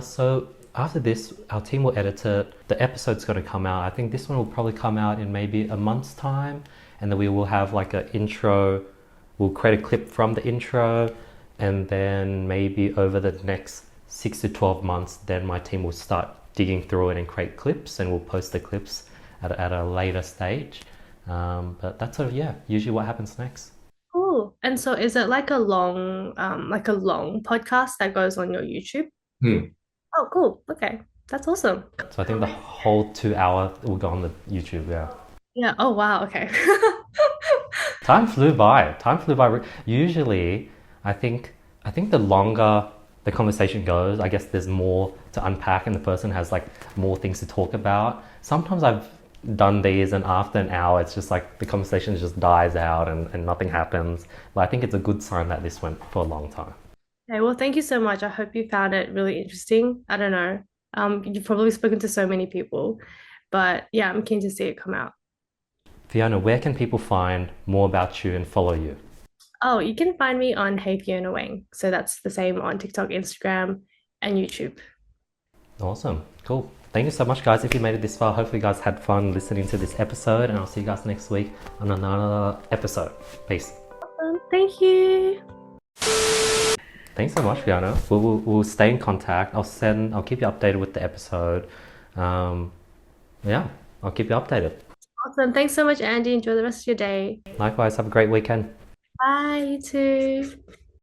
So after this, our team will edit it. The episode's going to come out. I think this one will probably come out in maybe a month's time, and then we will have like an intro. We'll create a clip from the intro, and then maybe over the next 6 to 12 months, then my team will start digging through it and create clips, and we'll post the clips at a later stage. But that's sort of yeah, usually what happens next. Cool. And so is it like a long podcast that goes on your YouTube? Hmm. Oh, cool. Okay. That's awesome. So I think the whole 2 hour will go on the YouTube. Yeah. Yeah. Oh, wow. Okay. Time flew by. Time flew by. Usually, I think I think the longer the conversation goes, I guess there's more to unpack, and the person has like more things to talk about. Sometimes I've done these, and after an hour, it's just like the conversation just dies out and nothing happens. But I think it's a good sign that this went for a long time. Okay, well, thank you so much. I hope you found it really interesting. I don't know. You've probably spoken to so many people, but yeah, I'm keen to see it come out. Fiona, where can people find more about you and follow you? Oh, you can find me on Hey Fiona Wang. So that's the same on TikTok, Instagram, and YouTube. Awesome. Cool. Thank you so much, guys. If you made it this far, hopefully, you guys had fun listening to this episode, and I'll see you guys next week on another episode. Peace. Thank you. Thanks so much, Fiona. We'll stay in contact. I'll keep you updated with the episode. Um, yeah, I'll keep you updated. Awesome. Thanks so much, Andy. Enjoy the rest of your day. Likewise, have a great weekend. Bye, you too.